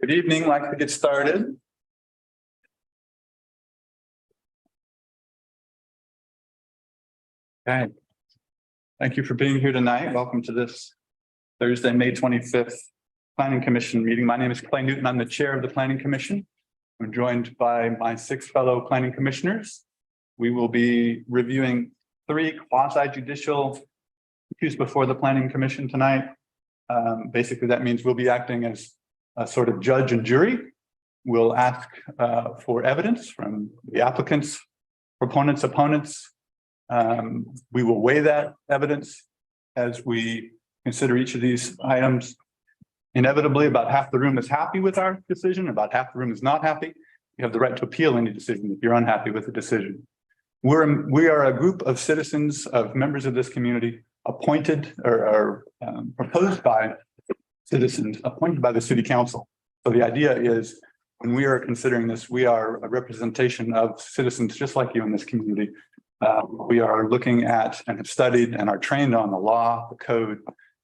Good evening. Like to get started. Okay. Thank you for being here tonight. Welcome to this Thursday, May 25th Planning Commission meeting. My name is Clay Newton. I'm the chair of the Planning Commission. I'm joined by my 6 fellow planning commissioners. We will be reviewing 3 quasi-judicial issues before the Planning Commission tonight. Basically, that means we'll be acting as a sort of judge and jury. We'll ask for evidence from the applicants, proponents, opponents. We will weigh that evidence as we consider each of these items. Inevitably, about half the room is happy with our decision, about half the room is not happy. You have the right to appeal any decision if you're unhappy with the decision. We are a group of citizens, of members of this community, appointed or proposed by citizens, appointed by the city council. So the idea is, when we are considering this, we are a representation of citizens just like you in this community. We are looking at and have studied and are trained on the law, the code,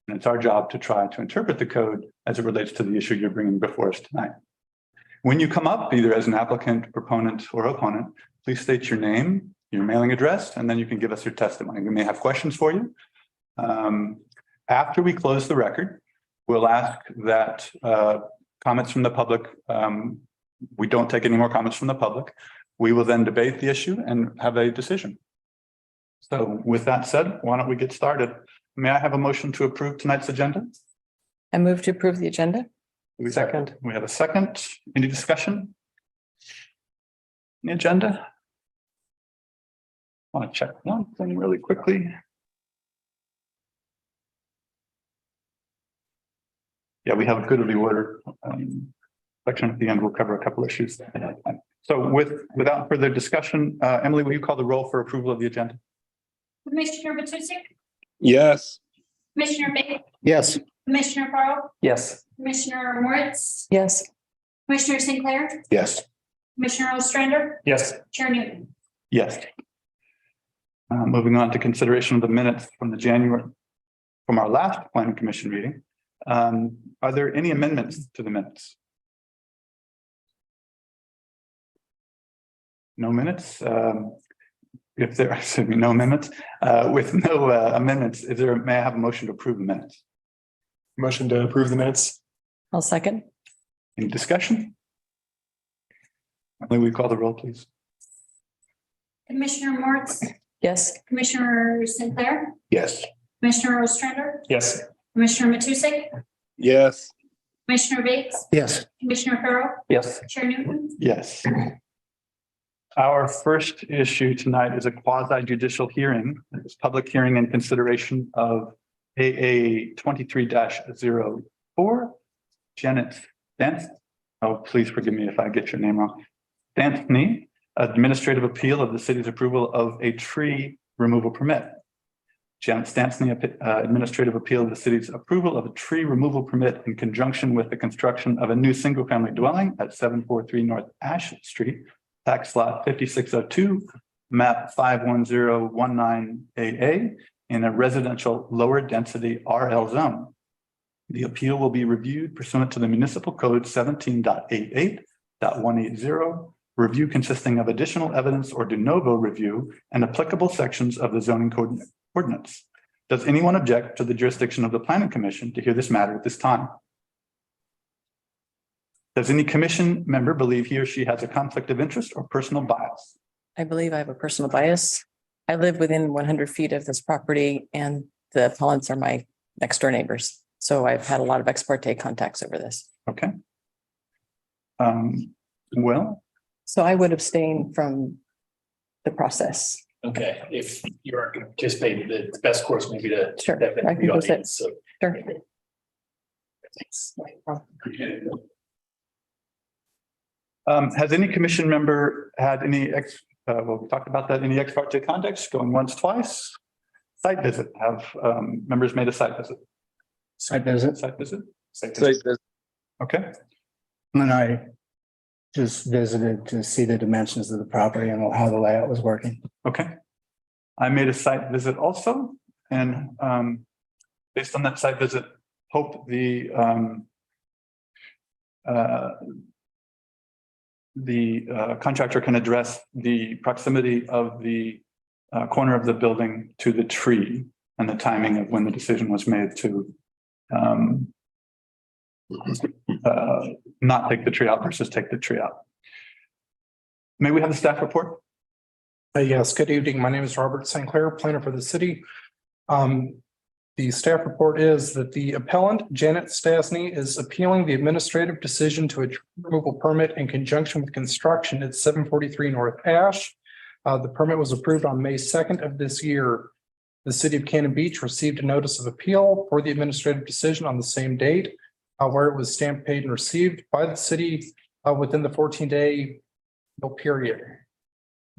and it's our job to try to interpret the code as it relates to the issue you're bringing before us tonight. When you come up, either as an applicant, proponent, or opponent, please state your name, your mailing address, and then you can give us your testimony. We may have questions for you. After we close the record, we'll ask that comments from the public, we don't take any more comments from the public. We will then debate the issue and have a decision. So with that said, why don't we get started? May I have a motion to approve tonight's agenda? I move to approve the agenda. Second. We have a second. Any discussion? The agenda? I want to check one thing really quickly. Yeah, we have a good of the order section at the end. We'll cover a couple issues. So without further discussion, Emily, will you call the roll for approval of the agenda? Commissioner Matusik, Yes. Commissioner Bates, Yes. Commissioner Pearl, Yes. Commissioner Moritz, Yes. Commissioner Sinclair, Yes. Commissioner Ostrander, Yes. Chair Newton. Yes. Moving on to consideration of the minutes from our last planning commission meeting. Are there any amendments to the minutes? No minutes. If there are no amendments, with no amendments, may I have a motion to approve the minutes? Motion to approve the minutes. I'll second. Any discussion? May we call the roll, please? Commissioner Moritz, Yes. Commissioner Sinclair, Yes. Commissioner Ostrander, Yes. Commissioner Matusik, Yes. Commissioner Bates, Yes. Commissioner Pearl, Yes. Chair Newton. Yes. Our first issue tonight is a quasi-judicial hearing. It's public hearing and consideration of AA 23-04. Janet Stantz. Oh, please forgive me if I get your name wrong. Stantz, administrative appeal of the city's approval of a tree removal permit. Janet Stantz, administrative appeal of the city's approval of a tree removal permit in conjunction with the construction of a new single-family dwelling at 743 North Ash Street, tax lot 5602, map 51019 AA, in a residential lower density RL zone. The appeal will be reviewed pursuant to the municipal code 17.88.180, review consisting of additional evidence or de novo review and applicable sections of the zoning code ordinance. Does anyone object to the jurisdiction of the Planning Commission to hear this matter at this time? Does any commission member believe he or she has a conflict of interest or personal bias? I believe I have a personal bias. I live within 100 feet of this property and the Pollens are my next door neighbors. So I've had a lot of ex parte contacts over this. Okay. Well, So I would abstain from the process. Okay, if you aren't going to participate, the best course may be to Sure, step into I can the go sit. audience, so. Sure. Thanks. has any commission member had any well, we talked about that, any ex parte contacts going once, twice? Site visit, have members made a site visit? Site visit. Site visit? Okay, And I just visited to see the dimensions of the property and how the layout was working. okay. I made a site visit also, and based on that site visit, hope the the contractor can address the proximity of the corner of the building to the tree and the timing of when the decision was made to not take the tree out versus take the tree out. May we have the staff report? Yes, good evening. My name is Robert St. Clair, planner for the city. The staff report is that the appellant, Janet Stasny, is appealing the administrative decision to a tree removal permit in conjunction with construction at 743 North Ash. The permit was approved on May 2nd of this year. The city of Cannon Beach received a notice of appeal for the administrative decision on the same date, where it was stamped, paid, and received by the city within the 14-day period.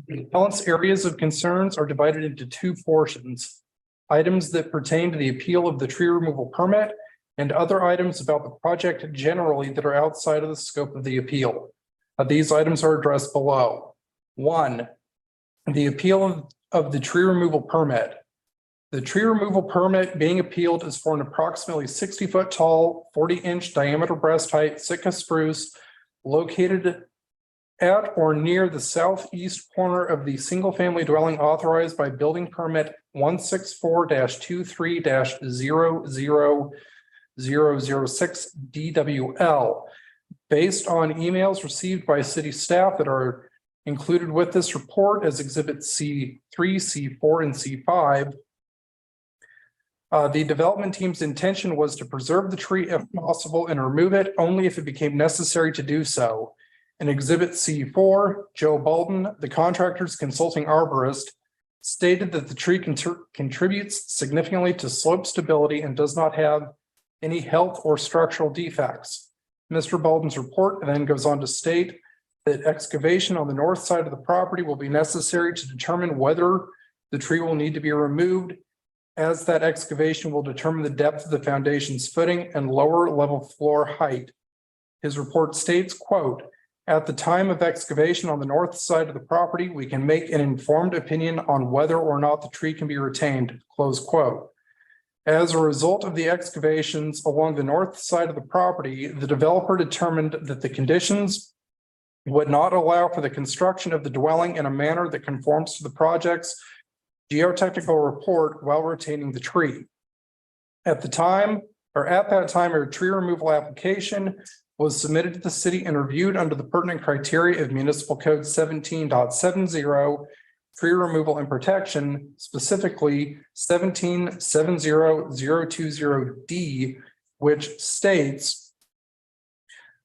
The appellant's areas of concerns are divided into two portions: items that pertain to the appeal of the tree removal permit and other items about the project generally that are outside of the scope of the appeal. These items are addressed below. 1, the appeal of the tree removal permit. The tree removal permit being appealed is for an approximately 60-foot tall, 40-inch diameter breast height Sitka spruce located at or near the southeast corner of the single-family dwelling authorized by building permit 164-23-00006 DWL. Based on emails received by city staff that are included with this report as Exhibit C3, C4, and C5, the development team's intention was to preserve the tree if possible and remove it only if it became necessary to do so. In Exhibit C4, Joe Bolden, the contractor's consulting arborist, stated that the tree contributes significantly to slope stability and does not have any health or structural defects. Mr. Bolden's report then goes on to state that excavation on the north side of the property will be necessary to determine whether the tree will need to be removed, as that excavation will determine the depth of the foundation's footing and lower level floor height. His report states, quote, "At the time of excavation on the north side of the property, we can make an informed opinion on whether or not the tree can be retained," close quote. As a result of the excavations along the north side of the property, the developer determined that the conditions would not allow for the construction of the dwelling in a manner that conforms to the project's geotechnical report while retaining the tree. At that time, a tree removal application was submitted to the city and reviewed under the pertinent criteria of Municipal Code 17.70, tree removal and protection, specifically 17.70020D, which states,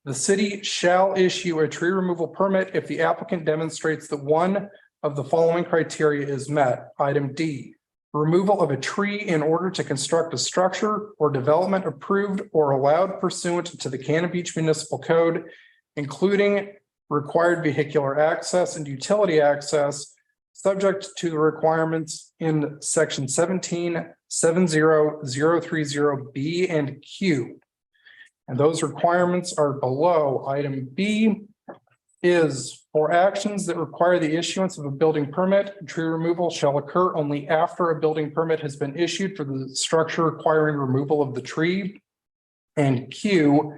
"The city shall issue a tree removal permit if the applicant demonstrates that one of the following criteria is met." Item D, removal of a tree in order to construct a structure or development approved or allowed pursuant to the Cannon Beach Municipal Code, including required vehicular access and utility access, subject to the requirements in section 17.70030B and Q. And those requirements are below. Item B is for actions that require the issuance of a building permit, tree removal shall occur only after a building permit has been issued for the structure requiring removal of the tree. And Q,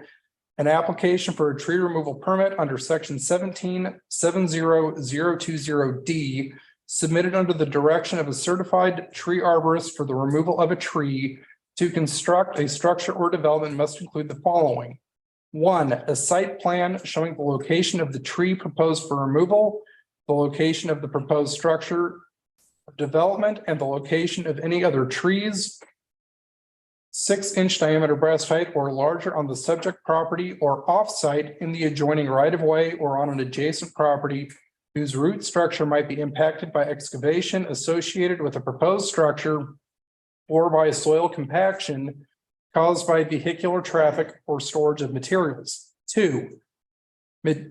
an application for a tree removal permit under section 17.70020D submitted under the direction of a certified tree arborist for the removal of a tree to construct a structure or development must include the following. 1, a site plan showing the location of the tree proposed for removal, the location of the proposed structure development, and the location of any other trees 6-inch diameter breast height or larger on the subject property or off-site in the adjoining right-of-way or on an adjacent property whose root structure might be impacted by excavation associated with a proposed structure or by soil compaction caused by vehicular traffic or storage of materials. 2,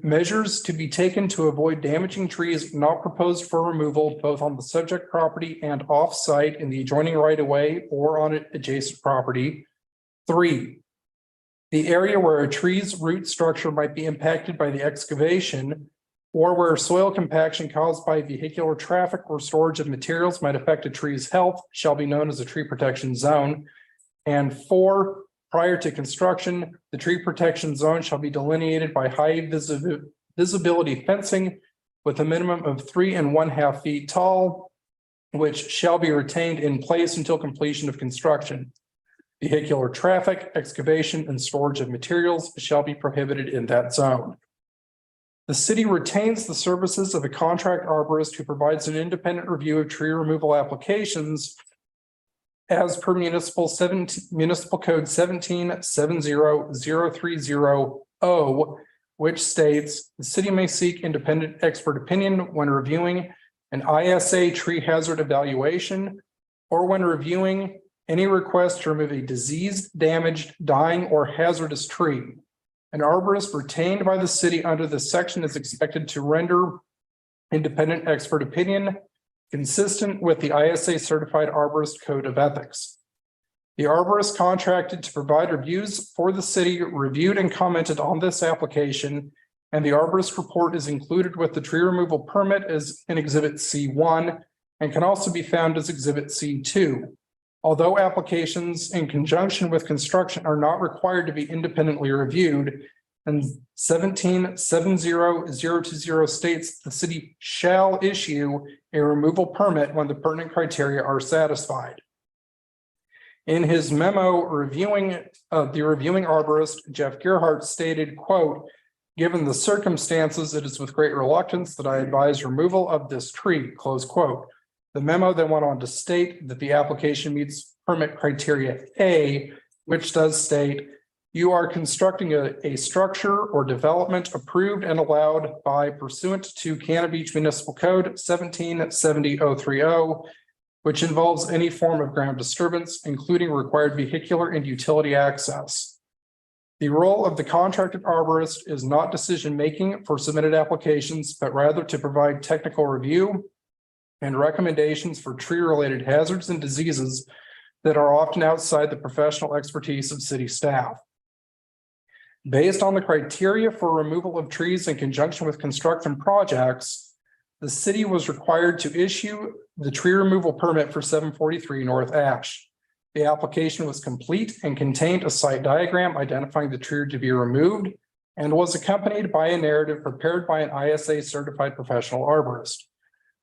measures to be taken to avoid damaging trees not proposed for removal both on the subject property and off-site in the adjoining right-of-way or on an adjacent property. 3, the area where a tree's root structure might be impacted by the excavation or where soil compaction caused by vehicular traffic or storage of materials might affect a tree's health shall be known as a tree protection zone. And 4, Prior to construction, the tree protection zone shall be delineated by high visibility fencing with a minimum of 3.5 feet tall, which shall be retained in place until completion of construction. Vehicular traffic, excavation, and storage of materials shall be prohibited in that zone. The city retains the services of a contract arborist who provides an independent review of tree removal applications as per municipal code 17700300, which states the city may seek independent expert opinion when reviewing an ISA tree hazard evaluation or when reviewing any request to remove a diseased, damaged, dying, or hazardous tree. An arborist retained by the city under this section is expected to render independent expert opinion consistent with the ISA Certified Arborist Code of Ethics. The arborist contracted to provide reviews for the city reviewed and commented on this application, and the arborist report is included with the tree removal permit as in Exhibit C1 and can also be found as Exhibit C2. Although applications in conjunction with construction are not required to be independently reviewed, and 177020 states the city shall issue a removal permit when the pertinent criteria are satisfied. In his memo reviewing the reviewing arborist, Jeff Gerhardt stated, quote, "Given the circumstances, it is with great reluctance that I advise removal of this tree," close quote. The memo then went on to state that the application meets permit criteria A, which does state, "You are constructing a structure or development approved and allowed by pursuant to Cannon Beach Municipal Code 17700300, which involves any form of ground disturbance, including required vehicular and utility access." The role of the contracted arborist is not decision-making for submitted applications, but rather to provide technical review and recommendations for tree-related hazards and diseases that are often outside the professional expertise of city staff. Based on the criteria for removal of trees in conjunction with construction projects, the city was required to issue the tree removal permit for 743 North Ash. The application was complete and contained a site diagram identifying the tree to be removed and was accompanied by a narrative prepared by an ISA certified professional arborist.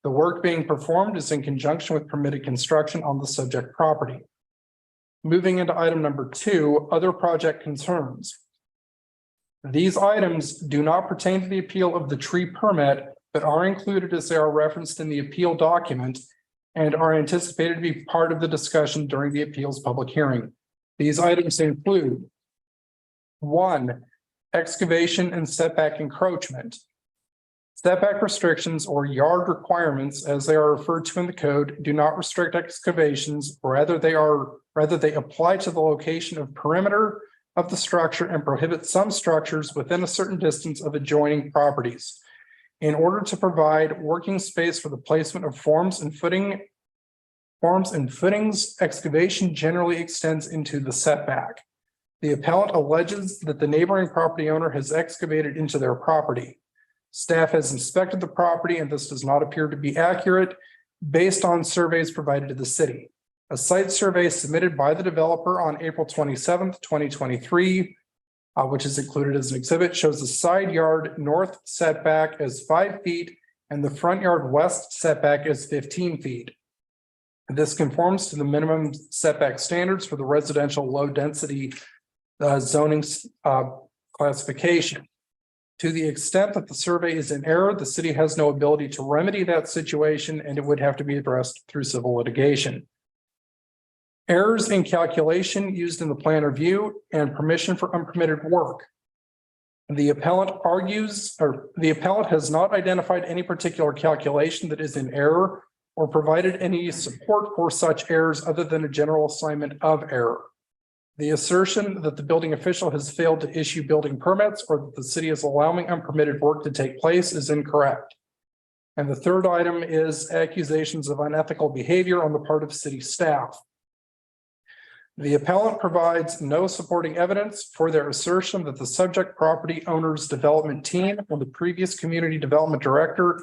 The work being performed is in conjunction with permitted construction on the subject property. Moving into item number 2, other project concerns. These items do not pertain to the appeal of the tree permit, but are included as they are referenced in the appeal document and are anticipated to be part of the discussion during the appeals public hearing. These items include 1, excavation and setback encroachment. Setback restrictions or yard requirements, as they are referred to in the code, do not restrict excavations. Rather, they apply to the location of perimeter of the structure and prohibit some structures within a certain distance of adjoining properties. In order to provide working space for the placement of forms and footings, excavation generally extends into the setback. The appellant alleges that the neighboring property owner has excavated into their property. Staff has inspected the property and this does not appear to be accurate based on surveys provided to the city. A site survey submitted by the developer on April 27th, 2023, which is included as an exhibit, shows the side yard north setback as 5 feet and the front yard west setback as 15 feet. This conforms to the minimum setback standards for the residential low density zoning classification. To the extent that the survey is in error, the city has no ability to remedy that situation and it would have to be addressed through civil litigation. Errors in calculation used in the plan review and permission for unpermitted work. The appellant has not identified any particular calculation that is in error or provided any support for such errors other than a general assignment of error. The assertion that the building official has failed to issue building permits or that the city is allowing unpermitted work to take place is incorrect. And the third item is accusations of unethical behavior on the part of city staff. The appellant provides no supporting evidence for their assertion that the subject property owner's development team or the previous community development director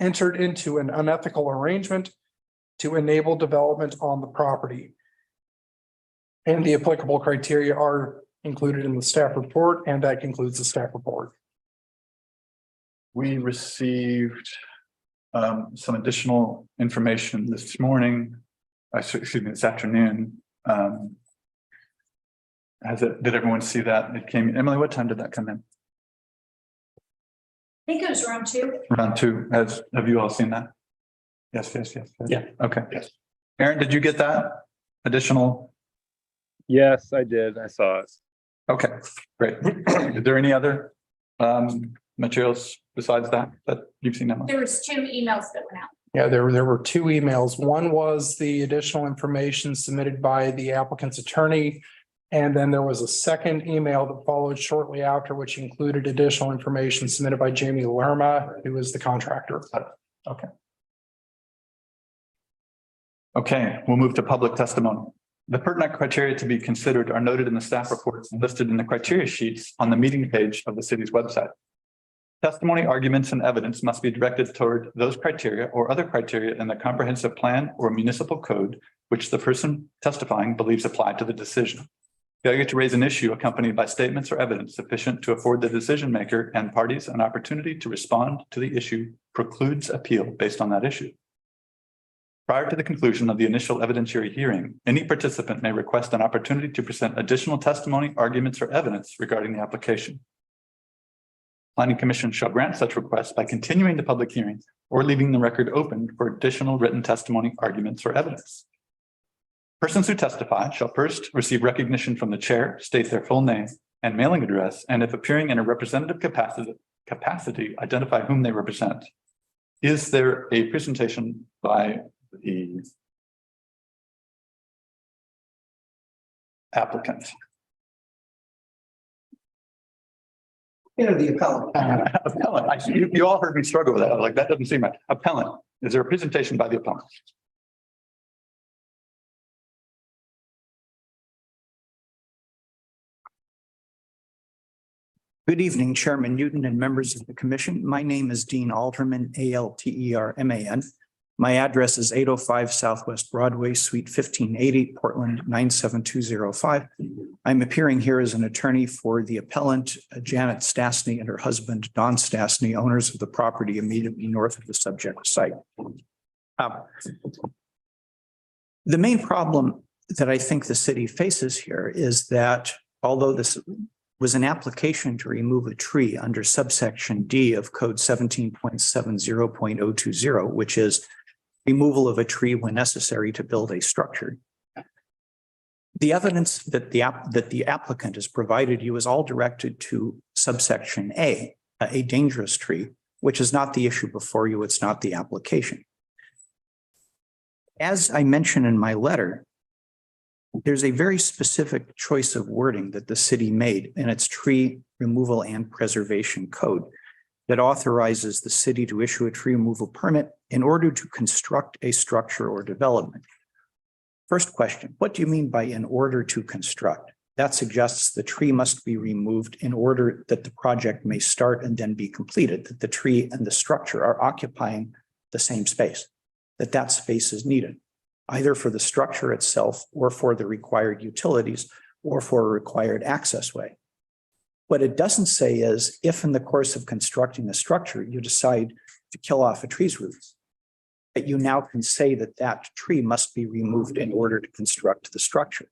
entered into an unethical arrangement to enable development on the property. And the applicable criteria are included in the staff report, and that concludes the staff report. We received some additional information this morning, excuse me, this afternoon. Did everyone see that? It came, Emily, what time did that come in? I think it was around 2. Around 2. Have you all seen that? Yes. Yeah. Okay. Yes. Aaron, did you get that additional? Yes, I did. I saw it. Okay, great. Is there any other materials besides that you've seen, Emily? There was 2 emails that went out. Yeah, there were 2 emails. One was the additional information submitted by the applicant's attorney. And then there was a second email that followed shortly after, which included additional information submitted by Jamie Lerma, who is the contractor. Okay, we'll move to public testimony. The pertinent criteria to be considered are noted in the staff reports and listed in the criteria sheets on the meeting page of the city's website. Testimony, arguments, and evidence must be directed toward those criteria or other criteria in the comprehensive plan or municipal code which the person testifying believes apply to the decision. Failure to raise an issue accompanied by statements or evidence sufficient to afford the decision maker and parties an opportunity to respond to the issue precludes appeal based on that issue. Prior to the conclusion of the initial evidentiary hearing, any participant may request an opportunity to present additional testimony, arguments, or evidence regarding the application. Planning Commission shall grant such requests by continuing the public hearing or leaving the record open for additional written testimony, arguments, or evidence. Persons who testify shall first receive recognition from the chair, state their full name and mailing address, and if appearing in a representative capacity, identify whom they represent. Is there a presentation by the applicant? The appellant. Appellant. You all heard me struggle with that. I was like, that doesn't seem right. Appellant. Is there a presentation by the appellant? Good evening, Chairman Newton and members of the commission. My name is Dean Alterman, Alterman. My address is 805 Southwest Broadway, Suite 1580, Portland 97205. I'm appearing here as an attorney for the appellant, Janet Stastny, and her husband, Don Stastny, owners of the property immediately north of the subject site. The main problem that I think the city faces here is that although this was an application to remove a tree under subsection D of code 17.70.020, which is removal of a tree when necessary to build a structure. The evidence that the applicant has provided you is all directed to subsection A dangerous tree, which is not the issue before you. It's not the application. As I mentioned in my letter, there's a very specific choice of wording that the city made in its tree removal and preservation code that authorizes the city to issue a tree removal permit in order to construct a structure or development. First question, what do you mean by in order to construct? That suggests the tree must be removed in order that the project may start and then be completed, that the tree and the structure are occupying the same space, that space is needed, either for the structure itself or for the required utilities or for a required access way. What it doesn't say is if in the course of constructing a structure, you decide to kill off a tree's roots, that you now can say that that tree must be removed in order to construct the structure.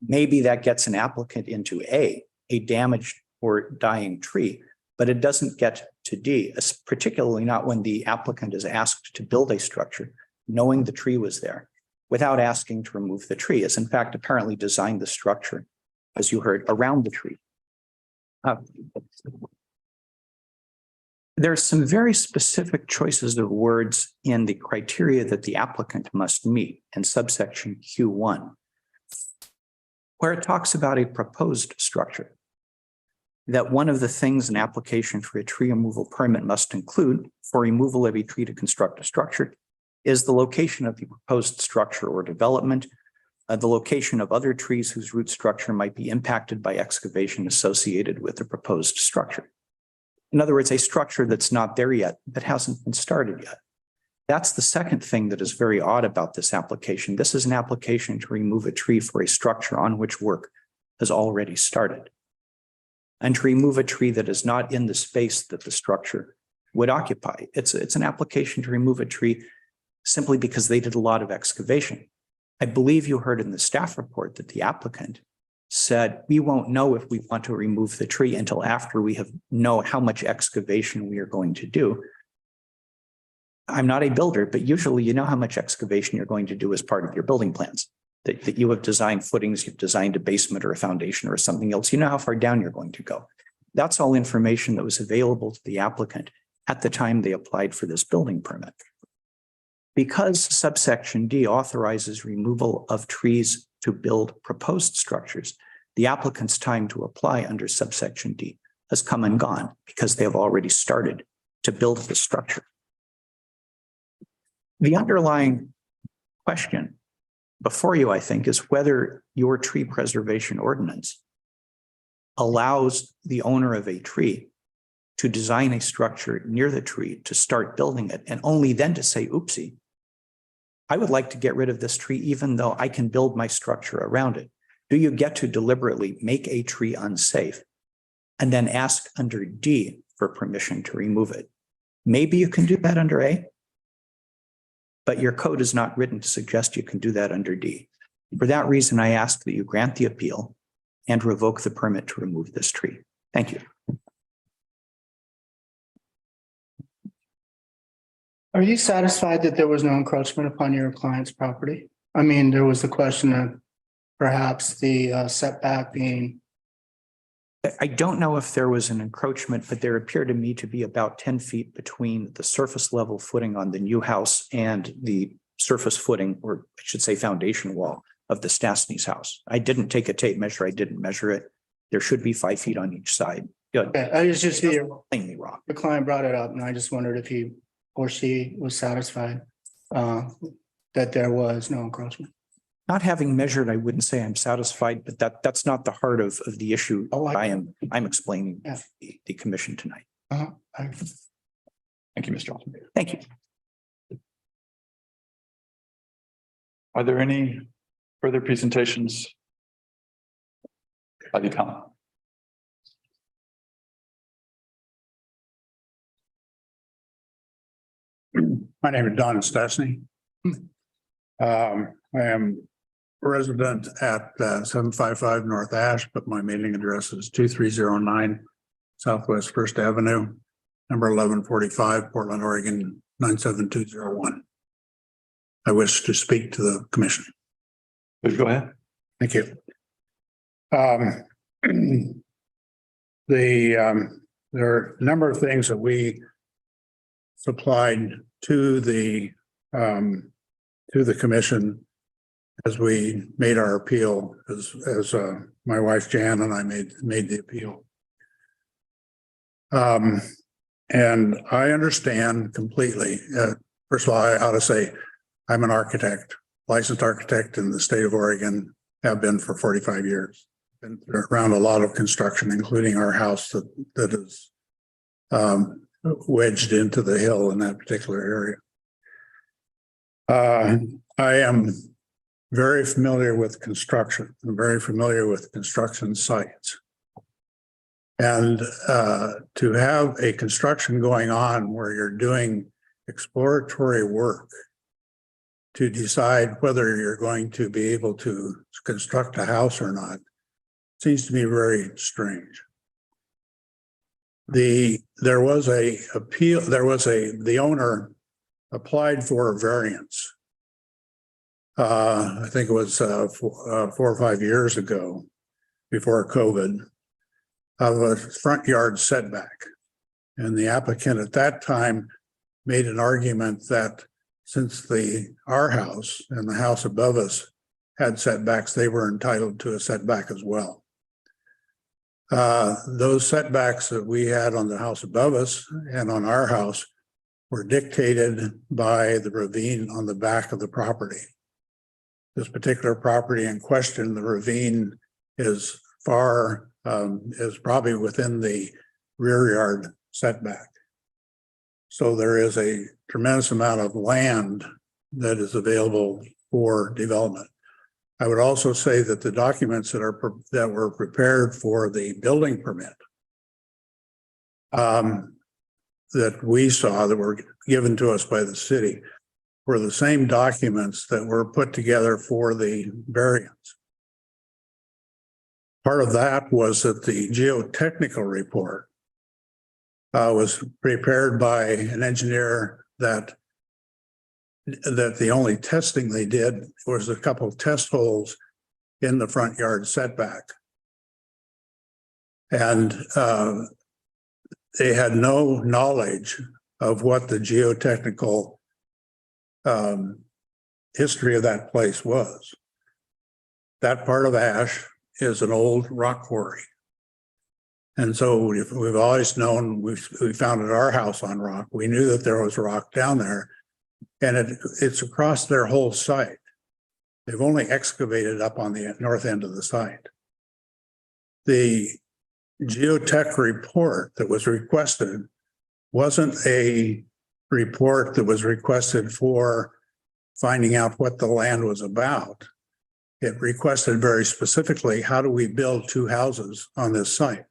Maybe that gets an applicant into a damaged or dying tree, but it doesn't get to D, particularly not when the applicant is asked to build a structure, knowing the tree was there, without asking to remove the tree, as in fact apparently designed the structure, as you heard, around the tree. There are some very specific choices of words in the criteria that the applicant must meet in subsection Q1, where it talks about a proposed structure. That one of the things an application for a tree removal permit must include for removal of a tree to construct a structure is the location of the proposed structure or development, the location of other trees whose root structure might be impacted by excavation associated with the proposed structure. In other words, a structure that's not there yet, that hasn't been started yet. That's the second thing that is very odd about this application. This is an application to remove a tree for a structure on which work has already started. And to remove a tree that is not in the space that the structure would occupy. It's an application to remove a tree simply because they did a lot of excavation. I believe you heard in the staff report that the applicant said, we won't know if we want to remove the tree until after we know how much excavation we are going to do. I'm not a builder, but usually you know how much excavation you're going to do as part of your building plans. That you have designed footings, you've designed a basement or a foundation or something else. You know how far down you're going to go. That's all information that was available to the applicant at the time they applied for this building permit. Because subsection D authorizes removal of trees to build proposed structures, the applicant's time to apply under subsection D has come and gone because they have already started to build the structure. The underlying question before you, I think, is whether your tree preservation ordinance allows the owner of a tree to design a structure near the tree, to start building it, and only then to say, oopsie, I would like to get rid of this tree even though I can build my structure around it. Do you get to deliberately make a tree unsafe and then ask under D for permission to remove it? Maybe you can do that under A, but your code is not written to suggest you can do that under D. For that reason, I ask that you grant the appeal and revoke the permit to remove this tree. Thank you. Are you satisfied that there was no encroachment upon your client's property? I mean, there was the question of perhaps the setback being, I don't know if there was an encroachment, but there appeared to me to be about 10 feet between the surface level footing on the new house and the surface footing, or I should say foundation wall of the Stastny's house. I didn't take a tape measure. I didn't measure it. There should be 5 feet on each side. Good. I was just here, Plainly wrong. the client brought it up and I just wondered if he or she was satisfied that there was no encroachment. Not having measured, I wouldn't say I'm satisfied, but that's not the heart of the issue Oh, I'm explaining Yeah. the commission tonight. I- Thank you, Mr. Johnson. Thank you. Are there any further presentations by the appellant? My name is Don Stastny. I am a resident at 755 North Ash, but my mailing address is 2309 Southwest First Avenue, number 1145, Portland, Oregon, 97201. I wish to speak to the commission. Please go ahead. Thank you. There are a number of things that we supplied to the commission as we made our appeal, as my wife Jan and I made the appeal. And I understand completely. First of all, I ought to say I'm an architect, licensed architect in the state of Oregon, have been for 45 years. Been around a lot of construction, including our house that is wedged into the hill in that particular area. I am very familiar with construction. I'm very familiar with construction sites. And to have a construction going on where you're doing exploratory work to decide whether you're going to be able to construct a house or not seems to me very strange. There was a appeal, the owner applied for a variance. I think it was 4 or 5 years ago, before COVID, of a front yard setback. And the applicant at that time made an argument that since our house and the house above us had setbacks, they were entitled to a setback as well. Those setbacks that we had on the house above us and on our house were dictated by the ravine on the back of the property. This particular property in question, the ravine is probably within the rear yard setback. So there is a tremendous amount of land that is available for development. I would also say that the documents that were prepared for the building permit that we saw that were given to us by the city were the same documents that were put together for the variance. Part of that was that the geotechnical report was prepared by an engineer that the only testing they did was a couple of test holes in the front yard setback. And they had no knowledge of what the geotechnical history of that place was. That part of Ash is an old rock quarry. And so we've always known, we founded our house on rock. We knew that there was rock down there, and it's across their whole site. They've only excavated up on the north end of the site. The geotech report that was requested wasn't a report that was requested for finding out what the land was about. It requested very specifically, how do we build 2 houses on this site?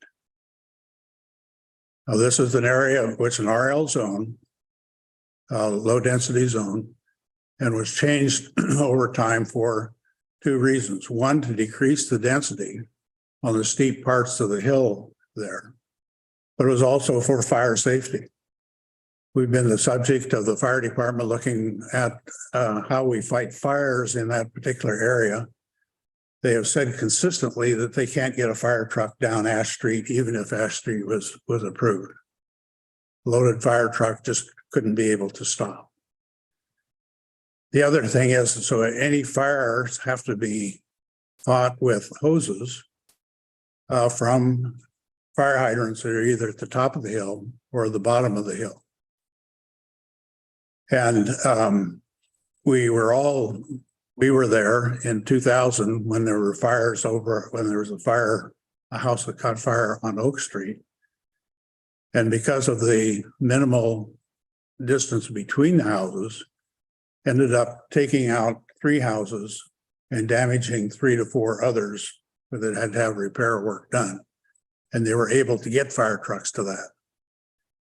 Now, this is an area which is an RL zone, low density zone, and was changed over time for 2 reasons. One, to decrease the density on the steep parts of the hill there, but it was also for fire safety. We've been the subject of the fire department looking at how we fight fires in that particular area. They have said consistently that they can't get a fire truck down Ash Street, even if Ash Street was approved. Loaded fire truck just couldn't be able to stop. The other thing is, so any fires have to be fought with hoses from fire hydrants that are either at the top of the hill or the bottom of the hill. And we were there in 2000 when there were fires when there was a house that caught fire on Oak Street. And because of the minimal distance between the houses, ended up taking out 3 houses and damaging 3 to 4 others that had to have repair work done. And they were able to get fire trucks to that.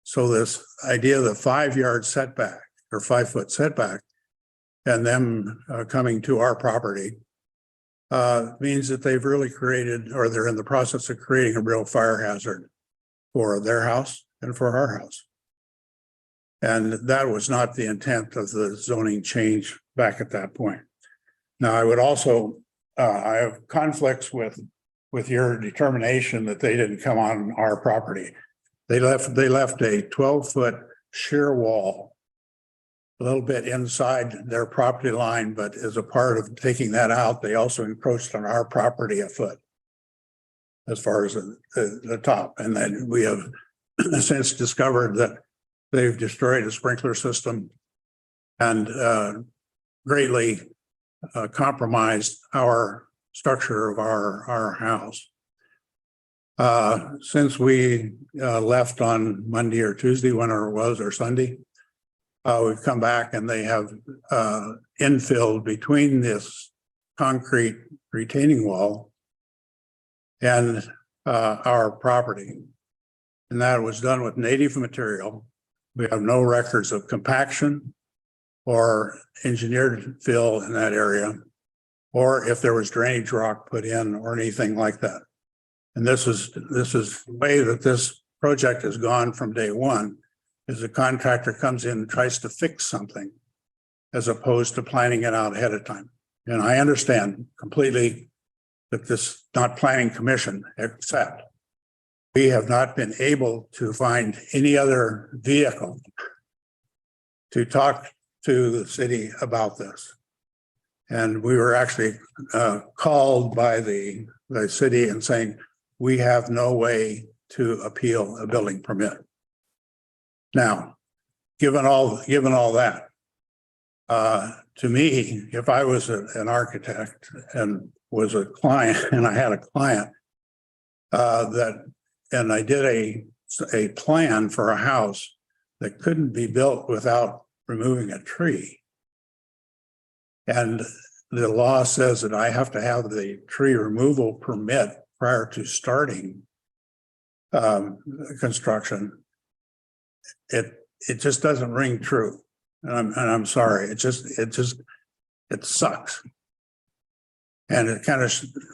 So this idea of the 5-yard setback or 5-foot setback and them coming to our property means that they've really created, or they're in the process of creating, a real fire hazard for their house and for our house. And that was not the intent of the zoning change back at that point. Now, I would also, I have conflicts with your determination that they didn't come on our property. They left a 12-foot shear wall a little bit inside their property line, but as a part of taking that out, they also encroached on our property a foot as far as the top. And then we have since discovered that they've destroyed a sprinkler system and greatly compromised our structure of our house. Since we left on Monday or Tuesday, whenever it was, or Sunday, we've come back and they have infilled between this concrete retaining wall and our property. And that was done with native material. We have no records of compaction or engineered fill in that area, or if there was drainage rock put in or anything like that. And this is the way that this project has gone from day one, is the contractor comes in and tries to fix something as opposed to planning it out ahead of time. And I understand completely that this not planning commission, except we have not been able to find any other vehicle to talk to the city about this. And we were actually called by the city and saying, we have no way to appeal a building permit. Now, given all that, to me, if I was an architect and was a client, and I had a client and I did a plan for a house that couldn't be built without removing a tree. And the law says that I have to have the tree removal permit prior to starting construction. It just doesn't ring true. And I'm sorry, it sucks. And it kind of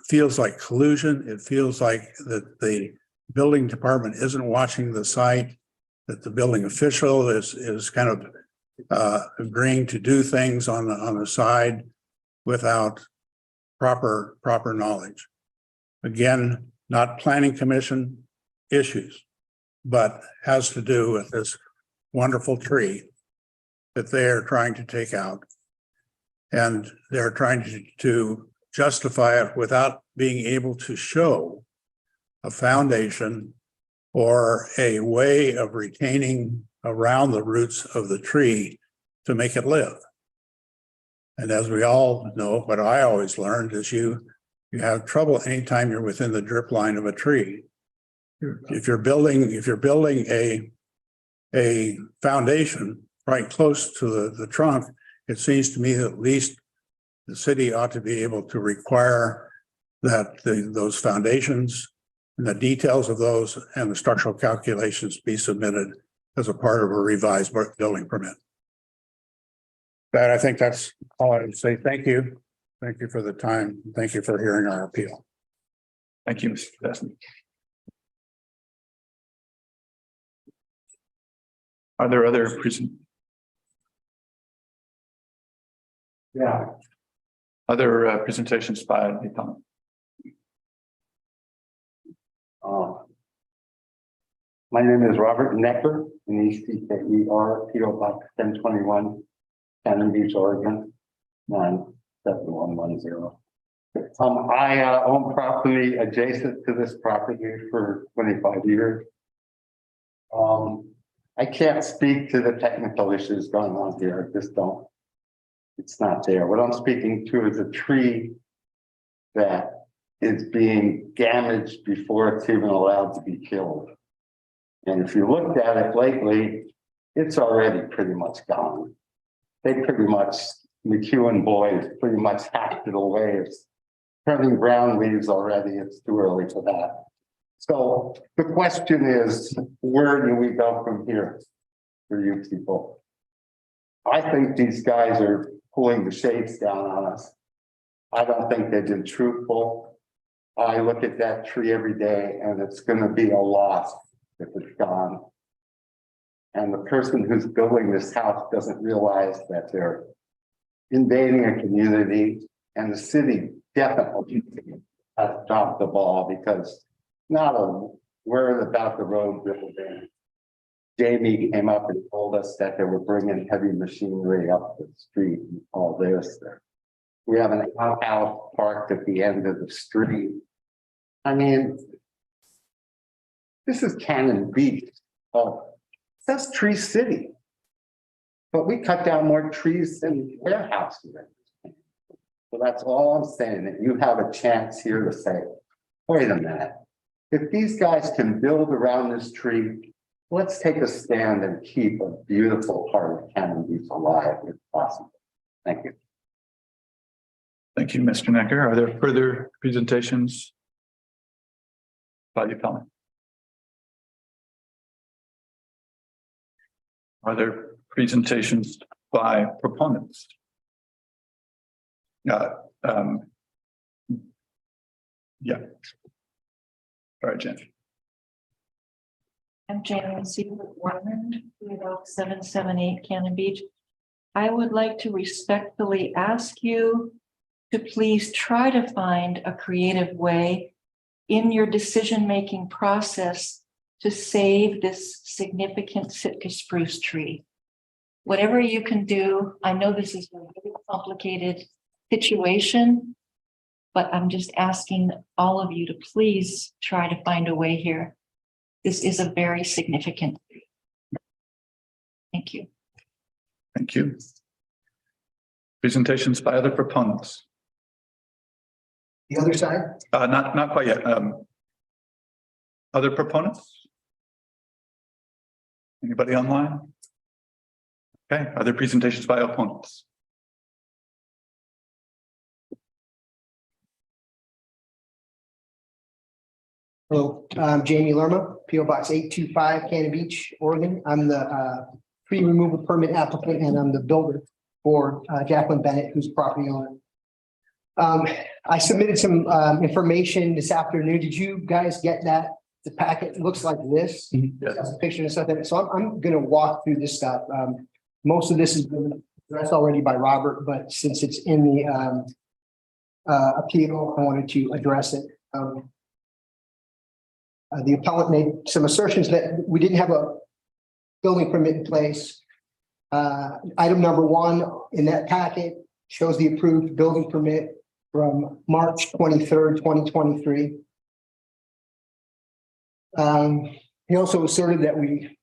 feels like collusion. It feels like that the building department isn't watching the site, that the building official is kind of agreeing to do things on the side without proper knowledge. Again, not planning commission issues, but has to do with this wonderful tree that they are trying to take out. And they're trying to justify it without being able to show a foundation or a way of retaining around the roots of the tree to make it live. And as we all know, what I always learned is you have trouble anytime you're within the drip line of a tree. If you're building a foundation right close to the trunk, it seems to me that at least the city ought to be able to require that those foundations and the details of those and the structural calculations be submitted as a part of a revised building permit. That, I think that's all I would say. Thank you. Thank you for the time. Thank you for hearing our appeal. Thank you, Mr. Desmond. Are there other presentations by the appellant? My name is Robert Necker, N-E-C-K-E-R, P.O. Box 1021, Cannon Beach, Oregon, 97110. I own property adjacent to this property for 25 years. I can't speak to the technical issues going on here. I just don't. It's not there. What I'm speaking to is a tree that is being damaged before it's even allowed to be killed. And if you looked at it lately, it's already pretty much gone. They pretty much, McEwen boys pretty much hacked it away. It's turning brown leaves already. It's too early for that. So the question is, where do we go from here for you people? I think these guys are pulling the shades down on us. I don't think they've been truthful. I look at that tree every day and it's going to be a loss if it's gone. And the person who's building this house doesn't realize that they're invading a community, and the city definitely has dropped the ball because not a word about the road building. Jamie came up and told us that they were bringing heavy machinery up the street and all this. We have an outhouse parked at the end of the street. I mean, this is Cannon Beach. That's Tree City. But we cut down more trees than warehouses. So that's all I'm saying, that you have a chance here to say, wait a minute. If these guys can build around this tree, let's take a stand and keep a beautiful part of Cannon Beach alive if possible. Thank you. Thank you, Mr. Necker. Are there further presentations by the appellant? Are there presentations by proponents? Yeah. All right, Jen. I'm Janice Seawood Warman, about 778 Cannon Beach. I would like to respectfully ask you to please try to find a creative way in your decision-making process to save this significant Sitka spruce tree. Whatever you can do, I know this is a very complicated situation, but I'm just asking all of you to please try to find a way here. This is a very significant tree. Thank you. Thank you. Presentations by other proponents. The other side? Not quite yet. Other proponents? Anybody online? Okay, are there presentations by opponents? Hello, I'm Jamie Lerma, PO Box 825, Cannon Beach, Oregon. I'm the tree removal permit applicant and I'm the builder for Jacqueline Bennett, who's property owner. I submitted some information this afternoon. Did you guys get that? The packet looks like this. Yes. Has a picture and stuff in it. So I'm gonna walk through this stuff. Most of this has been addressed already by Robert, but since it's in the appeal, I wanted to address it. The appellant made some assertions that we didn't have a building permit in place. Item number 1 in that packet shows the approved building permit from March 23rd, 2023. He also asserted that we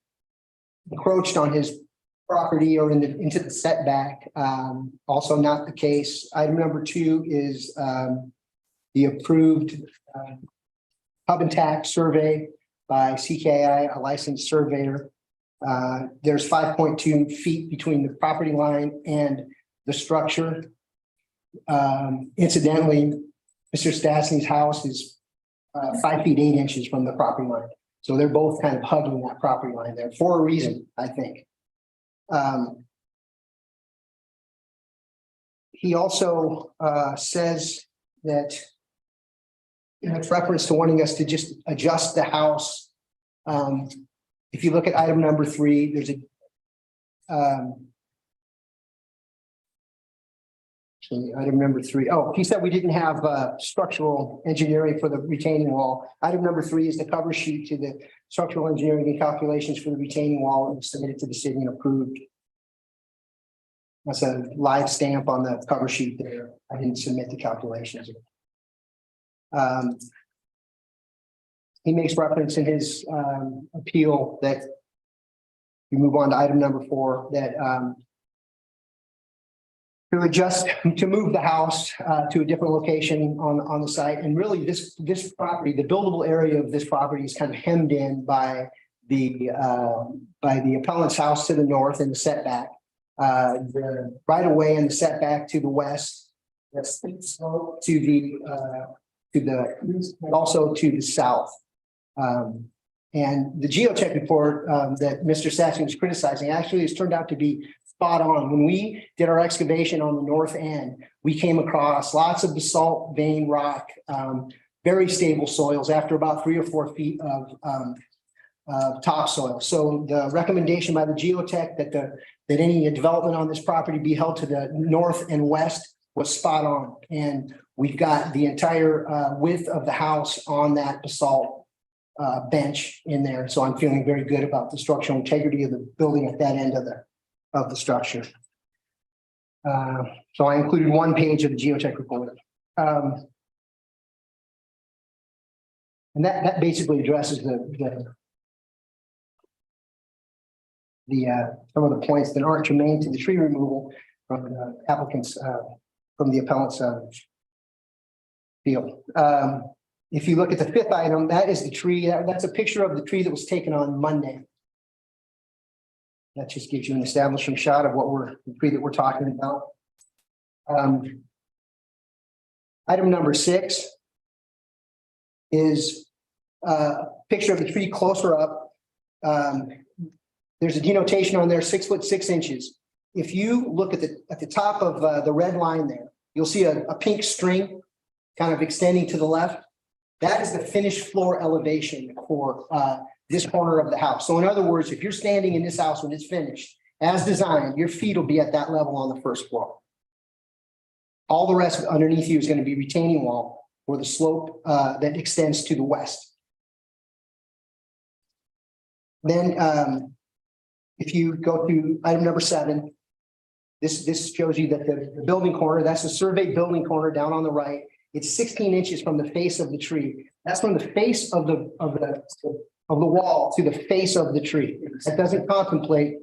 encroached on his property or into the setback. Also not the case. Item number 2 is the approved hub and tax survey by CKI, a licensed surveyor. There's 5.2 feet between the property line and the structure. Incidentally, Mr. Stastny's house is 5 feet 8 inches from the property line. So they're both kind of hugging that property line there for a reason, I think. He also says that in its reference to wanting us to just adjust the house. If you look at item number 3, there's a item number 3. Oh, he said we didn't have structural engineering for the retaining wall. Item number 3 is the cover sheet to the structural engineering and calculations for the retaining wall and submitted to the city and approved. That's a live stamp on the cover sheet there. I didn't submit the calculations. He makes reference in his appeal that we move on to item number 4, that to move the house to a different location on the site. And really this property, the buildable area of this property is kind of hemmed in by the appellant's house to the north in the setback. The right of way and the setback to the west, the steep slope to the east, but also to the south. And the geotech report that Mr. Stastny was criticizing actually has turned out to be spot on. When we did our excavation on the north end, we came across lots of basalt vein rock, very stable soils after about 3 or 4 feet of topsoil. So the recommendation by the geotech that any development on this property be held to the north and west was spot on. And we've got the entire width of the house on that basalt bench in there. So I'm feeling very good about the structural integrity of the building at that end of the structure. So I included 1 page of the geotech report. And that basically addresses some of the points that aren't germane to the tree removal from the applicants, from the appellant's field. If you look at the 5th item, that is the tree. That's a picture of the tree that was taken on Monday. That just gives you an establishing shot of the tree that we're talking about. Item number 6 is a picture of the tree closer up. There's a denotation on there, 6 foot 6 inches. If you look at the top of the red line there, you'll see a pink string kind of extending to the left. That is the finished floor elevation for this corner of the house. So in other words, if you're standing in this house when it's finished, as designed, your feet will be at that level on the first floor. All the rest underneath you is going to be retaining wall or the slope that extends to the west. Then if you go to item number 7, this shows you that the building corner, that's the surveyed building corner down on the right. It's 16 inches from the face of the tree. That's from the face of the wall to the face of the tree. That doesn't contemplate.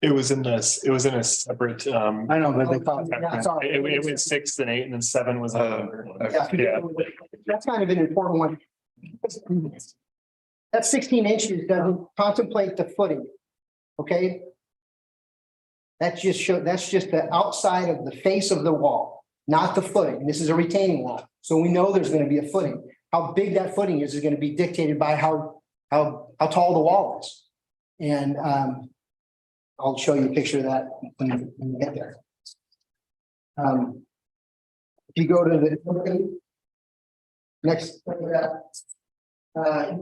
It was in this, it was in a separate, I know, but they call it was 6 and 8 and then 7 was. Yeah, that's kind of an important one. That 16 inches doesn't contemplate the footing. Okay? That's just the outside of the face of the wall, not the footing. This is a retaining wall. So we know there's going to be a footing. How big that footing is going to be dictated by how tall the wall is. And I'll show you a picture of that when you get there. If you go to the next,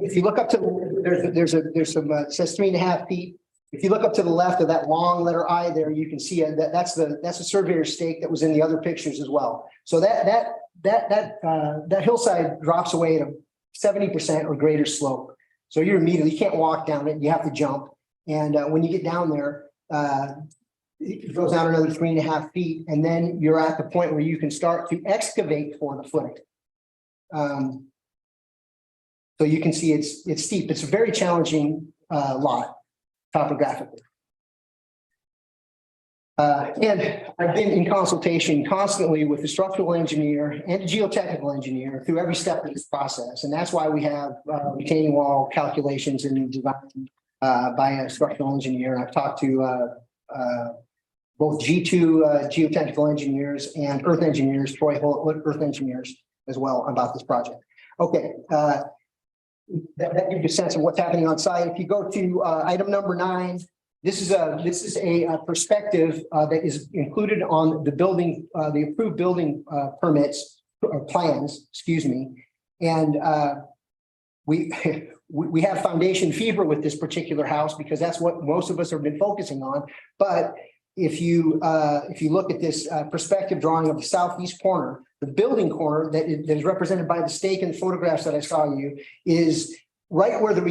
if you look up to there's some it says 3.5 feet. If you look up to the left of that long letter I there, you can see that's a surveyor's stake that was in the other pictures as well. So that hillside drops away to 70% or greater slope. So you can't walk down it. You have to jump. And when you get down there, it goes down another 3.5 feet, and then you're at the point where you can start to excavate for the footing. So you can see it's steep. It's a very challenging lot topographically. And I've been in consultation constantly with the structural engineer and the geotechnical engineer through every step of this process. And that's why we have retaining wall calculations and design by a structural engineer. I've talked to both G2 geotechnical engineers and earth engineers, Troy Holt, earth engineers as well about this project. Okay. That gives you a sense of what's happening on site. If you go to item number 9, this is a perspective that is included on the building, the approved building permits or plans, excuse me. And we have foundation fever with this particular house because that's what most of us have been focusing on. But if you look at this perspective drawing of the southeast corner, the building corner that is represented by the stake and the photographs that I saw you is right where this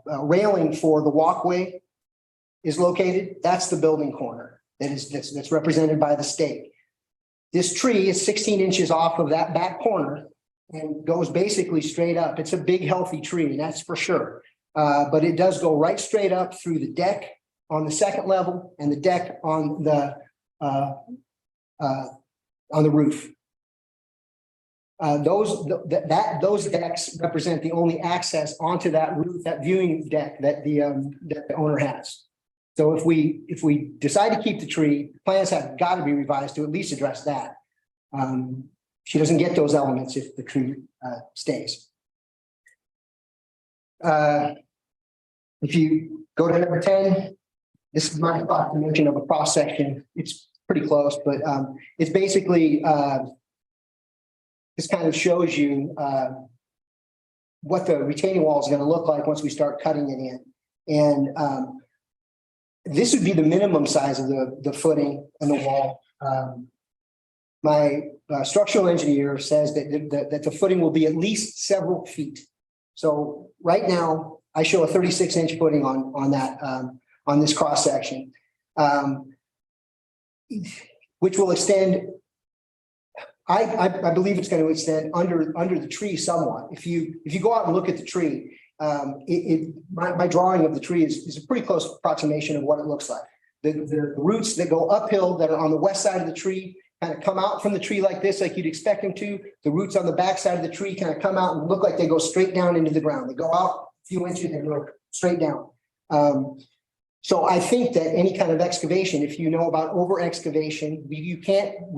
railing for the walkway is located. That's the building corner that's represented by the stake. This tree is 16 inches off of that back corner and goes basically straight up. It's a big, healthy tree, that's for sure. But it does go right straight up through the deck on the second level and the deck on the roof. Those decks represent the only access onto that roof, that viewing deck that the owner has. So if we decide to keep the tree, plans have got to be revised to at least address that. She doesn't get those elements if the tree stays. If you go to number 10, this is my documentation of a cross section. It's pretty close, but it's basically this kind of shows you what the retaining wall is going to look like once we start cutting it in. And this would be the minimum size of the footing and the wall. My structural engineer says that the footing will be at least several feet. So right now I show a 36-inch footing on that on this cross section, which will extend. I believe it's going to extend under the tree somewhat. If you go out and look at the tree, my drawing of the tree is a pretty close approximation of what it looks like. The roots that go uphill that are on the west side of the tree kind of come out from the tree like this, like you'd expect them to. The roots on the back side of the tree kind of come out and look like they go straight down into the ground. They go out a few inches and go straight down. So I think that any kind of excavation, if you know about over excavation, we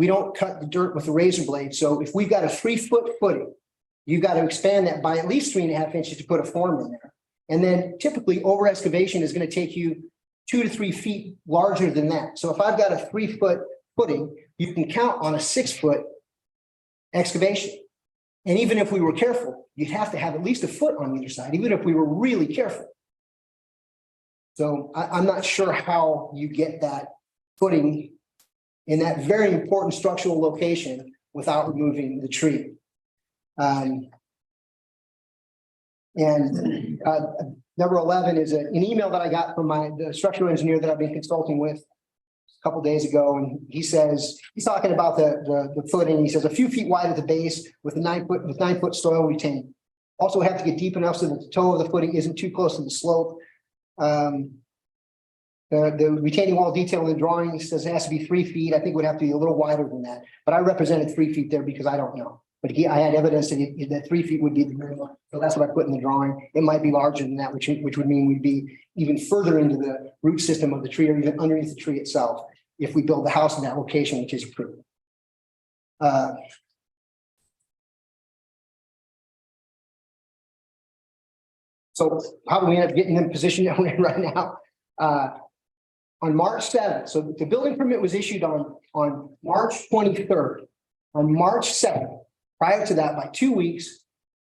don't cut the dirt with a razor blade. So if we've got a 3-foot footing, you've got to expand that by at least 3.5 inches to put a form in there. And then typically over excavation is going to take you 2 to 3 feet larger than that. So if I've got a 3-foot footing, you can count on a 6-foot excavation. And even if we were careful, you'd have to have at least a foot on either side, even if we were really careful. So I'm not sure how you get that footing in that very important structural location without removing the tree. And number 11 is an email that I got from the structural engineer that I've been consulting with a couple of days ago. And he says, he's talking about the footing. He says a few feet wide at the base with 9-foot soil retaining. Also have to get deep enough so that the toe of the footing isn't too close to the slope. The retaining wall detail in the drawing says it has to be 3 feet. I think it would have to be a little wider than that, but I represented 3 feet there because I don't know. But I had evidence that 3 feet would be the minimum. So that's what I put in the drawing. It might be larger than that, which would mean we'd be even further into the root system of the tree or even underneath the tree itself if we build the house in that location, which is approved. So how do we end up getting in the position that we're in right now? On March 7th, so the building permit was issued on March 23rd. On March 2nd, prior to that, by 2 weeks,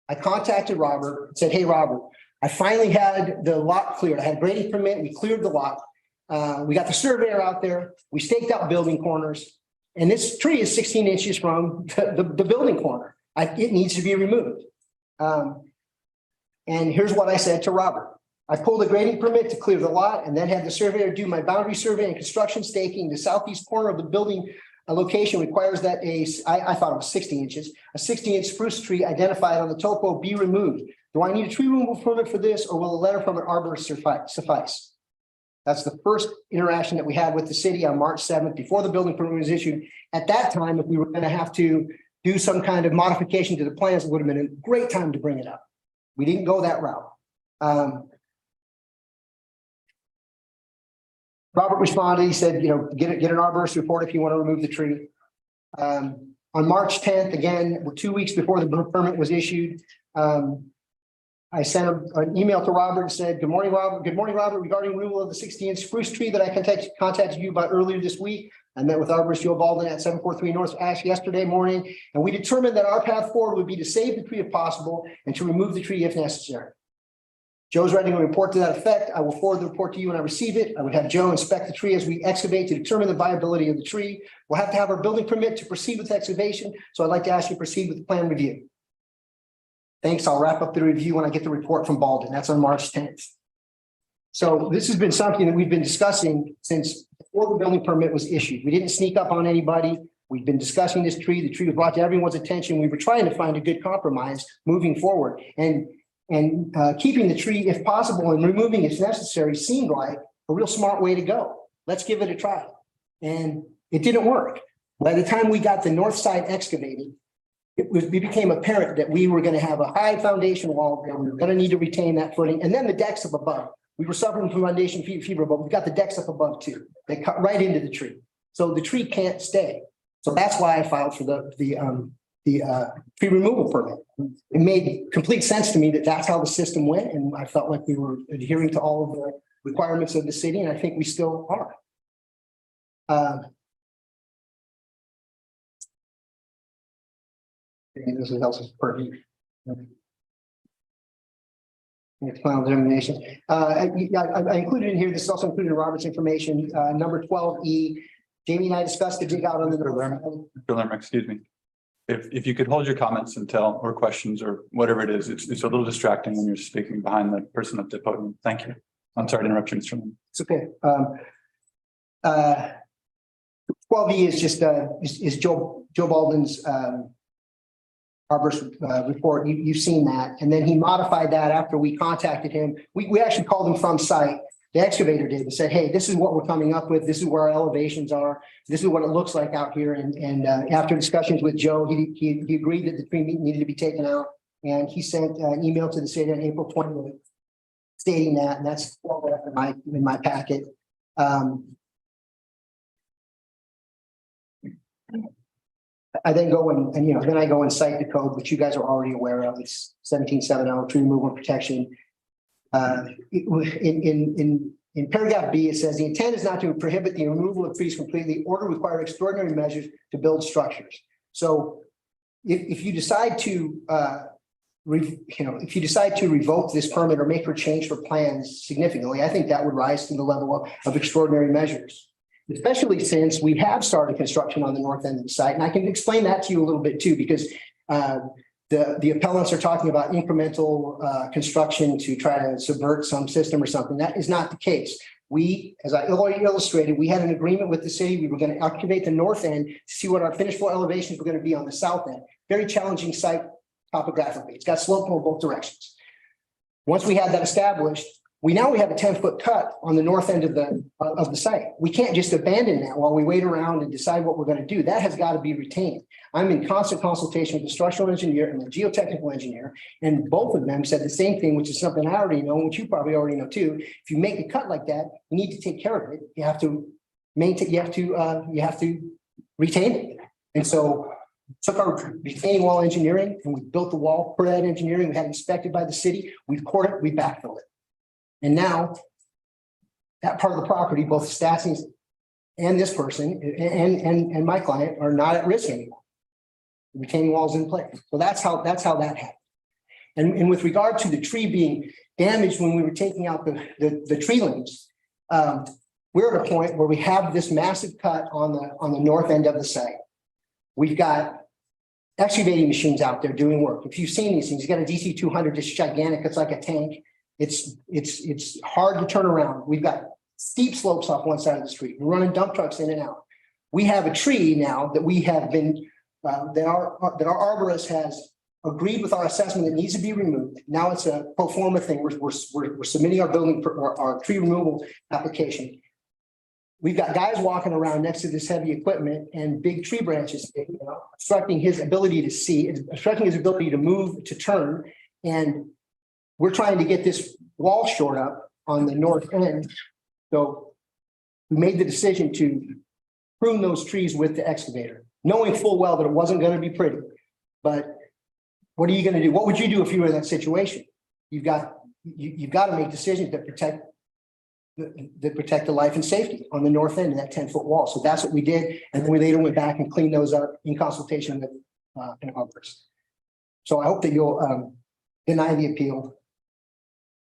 I contacted Robert and said, hey, Robert, I finally had the lot cleared. I had a grading permit. We cleared the lot. We got the surveyor out there. We staked out building corners. And this tree is 16 inches from the building corner. It needs to be removed. And here's what I said to Robert. I pulled a grading permit to clear the lot and then had the surveyor do my boundary survey and construction staking. The southeast corner of the building location requires that I thought it was 60 inches, a 60-inch spruce tree identified on the topo be removed. Do I need a tree removal permit for this, or will a letter from an arborist suffice? That's the first interaction that we had with the city on March 7th before the building permit was issued. At that time, if we were going to have to do some kind of modification to the plans, it would have been a great time to bring it up. We didn't go that route. Robert responded. He said, get an arborist report if you want to remove the tree. On March 10th, again, 2 weeks before the permit was issued, I sent an email to Robert and said, good morning, Robert. Good morning, Robert. Regarding removal of the 60-inch spruce tree that I contacted you about earlier this week. I met with arborist Joe Baldwin at 743 North Ash yesterday morning, and we determined that our path forward would be to save the tree if possible and to remove the tree if necessary. Joe's writing a report to that effect. I will forward the report to you when I receive it. I would have Joe inspect the tree as we excavate to determine the viability of the tree. We'll have to have our building permit to proceed with excavation. So I'd like to ask you to proceed with the plan review. Thanks. I'll wrap up the review when I get the report from Baldwin. That's on March 10th. So this has been something that we've been discussing since before the building permit was issued. We didn't sneak up on anybody. We've been discussing this tree. The tree was brought to everyone's attention. We were trying to find a good compromise moving forward. And keeping the tree if possible and removing if necessary seemed like a real smart way to go. Let's give it a try. And it didn't work. By the time we got the north side excavated, it became apparent that we were going to have a high foundation wall there. We were going to need to retain that footing. And then the decks up above. We were suffering from foundation fever, but we've got the decks up above too. They cut right into the tree. So the tree can't stay. So that's why I filed for the tree removal permit. It made complete sense to me that that's how the system went. And I felt like we were adhering to all of the requirements of the city. And I think we still are. This is Elsa's purview. Final determination. I included in here, this is also included in Robert's information, number 12E. Jamie and I discussed the dig out on the excuse me. If you could hold your comments until, or questions or whatever it is, it's a little distracting when you're speaking behind the person at the podium. Thank you. I'm sorry to interrupt you, Mr. Lynn. It's okay. 12E is just is Joe Baldwin's arborist report. You've seen that. And then he modified that after we contacted him. We actually called him from site. The excavator did and said, hey, this is what we're coming up with. This is where our elevations are. This is what it looks like out here. And after discussions with Joe, he agreed that the tree needed to be taken out. And he sent an email to the city on April 20th stating that, and that's in my packet. I then go and then I go and cite the code, which you guys are already aware of. It's 1770 tree removal and protection. In paragraph B, it says the intent is not to prohibit the removal of trees completely or to require extraordinary measures to build structures. So if you decide to revoke this permit or make or change for plans significantly, I think that would rise to the level of extraordinary measures, especially since we have started construction on the north end of the site. And I can explain that to you a little bit too, because the appellants are talking about incremental construction to try to subvert some system or something. That is not the case. We, as I already illustrated, we had an agreement with the city. We were going to excavate the north end to see what our finished floor elevations were going to be on the south end. Very challenging site topographically. It's got slope in both directions. Once we had that established, We have a 10-foot cut on the north end of the site. We can't just abandon that while we wait around and decide what we're going to do. That has got to be retained. I'm in constant consultation with the structural engineer and the geotechnical engineer, and both of them said the same thing, which is something I already know, which you probably already know too. If you make a cut like that, you need to take care of it. You have to maintain, you have to retain it. And so took our retaining wall engineering and we built the wall for that engineering. We had it inspected by the city. We've poured it, we backfilled it. And now that part of the property, both Statsing's and this person and my client are not at risk anymore. The retaining wall's in place. So that's how that happened. And with regard to the tree being damaged when we were taking out the tree limbs, we're at a point where we have this massive cut on the north end of the site. We've got excavating machines out there doing work. If you've seen these things, you got a DC 200, it's gigantic. It's like a tank. It's hard to turn around. We've got steep slopes off one side of the street. We're running dump trucks in and out. We have a tree now that we have been, that our arborist has agreed with our assessment that needs to be removed. Now it's a pro forma thing. We're submitting our building, our tree removal application. We've got guys walking around next to this heavy equipment and big tree branches, obstructing his ability to see, obstructing his ability to move, to turn. And we're trying to get this wall shored up on the north end. So we made the decision to prune those trees with the excavator, knowing full well that it wasn't going to be pretty. But what are you going to do? What would you do if you were in that situation? You've got to make decisions that protect the life and safety on the north end of that 10-foot wall. So that's what we did. And then we later went back and cleaned those up in consultation with an arborist. So I hope that you'll deny the appeal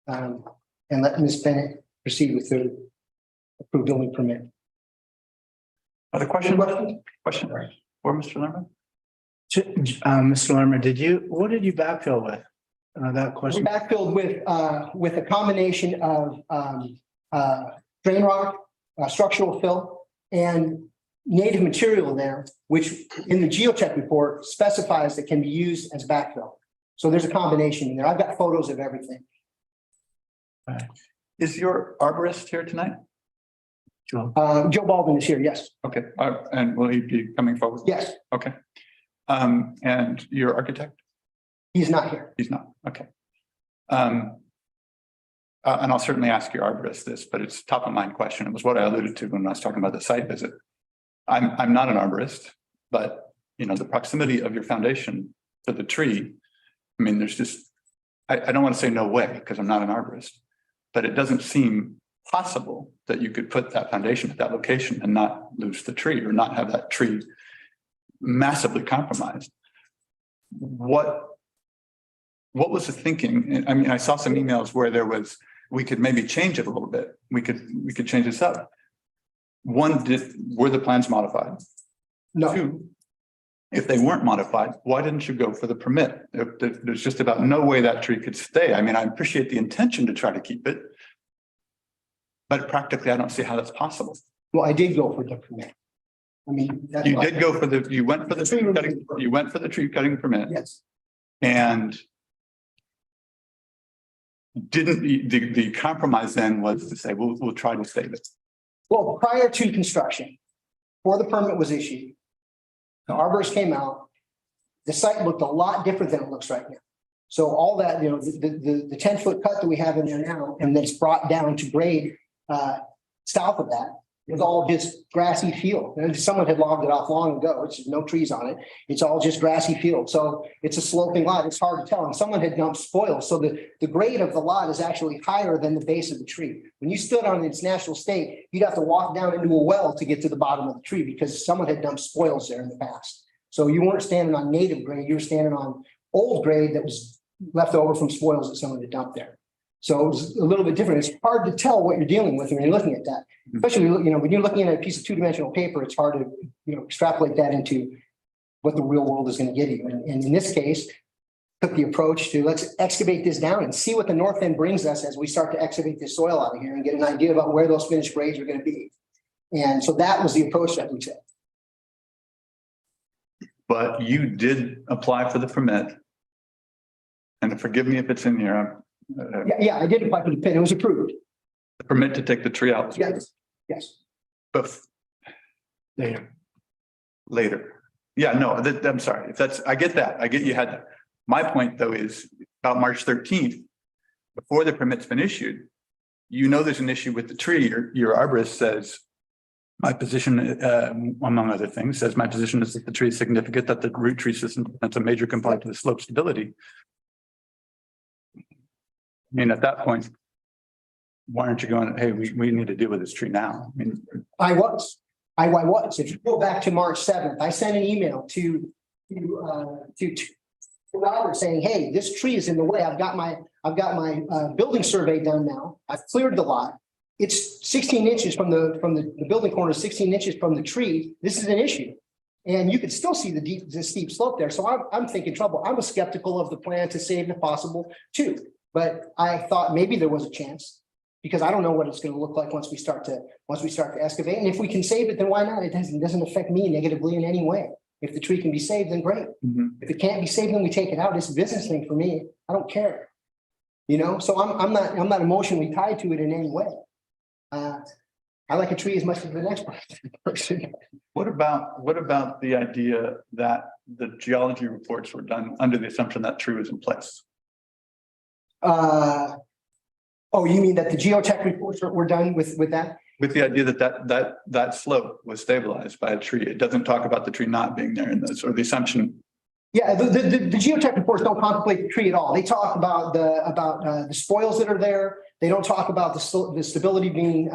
and let Ms. Bennett proceed with the approved building permit. Other questions? Question for Mr. Lerman? Mr. Lerman, what did you backfill with? That question. We backfilled with a combination of drain rock, structural fill, and native material there, which in the geotech report specifies that can be used as backfill. So there's a combination in there. I've got photos of everything. Is your arborist here tonight? Joe Baldwin is here, yes. Okay, and will he be coming forward? Yes. Okay. And your architect? He's not here. He's not, okay. And I'll certainly ask your arborist this, but it's top of mind question. It was what I alluded to when I was talking about the site visit. I'm not an arborist, but the proximity of your foundation to the tree, I mean, there's just, I don't want to say no way because I'm not an arborist, but it doesn't seem possible that you could put that foundation at that location and not lose the tree or not have that tree massively compromised. What was the thinking? I mean, I saw some emails where we could maybe change it a little bit. We could change this up. One, were the plans modified? No. Two, if they weren't modified, why didn't you go for the permit? There's just about no way that tree could stay. I mean, I appreciate the intention to try to keep it, but practically, I don't see how that's possible. Well, I did go for the permit. I mean, You went for the tree cutting, you went for the tree cutting permit. Yes. And the compromise then was to say, we'll try to save it. Well, prior to construction, before the permit was issued, the arborist came out. The site looked a lot different than it looks right now. So all that, the 10-foot cut that we have in there now, and that's brought down to grade south of that, is all just grassy field. And someone had logged it off long ago. It's no trees on it. It's all just grassy field. So it's a sloping lot. It's hard to tell. And someone had dumped spoils. So the grade of the lot is actually higher than the base of the tree. When you stood on its natural state, you'd have to walk down into a well to get to the bottom of the tree because someone had dumped spoils there in the past. So you weren't standing on native grade. You were standing on old grade that was left over from spoils that someone had dumped there. So it was a little bit different. It's hard to tell what you're dealing with when you're looking at that. Especially, when you're looking at a piece of two-dimensional paper, it's hard to, extrapolate that into what the real world is going to give you. And in this case, took the approach to let's excavate this down and see what the north end brings us as we start to excavate this soil out of here and get an idea about where those finished grades are going to be. And so that was the approach that we took. But you did apply for the permit. And forgive me if it's in here, Yeah, I did apply for the pin. It was approved. The permit to take the tree out. Yes. But There. later. Yeah, no, I'm sorry. If that's, I get that. I get you had that. My point though is about March 13th, before the permit's been issued, you know, there's an issue with the tree. Your arborist says, my position, among other things, says my position is that the tree is significant, that the root tree system, that's a major component to the slope stability. I mean, at that point, why aren't you going, hey, we need to deal with this tree now? I mean, I was. If you go back to March 7th, I sent an email to Robert saying, hey, this tree is in the way. I've got my building survey done now. I've cleared the lot. It's 16 inches from the building corner, 16 inches from the tree. This is an issue. And you can still see the steep slope there. So I'm thinking trouble. I was skeptical of the plan to save if possible too. But I thought maybe there was a chance, because I don't know what it's going to look like once we start to excavate. And if we can save it, then why not? It doesn't affect me negatively in any way. If the tree can be saved, then great. If it can't be saved, then we take it out. It's a business thing for me. I don't care. You know, so I'm not emotionally tied to it in any way. I like a tree as much as the next person. what about the idea that the geology reports were done under the assumption that tree was in place? Oh, you mean that the geotech reports were done with that? With the idea that slope was stabilized by a tree. It doesn't talk about the tree not being there in this, or the assumption. Yeah, the geotech reports don't contemplate the tree at all. They talk about the spoils that are there. They don't talk about the stability being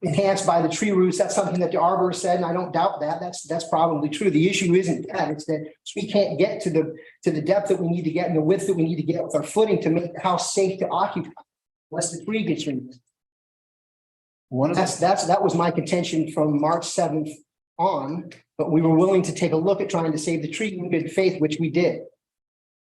enhanced by the tree roots. That's something that the arborist said, and I don't doubt that. That's probably true. The issue isn't that; it's that we can't get to the depth that we need to get and the width that we need to get with our footing to make the house safe to occupy, unless the tree gets removed. That was my contention from March 7th on, but we were willing to take a look at trying to save the tree in good faith, which we did.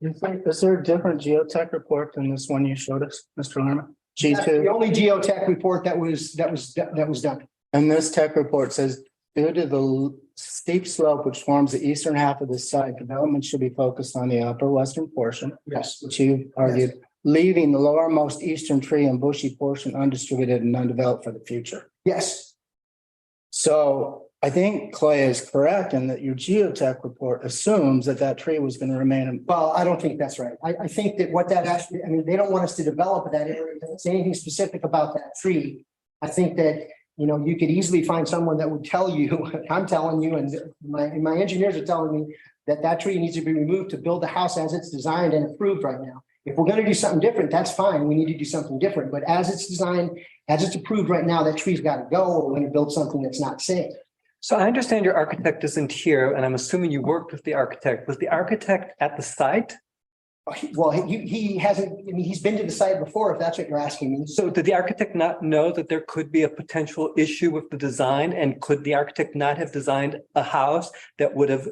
Is there a different geotech report than this one you showed us, Mr. Lerman? That's the G2, only geotech report that was done. and this tech report says, due to the steep slope which forms the eastern half of the site, development should be focused on the upper western portion. Yes. Which you argued, leaving the lowermost eastern tree and bushy portion undistributed and undeveloped for the future. Yes. So I think Clay is correct in that your geotech report assumes that tree was going to remain. Well, I don't think that's right. I think that what that actually, I mean, they don't want us to develop that area. It doesn't say anything specific about that tree. I think that, you know, you could easily find someone that would tell you, I'm telling you, and my engineers are telling me that tree needs to be removed to build the house as it's designed and approved right now. If we're going to do something different, that's fine. We need to do something different. But as it's designed, as it's approved right now, that tree's got to go, or we're going to build something that's not safe. So I understand your architect isn't here, and I'm assuming you worked with the architect. Was the architect at the site? Well, he hasn't, I mean, he's been to the site before, if that's what you're asking me. So did the architect not know that there could be a potential issue with the design? And could the architect not have designed a house that would have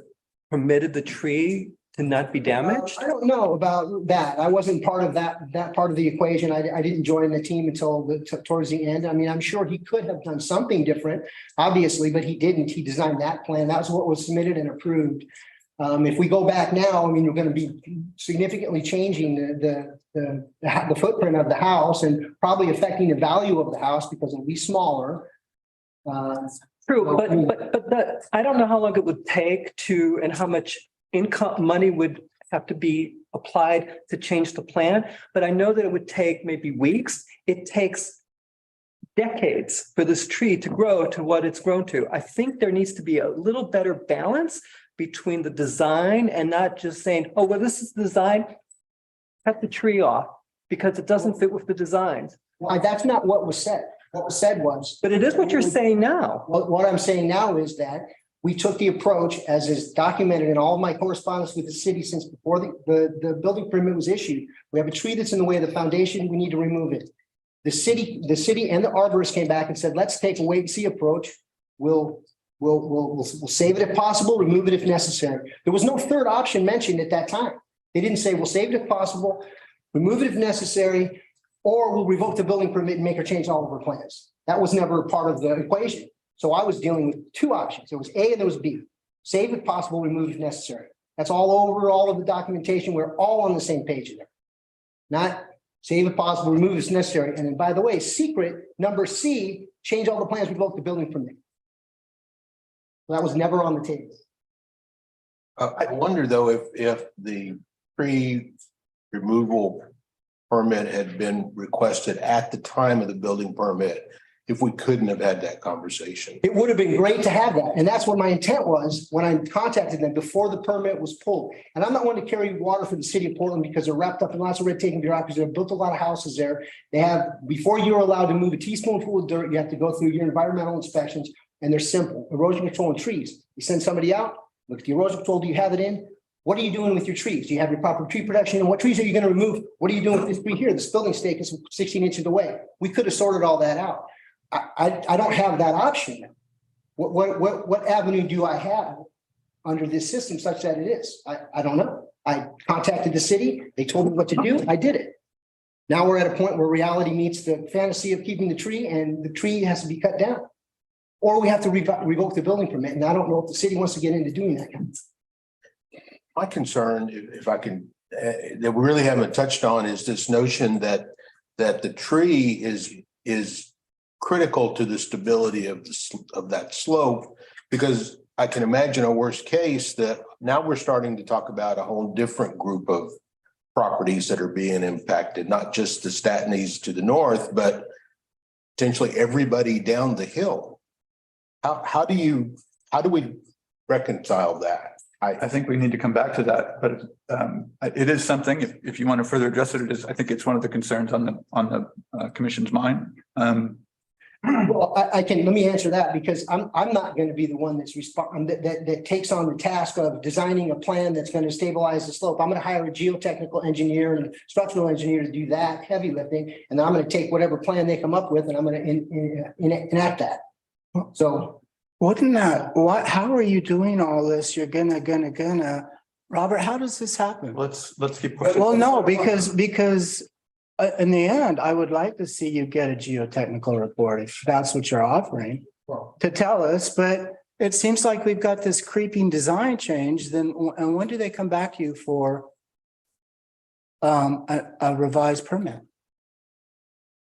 permitted the tree to not be damaged? I don't know about that. I wasn't part of that part of the equation. I didn't join the team until towards the end. I mean, I'm sure he could have done something different, obviously, but he didn't. He designed that plan. That was what was submitted and approved. If we go back now, I mean, we're going to be significantly changing the footprint of the house and probably affecting the value of the house because it'll be smaller. True, but I don't know how long it would take to, and how much money would have to be applied to change the plan. But I know that it would take maybe weeks. It takes decades for this tree to grow to what it's grown to. I think there needs to be a little better balance between the design and not just saying, oh, well, this is the design, cut the tree off because it doesn't fit with the designs. Well, that's not what was said. What was said was. But it is what you're saying now. What I'm saying now is that we took the approach, as is documented in all of my correspondence with the city since before the building permit was issued. We have a tree that's in the way of the foundation. We need to remove it. The city and the arborist came back and said, let's take a wait and see approach. We'll save it if possible, remove it if necessary. There was no third option mentioned at that time. They didn't say we'll save it if possible, remove it if necessary, or we'll revoke the building permit and make or change all of our plans. That was never part of the equation. So I was dealing with two options. There was A and there was B. Save if possible, remove if necessary. That's all over all of the documentation. We're all on the same page there. Not Save if possible, remove if necessary. And then, by the way, secret, number C, change all the plans, revoke the building permit. That was never on the table. I wonder though, if the tree removal permit had been requested at the time of the building permit, if we couldn't have had that conversation. It would have been great to have that. And that's what my intent was when I contacted them before the permit was pulled. And I'm not one to carry water for the city of Portland because they're wrapped up in lots of red tape and bureaucracy. They've built a lot of houses there. They have, before you're allowed to move a teaspoonful of dirt, you have to go through your environmental inspections, and they're simple. Erosion control and trees. You send somebody out, look at the erosion control, do you have it in? What are you doing with your trees? Do you have your proper tree protection? And what trees are you going to remove? What are you doing with this tree here? This building stake is 16 inches away. We could have sorted all that out. I don't have that option. What avenue do I have under this system such that it is? I don't know. I contacted the city. They told me what to do. I did it. Now we're at a point where reality meets the fantasy of keeping the tree, and the tree has to be cut down. Or we have to revoke the building permit. And I don't know if the city wants to get into doing that. My concern, if I can, that we really haven't touched on is this notion that the tree is critical to the stability of that slope, because I can imagine a worst case that now we're starting to talk about a whole different group of properties that are being impacted, not just the Statneys to the north, but potentially everybody down the hill. How do we reconcile that? I think we need to come back to that, but it is something, if you want to further address it, I think it's one of the concerns on the commission's mind. Well, let me answer that, because I'm not going to be the one that takes on the task of designing a plan that's going to stabilize the slope. I'm going to hire a geotechnical engineer and structural engineer to do that heavy lifting, and I'm going to take whatever plan they come up with and I'm going to enact that. So Wouldn't that, how are you doing all this? You're gonna, Robert, how does this happen? Let's keep pushing. Well, no, because in the end, I would like to see you get a geotechnical report if that's what you're offering to tell us, but it seems like we've got this creeping design change. Then, and when do they come back to you for a revised permit?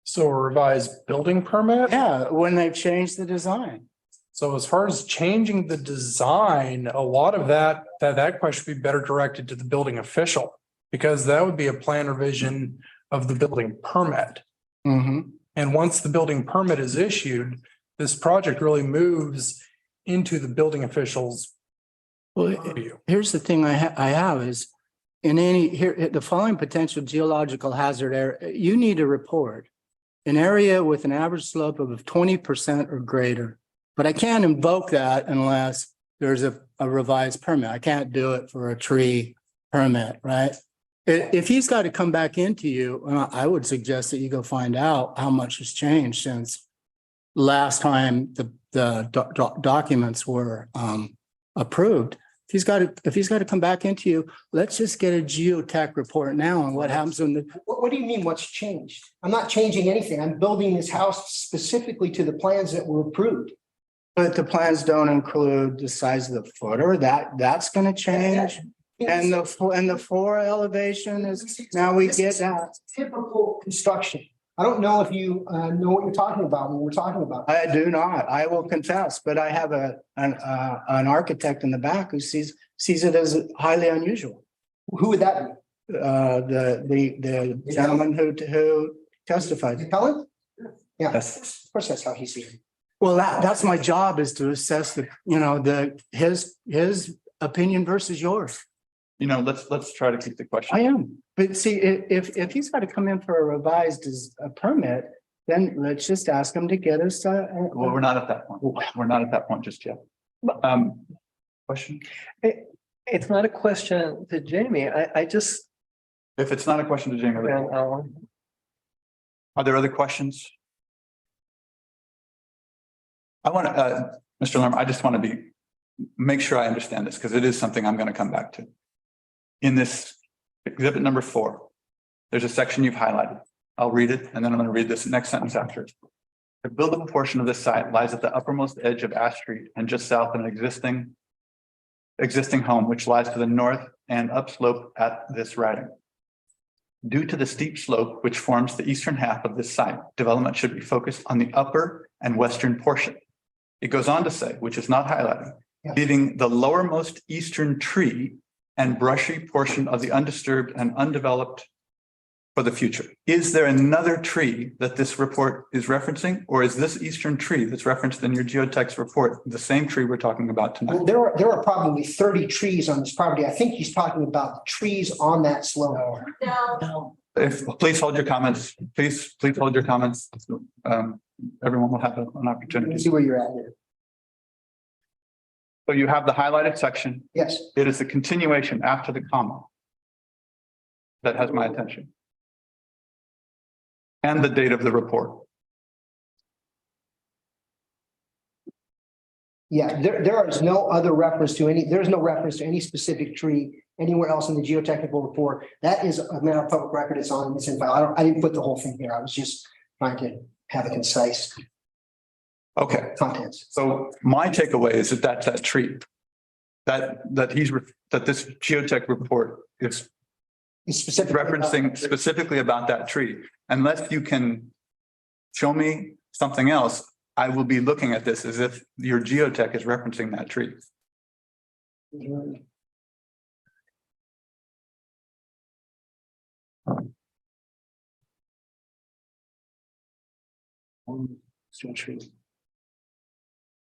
So a revised building permit? Yeah, when they've changed the design. So as far as changing the design, a lot of that question would be better directed to the building official, because that would be a plan revision of the building permit. Mm-hmm. And once the building permit is issued, this project really moves into the building official's purview. Here's the thing I have is the following potential geological hazard area, you need a report. An area with an average slope of 20% or greater. But I can't invoke that unless there's a revised permit. I can't do it for a tree permit, right? If he's got to come back into you, I would suggest that you go find out how much has changed since last time the documents were approved. If he's got to come back into you, let's just get a geotech report now on what happens when what do you mean what's changed? I'm not changing anything. I'm building this house specifically to the plans that were approved. But the plans don't include the size of the footer. That's going to change. And the floor elevation is, now we get that. Typical construction. I don't know if you know what you're talking about when we're talking about. I do not. I will confess, but I have an architect in the back who sees it as highly unusual. Who would that be? The gentleman who testified. Helen? Yeah, Yes. of course, that's how he sees it. Well, that's my job, is to assess his opinion versus yours. Let's try to keep the question. I am, but see, if he's got to come in for a revised permit, then let's just ask him to get us. Well, we're not at that point. We're not at that point just yet. Question? It's not a question to Jamie. I just. If it's not a question to Jamie, are there other questions? I want to, Mr. Lerner, I just want to make sure I understand this, because it is something I'm going to come back to. In this exhibit number 4, there's a section you've highlighted. I'll read it, and then I'm going to read this next sentence after. The buildable portion of this site lies at the uppermost edge of Ash Street and just south of an existing home, which lies to the north and upslope at this riding. Due to the steep slope which forms the eastern half of this site, development should be focused on the upper and western portion. It goes on to say, which is not highlighted, Yeah. leaving the lowermost eastern tree and brushy portion of the undisturbed and undeveloped for the future. Is there another tree that this report is referencing, or is this eastern tree that's referenced in your geotech's report the same tree we're talking about Well, tonight? there are probably 30 trees on this property. I think he's talking about trees on that slope. No, If, please hold your comments, please hold your comments. Everyone will have an Let me opportunity. see where you're at here. So you have the highlighted section. Yes, It is the continuation after the comma that has my attention. And the date of the report. yeah, there is no other reference to there's no reference to any specific tree anywhere else in the geotechnical report. That is a matter of public record. It's on, it's in file. I didn't put the whole thing here. I was just trying to have a concise Okay, contents. so my takeaway is that that's that tree. That this geotech report is It's specific. referencing specifically about that tree. Unless you can show me something else, I will be looking at this as if your geotech is referencing that tree.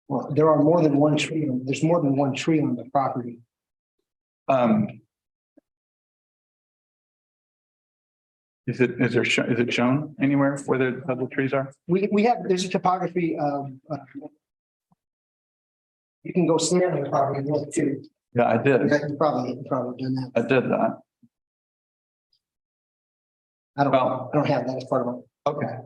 Well, there are more than one tree. There's more than one tree on the property. Is it shown anywhere where the trees are? We have, there's a topography of. You can go stand on the property and look too. Yeah, I did. You probably done that. I did that. I don't have that as part of it. Okay.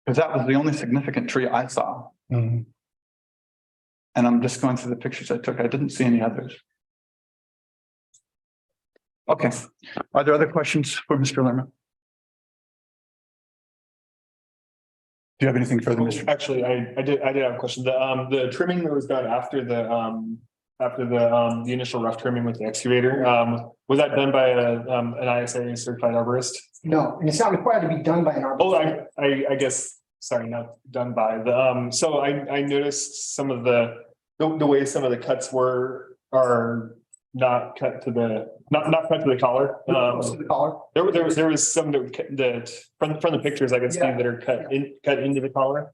Because that was the only significant tree I saw. And I'm just going through the pictures I took. I didn't see any others. Okay. Are there other questions for Mr. Lerma? Do you have anything further, Mr.? Actually, I did have a question. The trimming that was done after the initial rough trimming with the excavator, was that done by an ISA certified arborist? No, and it's not required to be done by an arborist. Oh, I guess, sorry, not done by the, so I noticed some of the way some of the cuts are not cut to the, not cut to the collar. The collar. There was some that from the pictures I could see that are cut into the collar.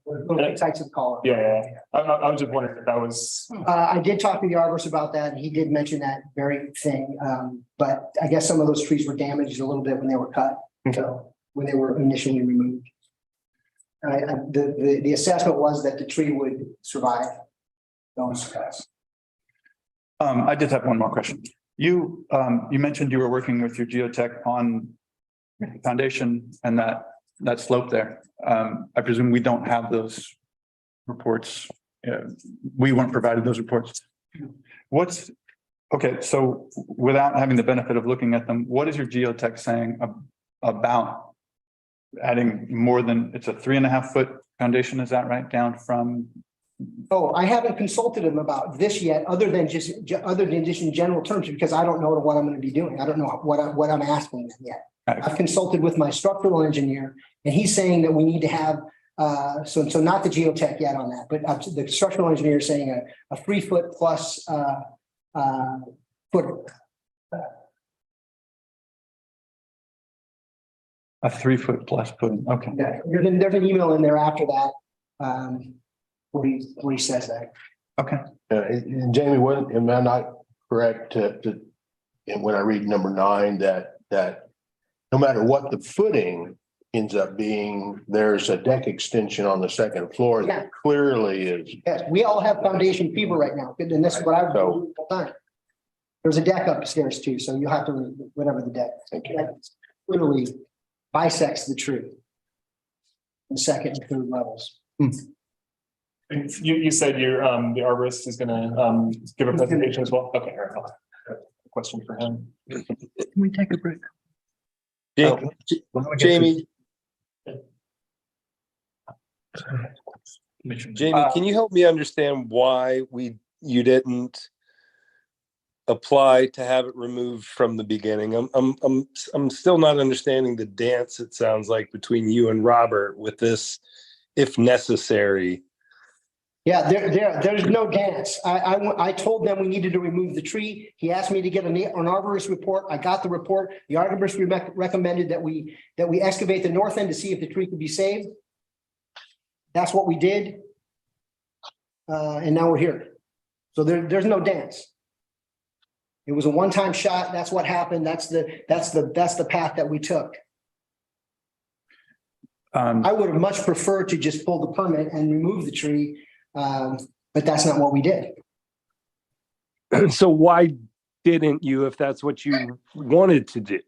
Sides of the collar. Yeah. I was just wondering if that was. I did talk to the arborist about that, and he did mention that very thing. But I guess some of those trees were damaged a little bit when they were cut, so when they were initially removed. The assessment was that the tree would survive those cuts. I did have one more question. You mentioned you were working with your geotech on foundation and that slope there. I presume we don't have those reports. We weren't provided those reports. Okay, so without having the benefit of looking at them, what is your geotech saying about adding more than, it's a 3.5 foot foundation, is that right? Down from. Oh, I haven't consulted him about this yet, other than just in general terms, because I don't know what I'm going to be doing. I don't know what I'm asking them yet. Okay. I've consulted with my structural engineer, and he's saying that we need to have, so not the geotech yet on that, but the structural engineer is saying a 3 foot plus foot. A 3 foot plus footing, okay. Yeah, there's an email in there after that. Where he says that. Okay. And Jamie, am I not correct and when I read number 9, that no matter what the footing ends up being, there's a deck extension on the second floor that clearly is. Yes, we all have foundation fever right now, and that's what I've done all the time. There's a deck upstairs too, so you'll have to, whatever the deck. Literally bisects the tree. The second and third levels. You said the arborist is gonna give a presentation as well. Okay, all right. I'll have a question for him. Can we take a break? Jamie, can you help me understand why you didn't apply to have it removed from the beginning? I'm still not understanding the dance, it sounds like, between you and Robert with this, if necessary. Yeah, there's no dance. I told them we needed to remove the tree. He asked me to get an arborist report. I got the report. The arborist recommended that we excavate the north end to see if the tree could be saved. That's what we did. And now we're here. So there's no dance. It was a one-time shot. That's what happened. That's the path that we took. I would have much preferred to just pull the permit and remove the tree. But that's not what we did. So why didn't you, if that's what you wanted to do?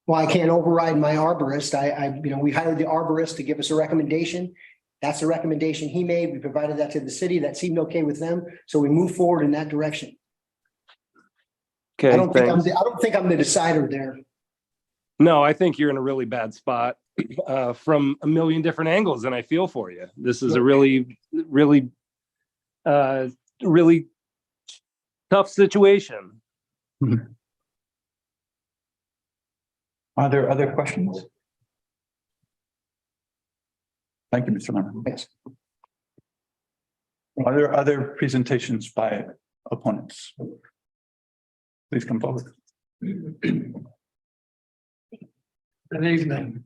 Well, I can't override my arborist. We hired the arborist to give us a recommendation. That's the recommendation he made. We provided that to the city. That seemed okay with them. So we moved forward in that direction. Okay, I don't thanks. think I'm the decider there. No, I think you're in a really bad spot from a million different angles, and I feel for you. This is a really tough situation. Are there other questions? Thank you, Mr. Lemon. Yes. Are there other presentations by opponents? Please come forward. Good evening.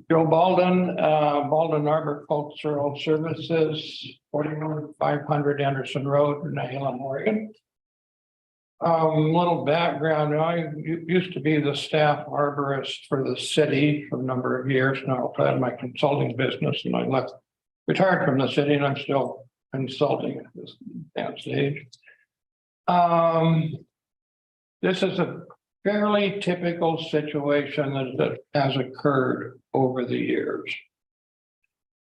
Joe Baldwin, Baldwin Arboricultural Services, 41500 Anderson Road, Nahalem, Oregon. Little background, I used to be the staff arborist for the city for a number of years. Now I had my consulting business and I retired from the city, and I'm still consulting at this stage. This is a fairly typical situation that has occurred over the years.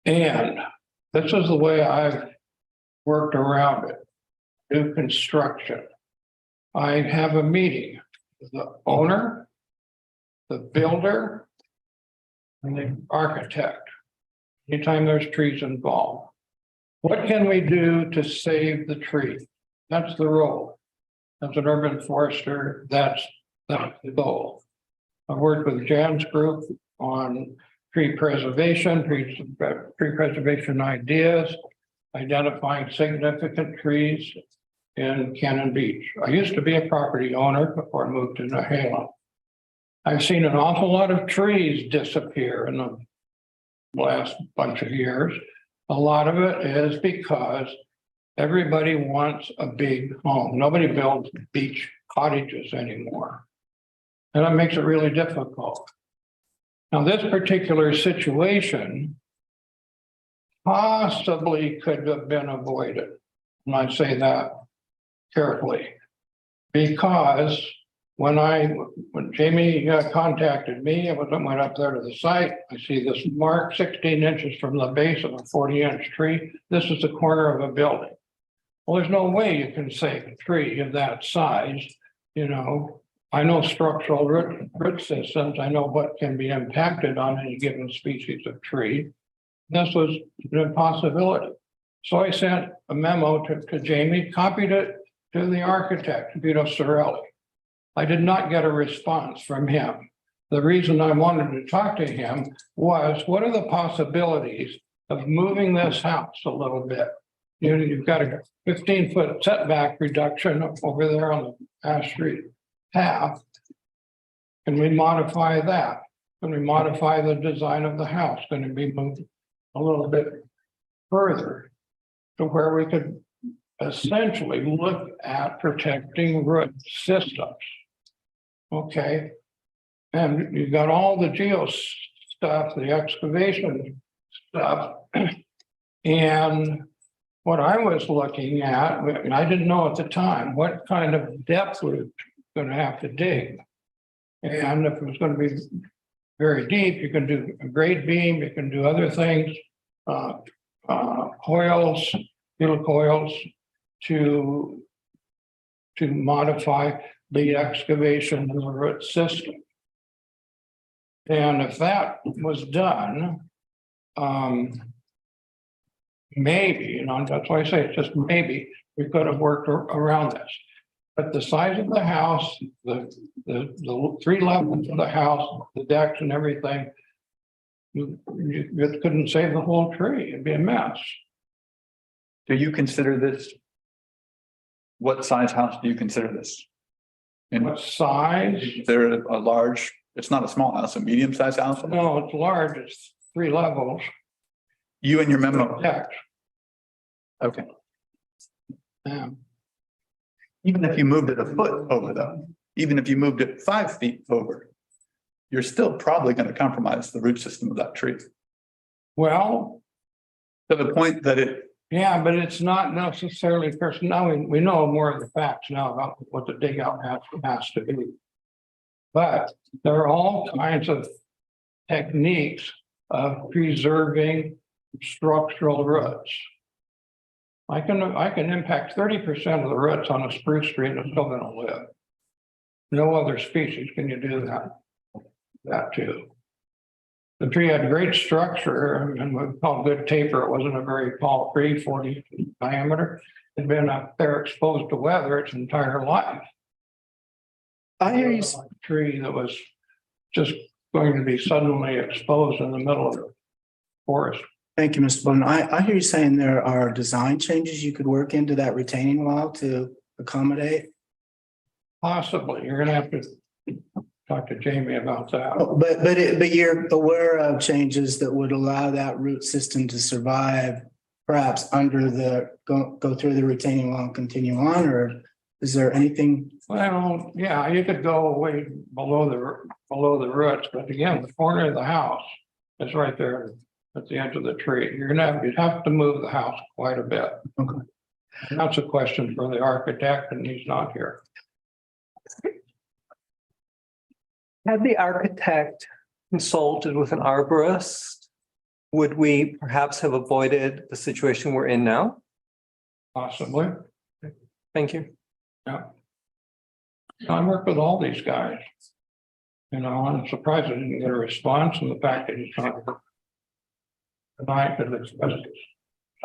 And this is the way I've worked around it. New construction. I have a meeting with the owner, the builder, and the architect. Anytime there's trees involved. What can we do to save the tree? That's the role. As an urban forester, that's the goal. I've worked with Jan's group on tree preservation, tree preservation ideas, identifying significant trees in Cannon Beach. I used to be a property owner before I moved to Nahalem. I've seen an awful lot of trees disappear in the last bunch of years. A lot of it is because everybody wants a big home. Nobody builds beach cottages anymore. And that makes it really difficult. Now, this particular situation possibly could have been avoided. And I say that carefully, because when Jamie contacted me, I went up there to the site. I see this mark 16 inches from the base of a 40-inch tree. This is the corner of a building. Well, there's no way you can save a tree of that size. You know, I know structural root systems. I know what can be impacted on any given species of tree. This was an impossibility. So I sent a memo to Jamie, copied it to the architect, Vito Sorelli. I did not get a response from him. The reason I wanted to talk to him was, what are the possibilities of moving this house a little bit? You've got a 15-foot setback reduction over there on the Ash Street path. Can we modify that? Can we modify the design of the house? Can it be moved a little bit further to where we could essentially look at protecting root systems? Okay. And you've got all the geo stuff, the excavation stuff. And what I was looking at, and I didn't know at the time, what kind of depth we're going to have to dig. And if it was going to be very deep, you can do a grade beam, you can do other things, coils, helicoils to modify the excavation of the root system. And if that was done, maybe, that's why I say it's just maybe, we could have worked around this. But the size of the house, the 3 levels of the house, the decks and everything, you couldn't save the whole tree. It'd be a mess. Do you consider this? What size house do you consider this? And What size? is there a large, it's not a small house, a medium-sized house? No, it's large. It's 3 levels. You and your memo. Decks. Okay. Yeah. Even if you moved it a foot over though, even if you moved it 5 feet over, you're still probably going to compromise the root system of that tree. Well, to the point that it. Yeah, but it's not necessarily person. Now we know more of the facts now about what the dig out has to be. But there are all kinds of techniques of preserving structural roots. I can impact 30% of the roots on a spruce tree and it's still gonna live. No other species can you do that to. The tree had great structure and we call good taper. It wasn't a very tall tree, 40 feet diameter. It'd been up there exposed to weather its entire life. I hear you. A tree that was just going to be suddenly exposed in the middle of the forest. Thank you, Mr. Bowden. I hear you saying there are design changes you could work into that retaining wall to accommodate. Possibly, you're gonna have to talk to Jamie about that. Oh, but you're aware of changes that would allow that root system to survive, perhaps under the go through the retaining wall and continue on, or is there anything? Well, yeah, you could go way below the roots, but again, the corner of the house is right there at the edge of the tree. You'd have to move the house quite a bit. Okay. And that's a question for the architect, and he's not here. Had the architect consulted with an arborist, would we perhaps have avoided the situation we're in now? Possibly. Thank you. Yeah. I work with all these guys. You know, I'm surprised I didn't get a response, and the fact that he's not tonight because it's best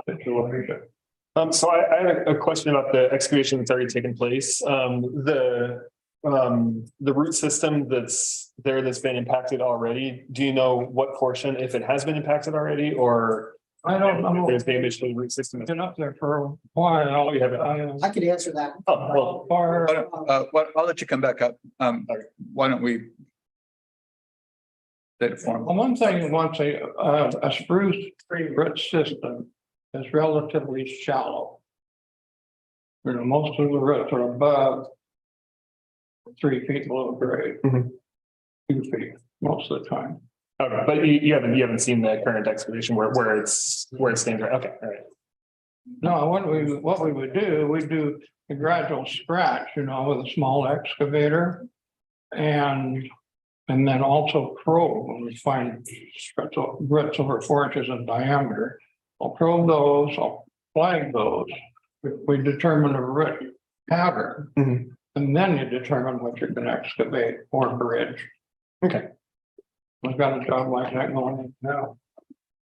situation. So I had a question about the excavation that's already taken place. The root system that's there that's been impacted already. Do you know what portion, if it has been impacted already, or I don't know. There's damage to the root system. Been up there for a while. Oh, you haven't. I could answer that. Oh, well. I'll let you come back up. Why don't we? Well, one thing, once a spruce tree root system is relatively shallow. You know, most of the roots are above 3 feet below grade. 2 feet most of the time. Okay, but you haven't seen the current excavation where it stands right. Okay, all right. No, what we would do, we'd do a gradual scratch, you know, with a small excavator. And then also probe when we find roots over 4 inches in diameter. I'll probe those, I'll flag those. We determine a root pattern. And then you determine what you can excavate or bridge. Okay. We've got a job like that going on now.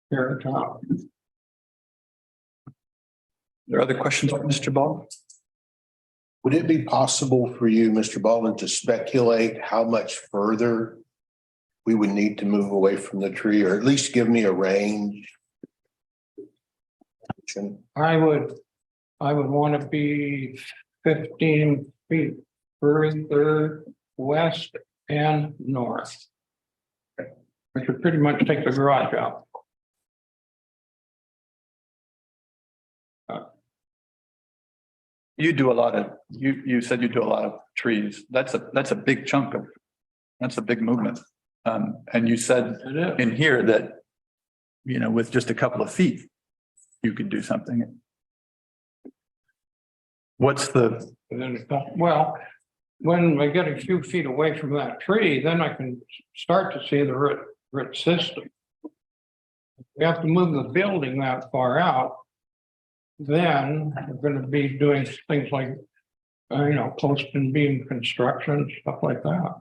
Here in town. There are other questions for Mr. Baldwin? Would it be possible for you, Mr. Baldwin, to speculate how much further we would need to move away from the tree, or at least give me a range? I would want to be 15 feet further west and north. Which would pretty much take the garage out. You do a lot of, you said you do a lot of trees. That's a big chunk of, that's a big movement. And you said in here that, you know, with just a couple of feet, you could do something. What's the? Well, when we get a few feet away from that tree, then I can start to see the root system. If we have to move the building that far out, then we're going to be doing things like, you know, post and beam construction, stuff like that,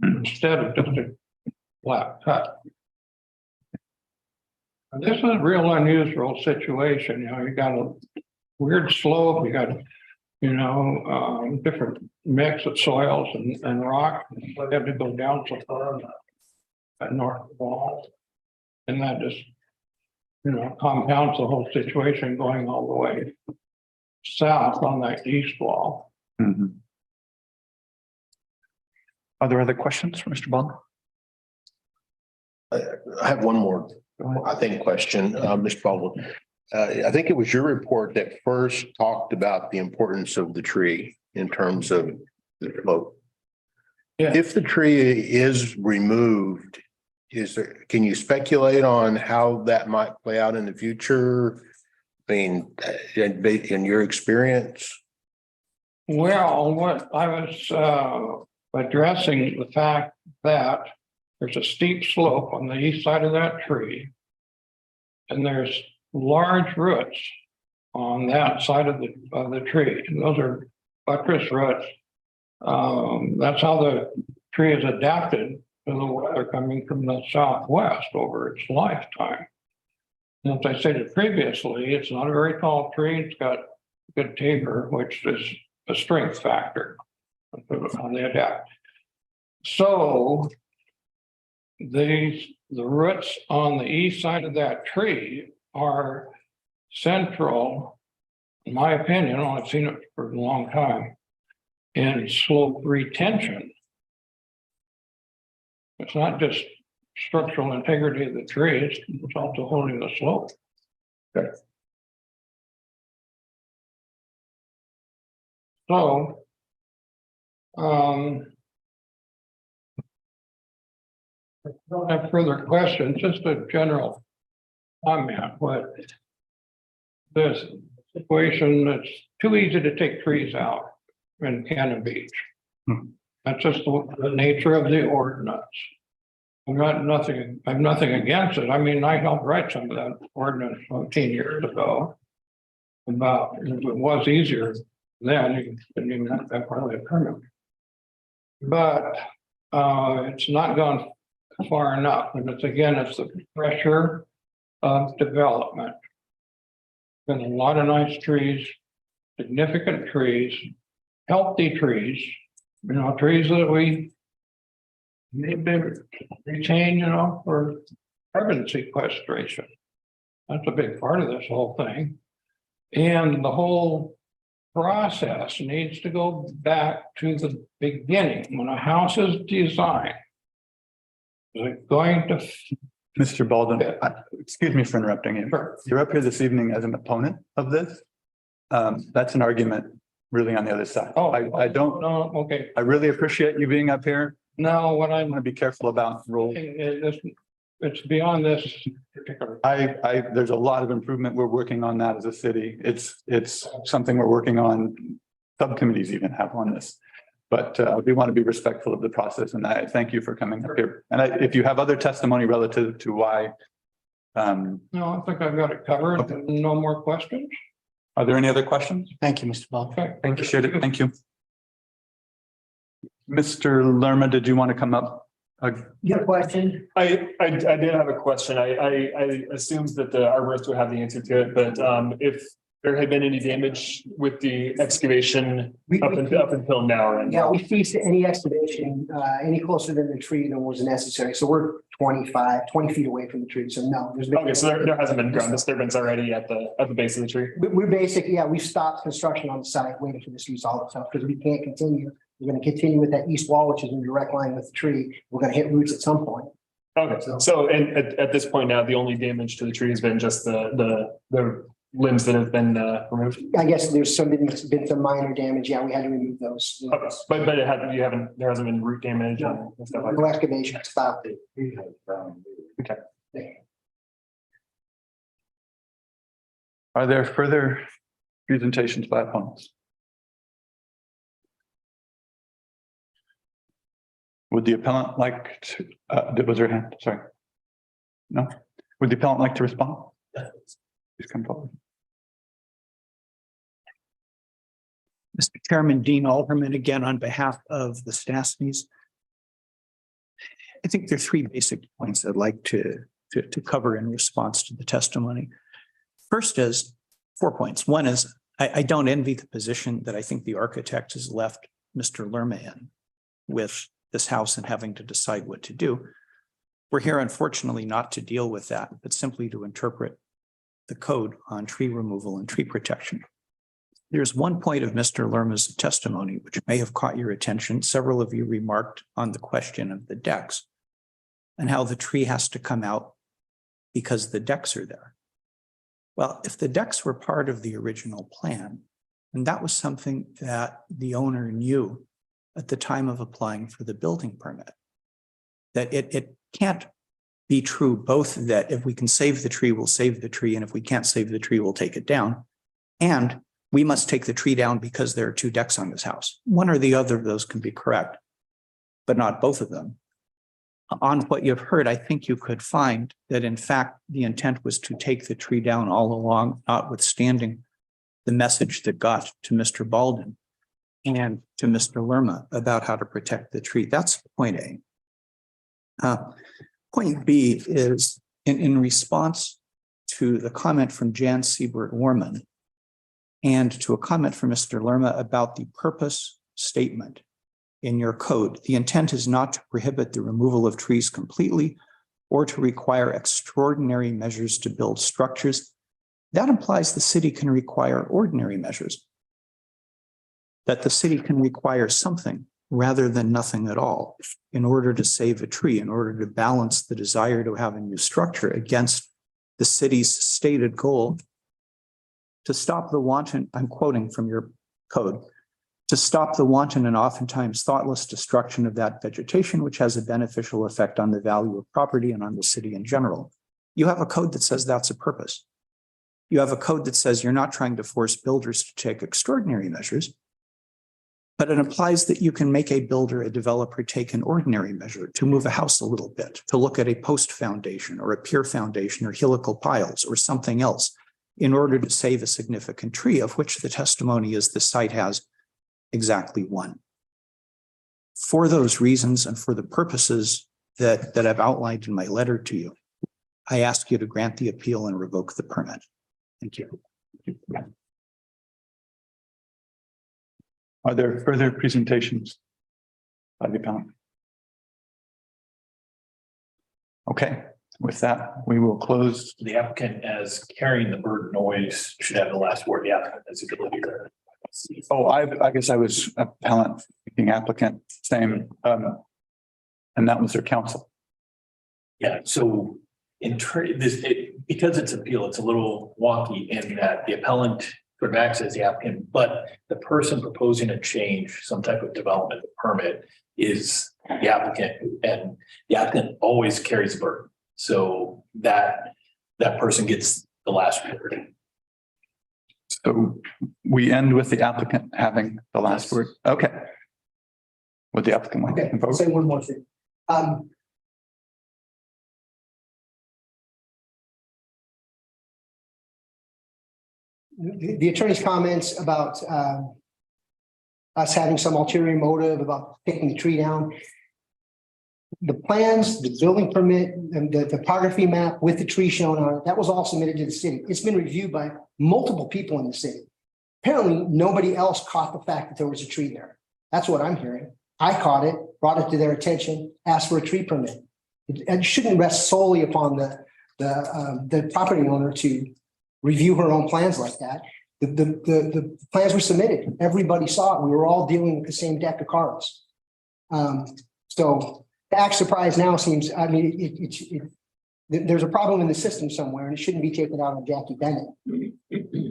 instead of just a flat cut. And this is a real unusual situation. You know, you got weird slope, you got, different mix of soils and rock. They have to go down so far at north wall. And that just, compounds the whole situation going all the way south on that east wall. Mhm. Are there other questions for Mr. Baldwin? I have one more, I think, question, Mr. Baldwin. I think it was your report that first talked about the importance of the tree in terms of the slope. Yeah. If the tree is removed, can you speculate on how that might play out in the future? I mean, in your experience? Well, what I was addressing the fact that there's a steep slope on the east side of that tree. And there's large roots on that side of the tree. And those are buttress roots. That's how the tree is adapted to the weather coming from the southwest over its lifetime. And as I stated previously, it's not a very tall tree. It's got good taper, which is a strength factor on the adapt. So the roots on the east side of that tree are central, in my opinion, I've seen it for a long time, in slope retention. It's not just structural integrity of the tree, it's also holding the slope. Okay. So, I don't have further questions, just a general comment, but this situation, it's too easy to take trees out in Cannon Beach. That's just the nature of the ordinance. I have nothing against it. I mean, I helped write some of that ordinance 15 years ago. About, it was easier then, you didn't even have that part of the permit. But it's not gone far enough. And it's the pressure of development. Been a lot of nice trees, significant trees, healthy trees, trees that we need to retain, for carbon sequestration. That's a big part of this whole thing. And the whole process needs to go back to the beginning. When a house is designed, is it going to? Mr. Baldwin, excuse me for interrupting you. Sure. You're up here this evening as an opponent of this. That's an argument really on the other side. Oh, I don't. No, okay. I really appreciate you being up here. No, what I'm going to be careful about rules. it's beyond this particular. There's a lot of improvement. We're working on that as a city. It's something we're working on. Subcommittees even have on this. But we want to be respectful of the process, and I thank you for coming up here. And if you have other testimony relative to why. No, I think I've got it covered. Okay. No more questions. Are there any other questions? Thank you, Mr. Baldwin. Okay. Appreciate it. Thank you. Mr. Lerma, did you want to come up? You have a question? I did have a question. I assumed that the arborist would have the answer to it, but if there had been any damage with the excavation up until now. And Yeah, we ceased any excavation any closer than the tree than was necessary. So we're 20 feet away from the tree. So no, there's been. Okay, so there hasn't been ground disturbance already at the base of the tree. We're basically, we stopped construction on the site, waiting for this to resolve itself because we can't continue. We're going to continue with that east wall, which is in direct line with the tree. We're going to hit roots at some point. Okay, so and at this point now, the only damage to the tree has been just the limbs that have been removed. I guess there's been some minor damage. Yeah, we had to remove those. Okay. But there hasn't been root damage and stuff like No that. excavation stopped. Okay. Are there further presentations by opponents? Would the appellant like to, was her hand? Sorry. No? Would the appellant like to respond? Please come forward. Mr. Chairman, Dean Alderman, again, on behalf of the Stastnys. I think there are three basic points I'd like to cover in response to the testimony. First is 4 points. One is, I don't envy the position that I think the architect has left Mr. Lerma in with this house and having to decide what to do. We're here unfortunately not to deal with that, but simply to interpret the code on tree removal and tree protection. There's one point of Mr. Lerma's testimony which may have caught your attention. Several of you remarked on the question of the decks and how the tree has to come out because the decks are there. Well, if the decks were part of the original plan, and that was something that the owner knew at the time of applying for the building permit, that it can't be true both that if we can save the tree, we'll save the tree, and if we can't save the tree, we'll take it down. And we must take the tree down because there are two decks on this house. One or the other of those can be correct, but not both of them. On what you've heard, I think you could find that in fact, the intent was to take the tree down all along, notwithstanding the message that got to Mr. Baldwin and to Mr. Lerma about how to protect the tree. That's point A. Point B is in response to the comment from Jan Siebert-Warman and to a comment from Mr. Lerma about the purpose statement in your code. The intent is not to prohibit the removal of trees completely or to require extraordinary measures to build structures. That implies the city can require ordinary measures, that the city can require something rather than nothing at all in order to save a tree, in order to balance the desire to have a new structure against the city's stated goal to stop the wanton, I'm quoting from your code, to stop the wanton and oftentimes thoughtless destruction of that vegetation, which has a beneficial effect on the value of property and on the city in general. You have a code that says that's a purpose. You have a code that says you're not trying to force builders to take extraordinary measures, but it implies that you can make a builder, a developer, take an ordinary measure to move a house a little bit, to look at a post foundation or a pier foundation or helical piles or something else in order to save a significant tree, of which the testimony is the site has exactly one. For those reasons and for the purposes that I've outlined in my letter to you, I ask you to grant the appeal and revoke the permit. Thank you. Are there further presentations by the appellant? Okay, with that, we will close. The applicant as carrying the burden always should have the last word. The applicant has a good leader. Oh, I guess I was appellant, speaking applicant, same, and that was their counsel. Yeah, so because it's appeal, it's a little wonky in that the appellant sort of acts as the applicant, but the person proposing a change, some type of development permit, is the applicant, and the applicant always carries the burden. So that person gets the last word. So we end with the applicant having the last word. Okay. Would the applicant like to Okay, I'll say one more thing. The attorney's comments about us having some ulterior motive about taking the tree down. The plans, the building permit, and the topography map with the tree shown on it, that was all submitted to the city. It's been reviewed by multiple people in the city. Apparently, nobody else caught the fact that there was a tree there. That's what I'm hearing. I caught it, brought it to their attention, asked for a tree permit. It shouldn't rest solely upon the property owner to review her own plans like that. The plans were submitted. Everybody saw it. We were all dealing with the same deck of cards. So to act surprised now seems, I mean, there's a problem in the system somewhere and it shouldn't be taken out on Jackie Bennett.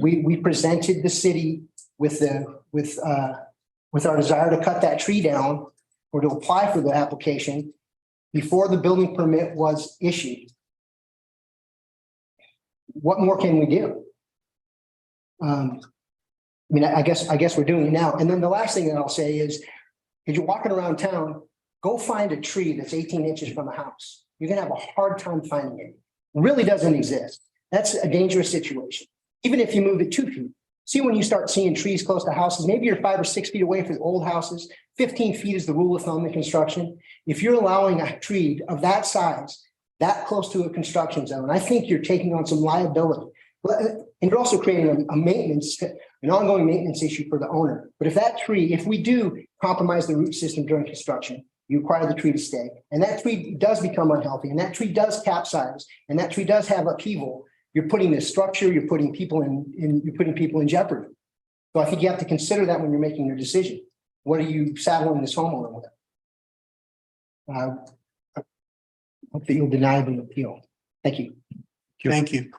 We presented the city with our desire to cut that tree down or to apply for the application before the building permit was issued. What more can we do? I mean, I guess we're doing it now. And then the last thing that I'll say is, if you're walking around town, go find a tree that's 18 inches from a house. You're gonna have a hard time finding it. It really doesn't exist. That's a dangerous situation. Even if you move it 2 feet. See, when you start seeing trees close to houses, maybe you're 5 or 6 feet away from the old houses. 15 feet is the rule of thumb in construction. If you're allowing a tree of that size, that close to a construction zone, I think you're taking on some liability. And you're also creating a maintenance an ongoing maintenance issue for the owner. But if we do compromise the root system during construction, you require the tree to stay, and that tree does become unhealthy, and that tree does capsize, and that tree does have upheaval, you're putting the structure, you're putting people in jeopardy. So I think you have to consider that when you're making your decision. What are you saddling this homeowner with? Hope that you'll deny the appeal. Thank you. Thank you.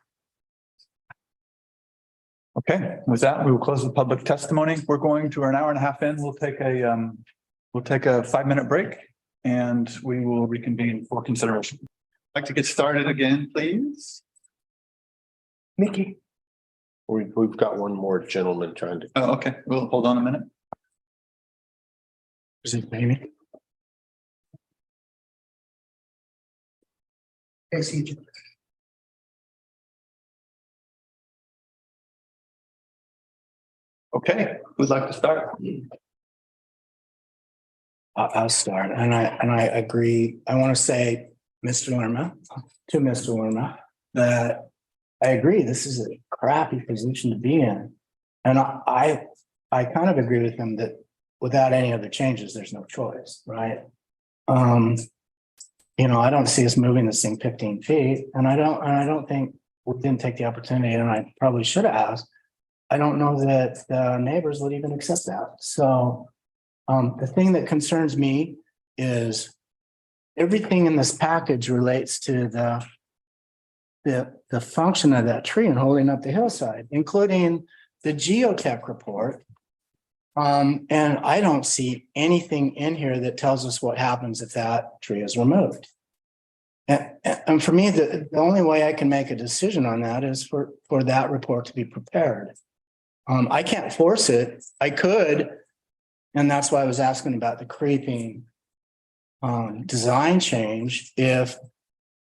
Okay, with that, we will close the public testimony. We're going to an hour and a half in. We'll take a 5-minute break and we will reconvene for consideration. I'd like to get started again, please. Mickey. We've got one more gentleman trying to. Oh, okay. We'll hold on a minute. Is it Amy? Okay, who'd like to start? I'll start, and I agree. I want to say, Mr. Lerma, to Mr. Lerma, that I agree, this is a crappy position to be in. And I kind of agree with him that without any other changes, there's no choice, right? You know, I don't see us moving this thing 15 feet, and I don't think we didn't take the opportunity, and I probably should have asked. I don't know that the neighbors would even accept that. So the thing that concerns me is everything in this package relates to the function of that tree and holding up the hillside, including the geotech report. And I don't see anything in here that tells us what happens if that tree is removed. And for me, the only way I can make a decision on that is for that report to be prepared. I can't force it. I could, and that's why I was asking about the creeping design change. If,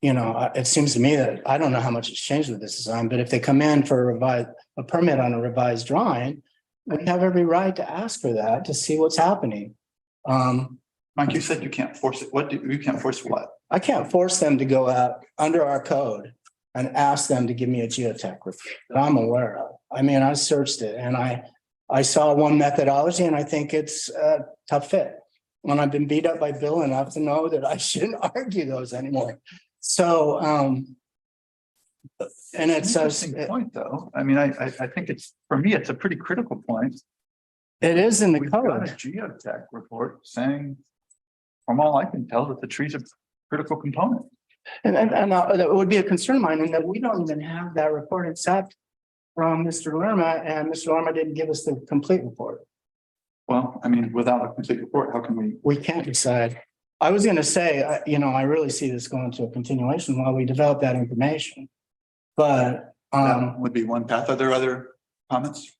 you know, it seems to me that I don't know how much it's changed with this design, but if they come in for a permit on a revised drawing, we have every right to ask for that to see what's happening. Mike, you said you can't force it. You can't force what? I can't force them to go out under our code and ask them to give me a geotech report that I'm aware of. I mean, I searched it and I saw one methodology and I think it's a tough fit. When I've been beat up by Bill enough to know that I shouldn't argue those anymore. So, and it's a point though. I mean, I think it's, for me, it's a pretty critical point. It is in the We've got code. a geotech report saying, from all I can tell, that the tree's a critical component. And that would be a concern of mine, and that we don't even have that report except from Mr. Lerma, and Mr. Lerma didn't give us the complete report. Well, I mean, without a complete report, how can we? We can't decide. I was going to say, you know, I really see this going to a continuation while we develop that information. But that would be one path. Are there other comments?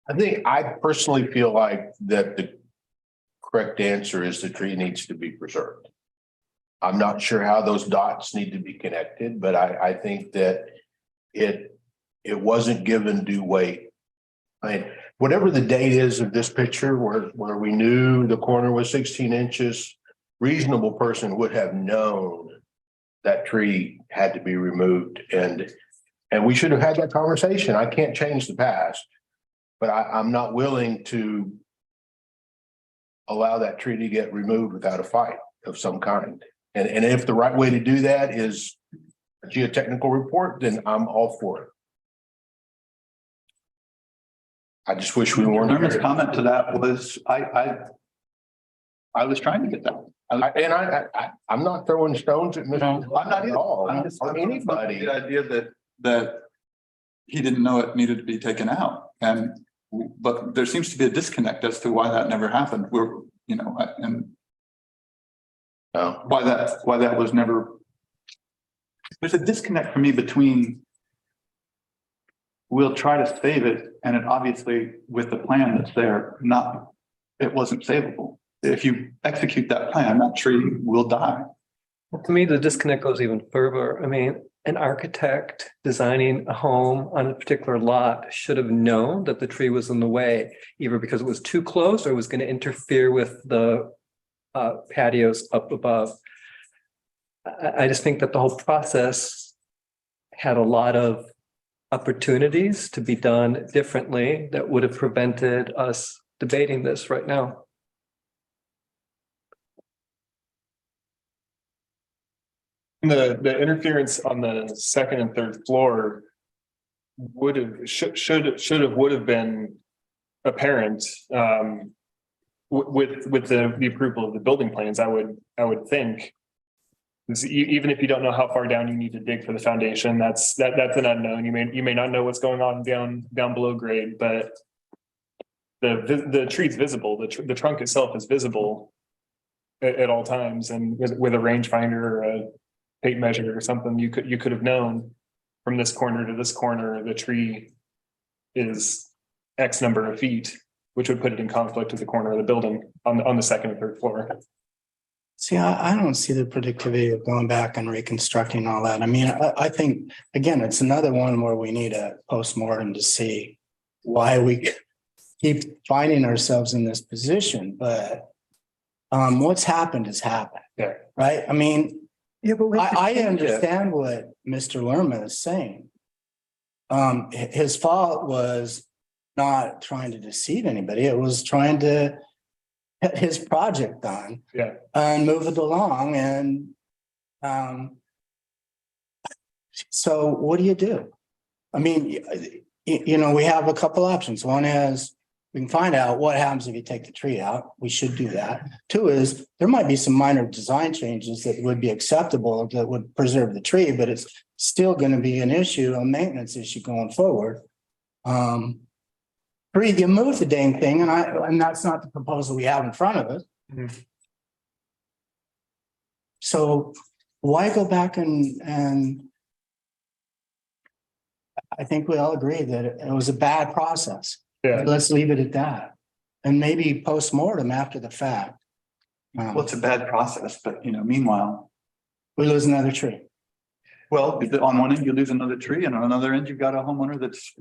I personally feel like that the correct answer is the tree needs to be preserved. I'm not sure how those dots need to be connected, but I think that it wasn't given due weight. I mean, whatever the date is of this picture where we knew the corner was 16 inches, reasonable person would have known that tree had to be removed, and we should have had that conversation. I can't change the past, but I'm not willing to allow that tree to get removed without a fight of some kind. And if the right way to do that is a geotechnical report, then I'm all for it. I just wish we weren't. Lerma's comment to that was, I was trying to get that. I'm not throwing stones at Mr. I'm not at all. I'm just anybody. The idea that he didn't know it needed to be taken out, but there seems to be a disconnect as to why that never happened. Why that was never. There's a disconnect for me between we'll try to save it, and it obviously with the plan that's there, it wasn't savable. If you execute that plan, that tree will die. Well, to me, the disconnect goes even further. I mean, an architect designing a home on a particular lot should have known that the tree was in the way, either because it was too close or it was going to interfere with the patios up above. I just think that the whole process had a lot of opportunities to be done differently that would have prevented us debating this right now. The interference on the second and third floor would have, should have, would have been apparent with the approval of the building plans, I would think. Even if you don't know how far down you need to dig for the foundation, that's an unknown. You may not know what's going on down below grade, but the tree's visible. The trunk itself is visible at all times, and with a rangefinder or a tape measure or something, you could have known from this corner to this corner the tree is X number of feet, which would put it in conflict with the corner of the building on the second and third floor. See, I don't see the predictivity of going back and reconstructing all that. I mean, I think, again, it's another one where we need a postmortem to see why we keep finding ourselves in this position. But what's happened has happened. Yeah. Right? I mean, yeah, but I understand what Mr. Lerma is saying. His fault was not trying to deceive anybody. It was trying to get his project done. Yeah. And move it along. And so what do you do? I mean, you know, we have a couple options. One is we can find out what happens if you take the tree out. We should do that. Two is there might be some minor design changes that would be acceptable that would preserve the tree, but it's still going to be an issue, a maintenance issue going forward. Three, you move the dang thing, and that's not the proposal we have in front of us. Mm-hmm. So why go back and I think we all agree that it was a bad process. Yeah. Let's leave it at that. And maybe post-mortem after the fact. Well, it's a bad process, but meanwhile, we lose another tree. well, on one end, you lose another tree, and on another end, you've got a homeowner that's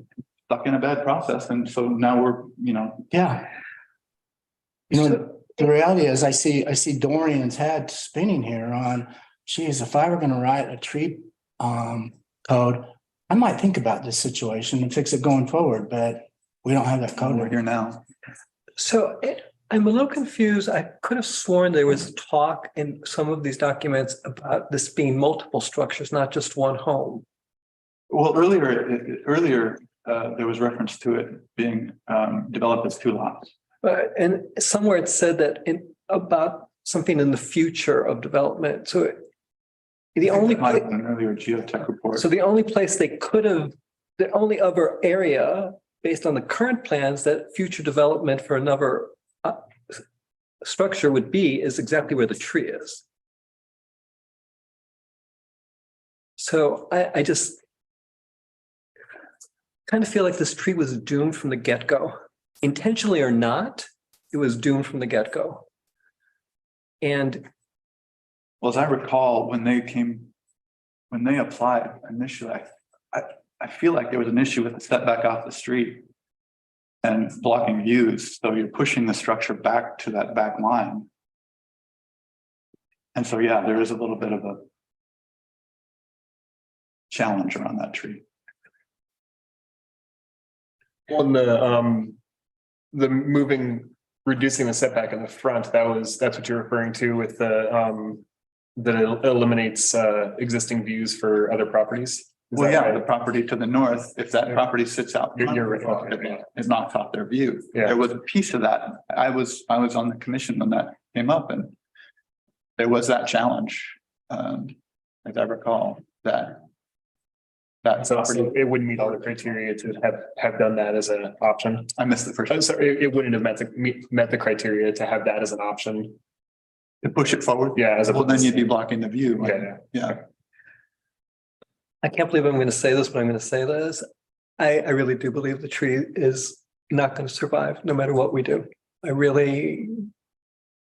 stuck in a bad process. And so now we're, Yeah. The reality is I see Dorian's head spinning here on, geez, if I were going to write a tree code, I might think about this situation and fix it going forward, but we don't have that code. we're here now. So I'm a little confused. I could have sworn there was talk in some of these documents about this being multiple structures, not just one home. Well, earlier, there was reference to it being developed as two lots. And somewhere it said that about something in the future of development. So the only Might have been an earlier geotech report. So the only place they could have, the only other area based on the current plans that future development for another structure would be is exactly where the tree is. So I just kind of feel like this tree was doomed from the get-go. Intentionally or not, it was doomed from the get-go. And well, as I recall, when they applied initially, I feel like there was an issue with the setback off the street and blocking views. So you're pushing the structure back to that back line. And so, yeah, there is a little bit of a challenge around that tree. On the reducing the setback in the front, that's what you're referring to with the that it eliminates existing views for other properties. Well, yeah, the property to the north, if that property sits out, You're right. it knocks off their view. Yeah. There was a piece of that. I was on the commission when that came up, and there was that challenge, as I recall, that So property. it wouldn't meet all the criteria to have done that as an option. I missed the first. Sorry, it wouldn't have met the criteria to have that as an option. To push it forward? Yeah. Well, then you'd be blocking the view. Yeah. I can't believe I'm going to say this, but I'm going to say this. I really do believe the tree is not going to survive no matter what we do. I really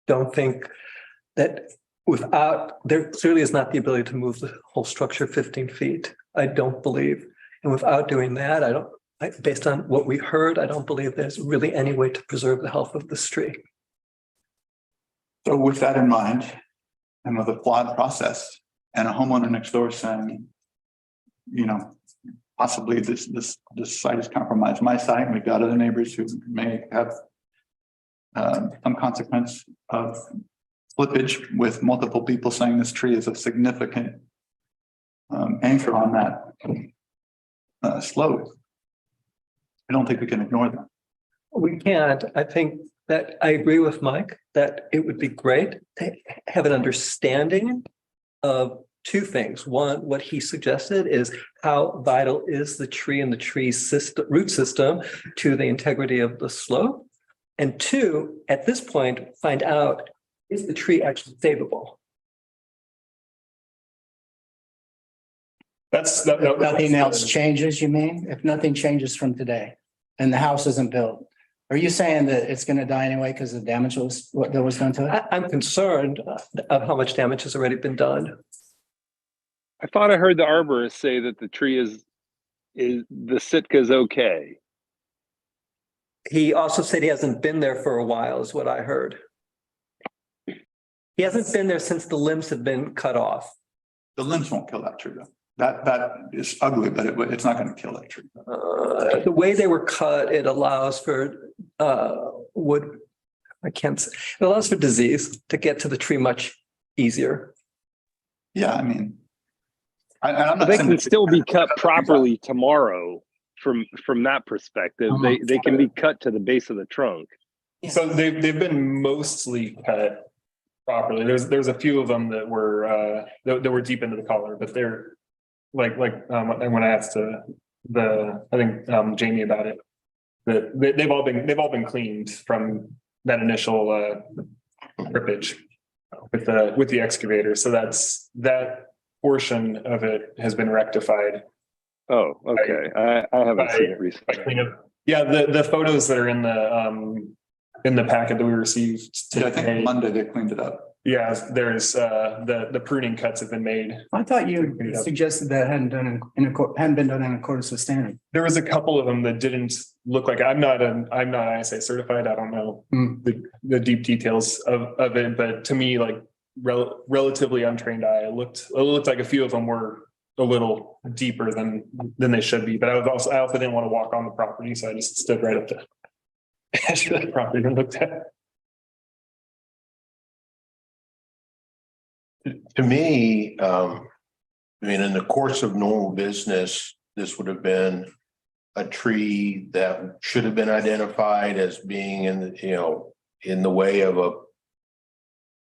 don't think that there clearly is not the ability to move the whole structure 15 feet. I don't believe. And without doing that, based on what we heard, I don't believe there's really any way to preserve the health of this tree. So with that in mind, and with a flawed process, and a homeowner next door saying, you know, possibly this site is compromised. My site, we've got other neighbors who may have some consequence of slippage with multiple people saying this tree is a significant anchor on that slope. I don't think we can ignore that. We can't. I think that I agree with Mike that it would be great to have an understanding of two things. One, what he suggested is how vital is the tree and the tree's system, root system to the integrity of the slope. And two, at this point, find out, is the tree actually savable? Nothing else changes, you mean? If nothing changes from today and the house isn't built? Are you saying that it's going to die anyway because the damage was what that was done to it? I'm concerned of how much damage has already been done. I thought I heard the arborist say that the tree is the Sitka's okay. He also said he hasn't been there for a while, is what I heard. He hasn't been there since the limbs have been cut off. The limbs won't kill that tree though. That is ugly, but it's not going to kill that tree. The way they were cut, it allows for wood. I can't say. It allows for disease to get to the tree much easier. Yeah, I mean, I'm not They saying can still be cut properly tomorrow. From that perspective, they can be cut to the base of the trunk. So they've been mostly cut properly. There's a few of them that were deep into the collar, but they're like and when I asked Jamie about it, that they've all been cleaned from that initial rippage with the excavator. So that portion of it has been rectified. Oh, okay. I haven't seen it recently. Yeah, the photos that are in the packet that we received today. I think Monday they cleaned it up. Yeah, there's the pruning cuts have been made. I thought you suggested that hadn't been done in accordance with standard. There was a couple of them that didn't look like. I'm not ISA certified. I don't know the deep details of it, but to me, like relatively untrained eye, it looked like a few of them were a little deeper than they should be. But I also didn't want to walk on the property, so I just stood right up the edge of the property and looked at it. To me, I mean, in the course of normal business, this would have been a tree that should have been identified as being in the way of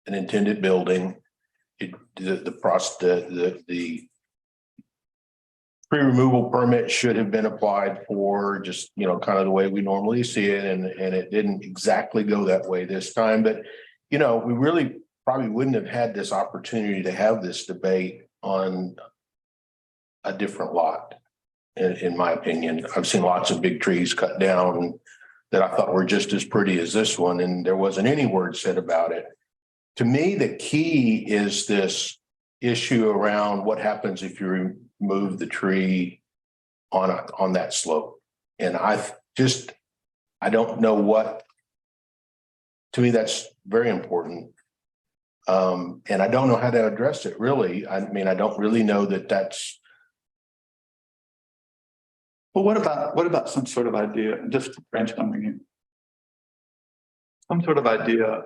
an intended building. The tree removal permit should have been applied for, just kind of the way we normally see it, and it didn't exactly go that way this time. But we really probably wouldn't have had this opportunity to have this debate on a different lot. In my opinion, I've seen lots of big trees cut down that I thought were just as pretty as this one, and there wasn't any word said about it. To me, the key is this issue around what happens if you remove the tree on that slope. And I don't know what, to me, that's very important. And I don't know how to address it, really. I mean, I don't really know that's. Well, what about some sort of idea, just brainstorming here? Some sort of idea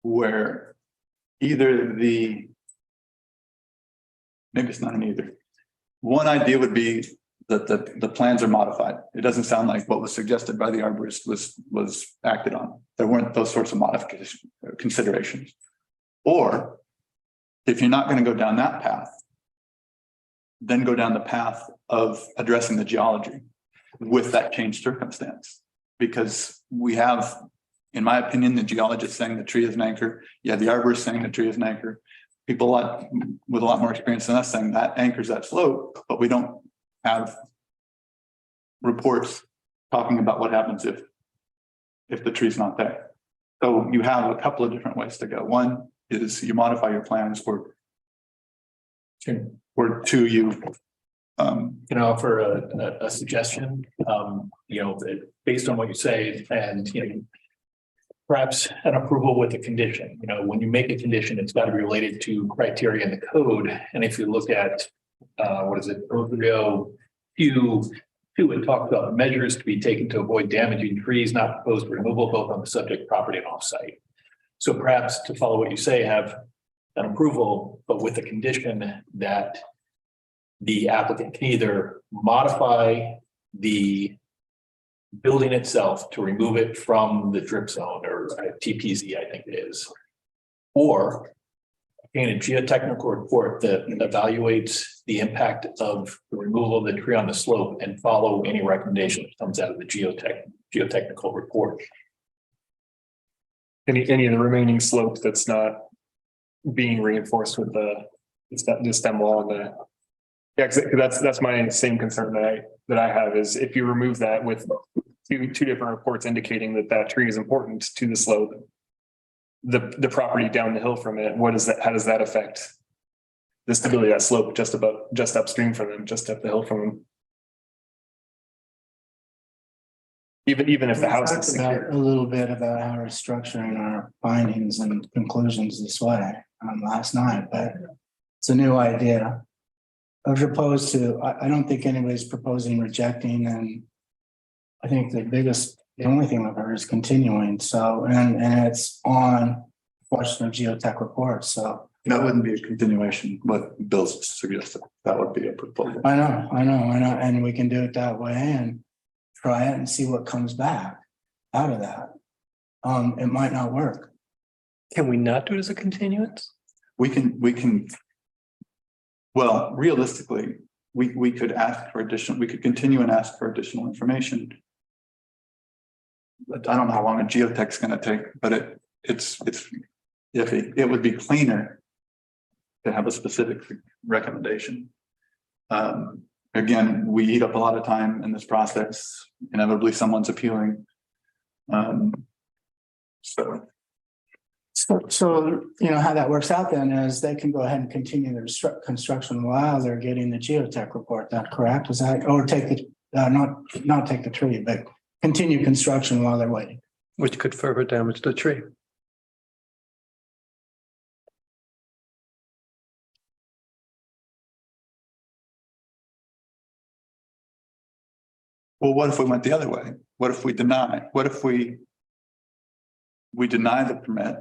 where either maybe it's not an either. One idea would be that the plans are modified. It doesn't sound like what was suggested by the arborist was acted on. There weren't those sorts of modification considerations. Or if you're not going to go down that path, then go down the path of addressing the geology with that changed circumstance. Because we have, in my opinion, the geologist saying the tree is an anchor. Yeah, the arborist saying the tree is an anchor. People with a lot more experience than us saying that anchors that slope, but we don't have reports talking about what happens if the tree's not there. So you have a couple of different ways to go. One is you modify your plans, or two, you can offer a suggestion, based on what you say, and perhaps an approval with a condition. When you make a condition, it's got to be related to criteria in the code. And if you look at what is it, Rodrigo, two, it talks about measures to be taken to avoid damaging trees not proposed for removal both on the subject property and offsite. So perhaps to follow what you say, have an approval, but with the condition that the applicant can either modify the building itself to remove it from the drip zone or TPZ, I think it is, or in a geotechnical report that evaluates the impact of the removal of the tree on the slope and follow any recommendation that comes out of the geotechnical report. Any of the remaining slope that's not being reinforced with the stem wall and the. Yeah, because that's my same concern that I have is if you remove that with two different reports indicating that tree is important to the slope, the property down the hill from it, how does that affect the stability of that slope just upstream from them, just up the hill from them? Even if the house is secure. A little bit about how we're structuring our findings and conclusions this way last night, but it's a new idea. As opposed to, I don't think anybody's proposing rejecting, and I think the only thing I've heard is continuing. So, and it's on question of geotech reports. So That wouldn't be a continuation, what Bill's suggested. That would be a proposal. I know. And we can do it that way and try it and see what comes back out of that. It might not work. Can we not do it as a continuance? We can. Well, realistically, we could ask for we could continue and ask for additional information. But I don't know how long a geotech's gonna take, but it's iffy. It would be cleaner to have a specific recommendation. Again, we eat up a lot of time in this process. Inevitably, someone's appealing. So, how that works out then is they can go ahead and continue their construction while they're getting the geotech report. That correct? Is that, or take the, not take the tree, but continue construction while they're waiting? Which could further damage the tree. Well, what if we went the other way? What if we deny? What if we deny the permit?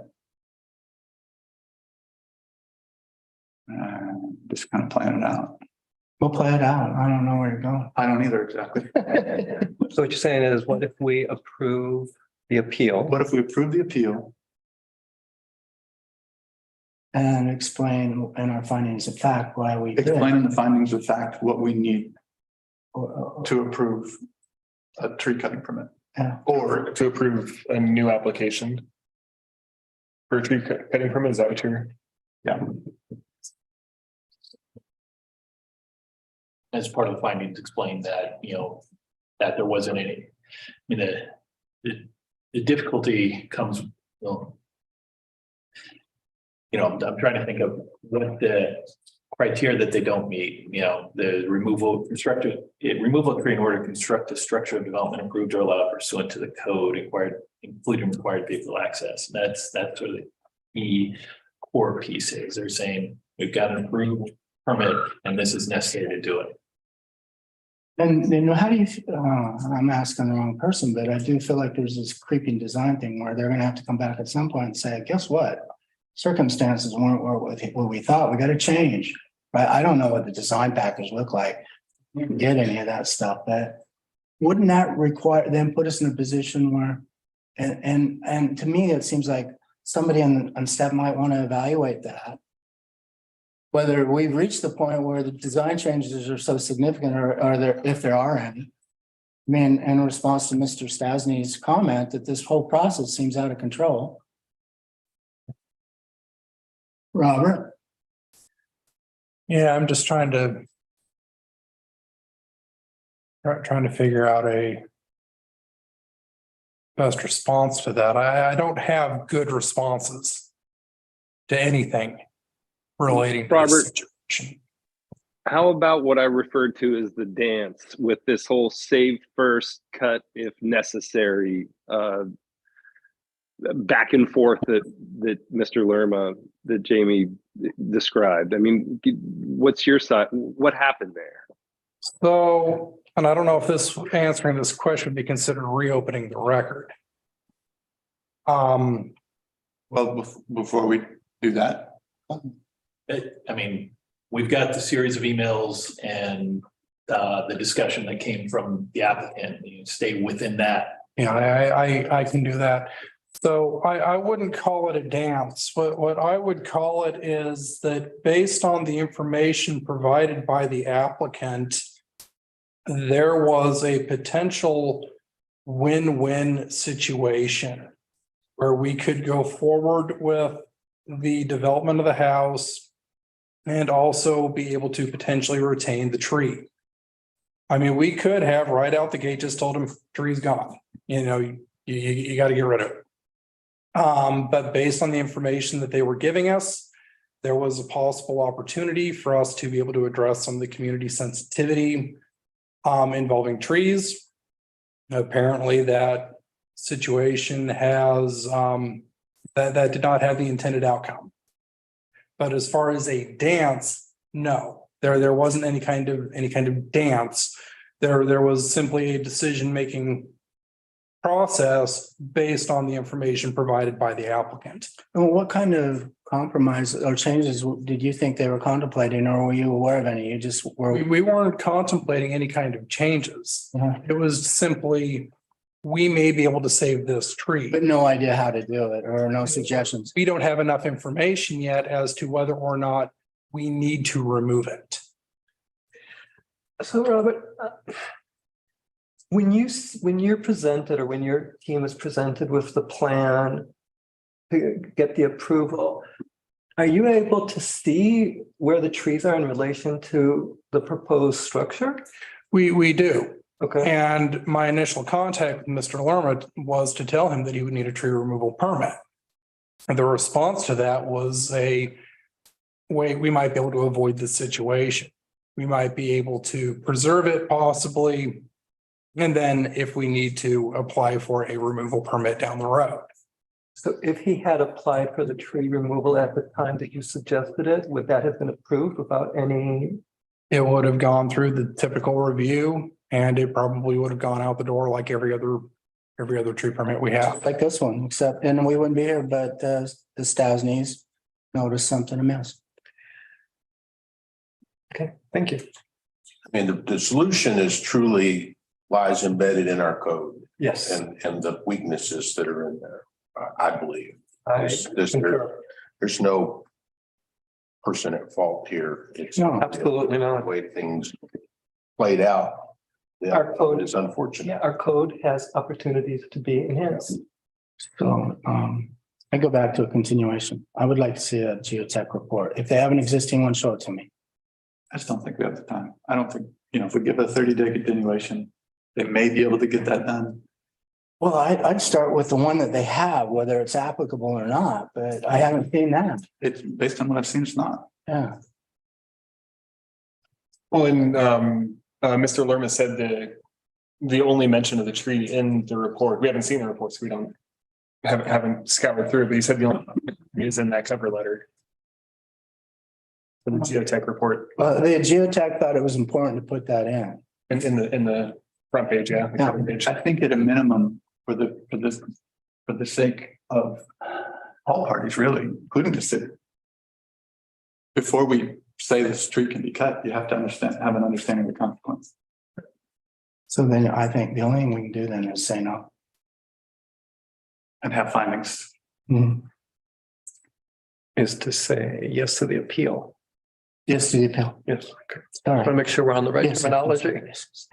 Just kind of plan it out. We'll play it out. I don't know where you're going. I don't either exactly. So what you're saying is, what if we approve the appeal? What if we approve the appeal? And explain in our findings of fact why we did. Explain in the findings of fact what we need to approve a tree cutting permit. Yeah. Or to approve a new application for a tree cutting permit. Is that what you're? Yeah. As part of the findings, explain that, that there wasn't any, the difficulty comes, I'm trying to think of what the criteria that they don't meet, the removal of tree in order to construct a structure of development approved or allowed pursuant to the code including required vehicle access. That's sort of the key core piece is they're saying we've got an approved permit and this is necessary to do it. And how do you, I'm asking the wrong person, but I do feel like there's this creeping design thing where they're going to have to come back at some point and say, guess what? Circumstances weren't what we thought. We got to change, right? I don't know what the design package look like. You can get any of that stuff, but wouldn't that require them put us in a position where, and to me, it seems like somebody on staff might want to evaluate that. Whether we've reached the point where the design changes are so significant or there, if there are any. I mean, in response to Mr. Stasny's comment that this whole process seems out of control. Robert? Yeah, I'm just trying to figure out a best response to that. I don't have good responses to anything relating to this situation. How about what I referred to as the dance with this whole save first, cut if necessary back and forth that Mr. Lerma, that Jamie described. I mean, what's your side? What happened there? So, and I don't know if this answering this question would be considered reopening the record. Well, before we do that, I mean, we've got the series of emails and the discussion that came from the applicant. You stay within that. Yeah, I can do that. So I wouldn't call it a dance. What I would call it is that based on the information provided by the applicant, there was a potential win-win situation where we could go forward with the development of the house and also be able to potentially retain the tree. I mean, we could have right out the gate just told him tree's gone, you know, you got to get rid of it. But based on the information that they were giving us, there was a possible opportunity for us to be able to address some of the community sensitivity involving trees. Apparently that situation has that did not have the intended outcome. But as far as a dance, no, there wasn't any kind of dance. There was simply a decision-making process based on the information provided by the applicant. And what kind of compromise or changes did you think they were contemplating, or were you aware of any? You just were. We weren't contemplating any kind of changes. It was simply, we may be able to save this tree. But no idea how to do it, or no suggestions. We don't have enough information yet as to whether or not we need to remove it. So Robert, when you're presented, or when your team is presented with the plan to get the approval, are you able to see where the trees are in relation to the proposed structure? We do. Okay. And my initial contact with Mr. Lerma was to tell him that he would need a tree removal permit. And the response to that was a way we might be able to avoid this situation. We might be able to preserve it possibly. And then if we need to apply for a removal permit down the road. So if he had applied for the tree removal at the time that you suggested it, would that have been approved without any? It would have gone through the typical review, and it probably would have gone out the door like every other tree permit we have. Like this one, except, and we wouldn't be here, but the Stasneys noticed something amiss. Okay, thank you. I mean, the solution is truly lies embedded in our code. Yes. And the weaknesses that are in there, I believe. I There's no person at fault here. It's No, absolutely not. the way things played out. The Our code is unfortunate. Yeah, our code has opportunities to be enhanced. So I go back to a continuation. I would like to see a geotech report. If they have an existing one, show it to me. I just don't think we have the time. I don't think, if we give a 30-day continuation, they may be able to get that done. Well, I'd start with the one that they have, whether it's applicable or not, but I haven't seen that. It's based on what I've seen, it's not. Yeah. Well, and Mr. Lerma said the only mention of the tree in the report, we haven't seen the report, so we haven't scoured through, but he said the only is in that cover letter. For the geotech report. Well, the geotech thought it was important to put that in. In the front page, yeah. The cover page. I think at a minimum for the sake of all parties, really, including the city. Before we say this tree can be cut, you have to have an understanding of the consequence. So then I think the only thing we can do then is say no. And have findings. Mhm. Is to say yes to the appeal. Yes, to the appeal. Yes. All I right. want to make sure we're on the right Yes, terminology. yes.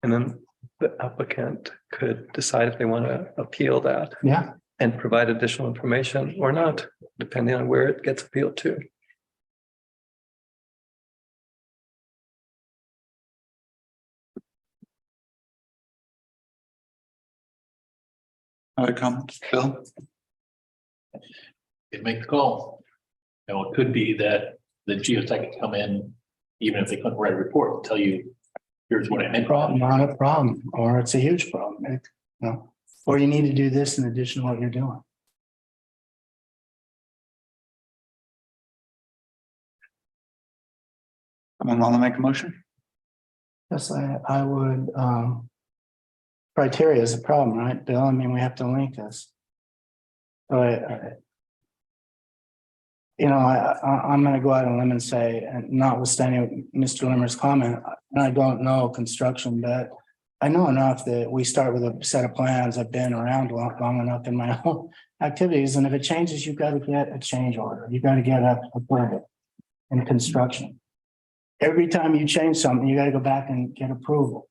And then the applicant could decide if they want to appeal that Yeah. and provide additional information or not, depending on where it gets appealed to. Other comments, Bill? It make the call. You know, it could be that the geotech could come in, even if they couldn't write a report, and tell you, here's what I meant. Not a problem, or it's a huge problem, you know, or you need to do this in addition to what you're doing. Someone want to make a motion? Yes, I would, criteria is a problem, right, Bill? I mean, we have to link this. So I'm gonna go out on a limb and say, and notwithstanding Mr. Limmer's comment, and I don't know construction, but I know enough that we start with a set of plans. I've been around long enough in my own activities, and if it changes, you've got to get a change order. You've got to get a permit in construction. Every time you change something, you got to go back and get approval.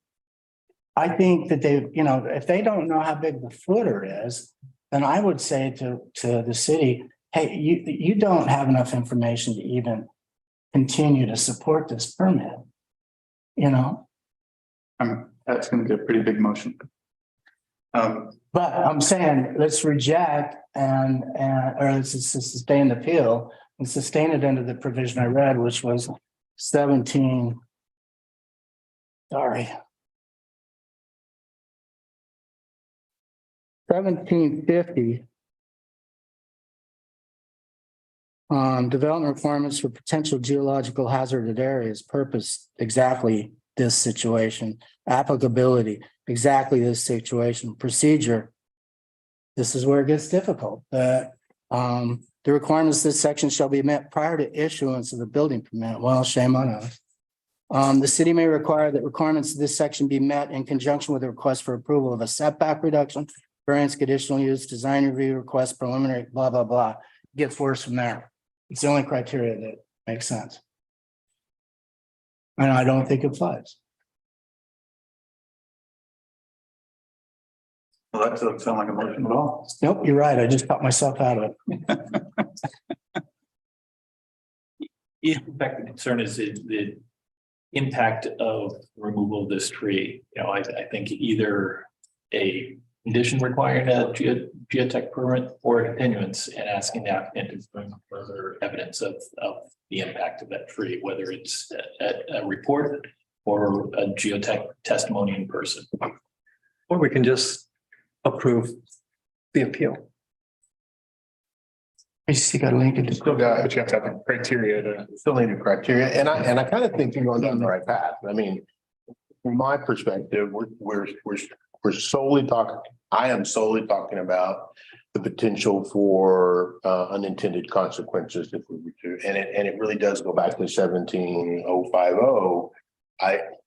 I think that they, you know, if they don't know how big the footer is, then I would say to the city, hey, you don't have enough information to even continue to support this permit. You know? That's going to be a pretty big motion. But I'm saying, let's reject or let's sustain the appeal and sustain it under the provision I read, which was 1750. Development requirements for potential geological hazarded areas, purpose, exactly this situation, applicability, exactly this situation, procedure. This is where it gets difficult. The requirements of this section shall be met prior to issuance of the building permit. Well, shame on us. The city may require that requirements of this section be met in conjunction with a request for approval of a setback reduction, variance, conditional use, design review request, preliminary, blah, blah, blah. It gets worse from there. It's the only criteria that makes sense. And I don't think it applies. Well, that doesn't sound like a motion at all. Nope, you're right. I just got myself out of it. In fact, the concern is the impact of removal of this tree. You know, I think either a condition requiring a geotech permit or a continuance and asking the applicant to bring further evidence of the impact of that tree, whether it's a report or a geotech testimony in person. Or we can just approve the appeal. You still got to link it. Still got, But you have to have the criteria to. still need a criteria, and I kind of think you're going down the right path. I mean, from my perspective, we're solely talking, I am solely talking about the potential for unintended consequences if we were to, and it really does go back to 17050.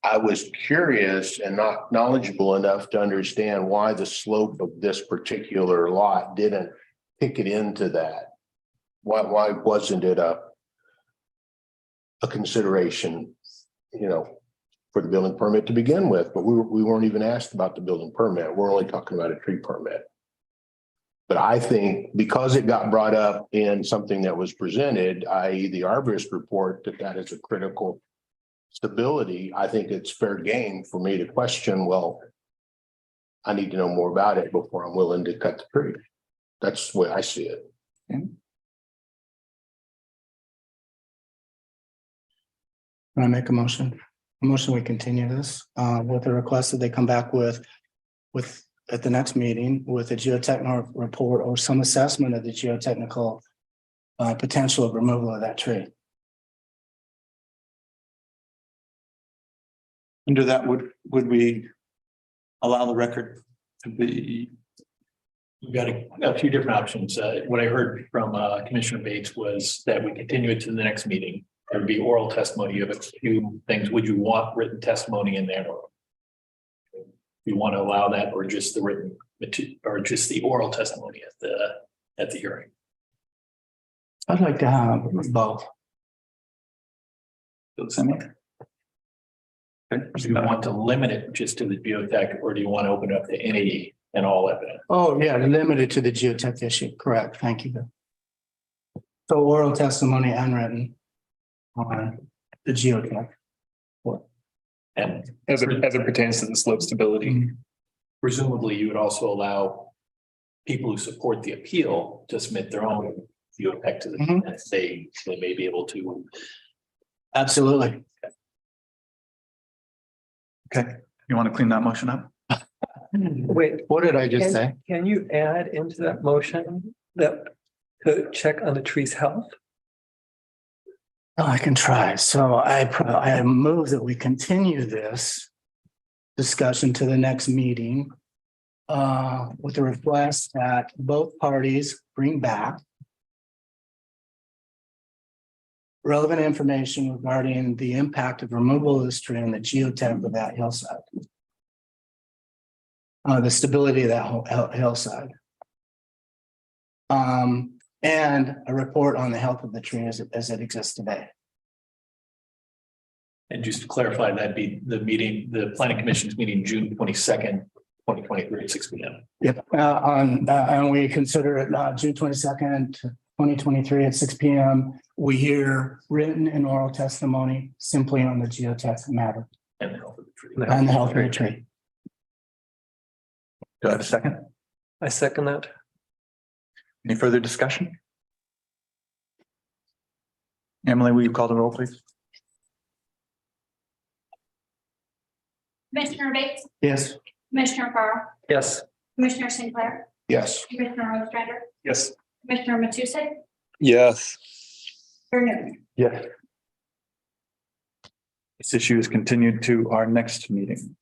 I was curious and not knowledgeable enough to understand why the slope of this particular lot didn't pick it into that. Why wasn't it a consideration, you know, for the building permit to begin with? But we weren't even asked about the building permit. We're only talking about a tree permit. But I think because it got brought up in something that was presented, i.e. the arborist report, that is a critical stability, I think it's fair game for me to question, well, I need to know more about it before I'm willing to cut the tree. That's the way I see it. Can I make a motion? A motion, we continue this with a request that they come back with at the next meeting with a geotechnical report or some assessment of the geotechnical potential of removal of that tree. Under that, would we allow the record to be? We've got a few different options. What I heard from Commissioner Bates was that we continue it to the next meeting. There would be oral testimony of a few things. Would you want written testimony in there? Do you want to allow that, or just the written or just the oral testimony at the hearing? I'd like to have both. Do you want to limit it just to the geotech, or do you want to open it up to any and all evidence? Oh, yeah, limited to the geotech issue. Correct. Thank you. So oral testimony and written on the geotech. And As it pertains to the slope stability. presumably you would also allow people who support the appeal to submit their own geotech to the, Mhm. and they may be able to. Absolutely. Okay, you want to clean that motion up? Wait, What did I just say? can you add into that motion that to check on the tree's health? Oh, I can try. So I move that we continue this discussion to the next meeting with the request that both parties bring back relevant information regarding the impact of removal of this tree and the geotech of that hillside. The stability of that hillside. And a report on the health of the tree as it exists today. And just to clarify, that'd be the meeting, the planning commission's meeting, June 22nd, 2023 at 6 p.m. Yep, and we consider it June 22nd, 2023 at 6 p.m. We hear written and oral testimony simply on the geotech matter And the health of the tree. and the health of the tree. Do I have a second? I second that. Any further discussion? Emily, will you call the roll, please? Commissioner Bates, Yes. Commissioner Farr, Yes. Commissioner Sinclair, Yes. Commissioner Ostrander, Yes. Commissioner Matusek, Yes. Chair Newman. Yes. This issue is continued to our next meeting.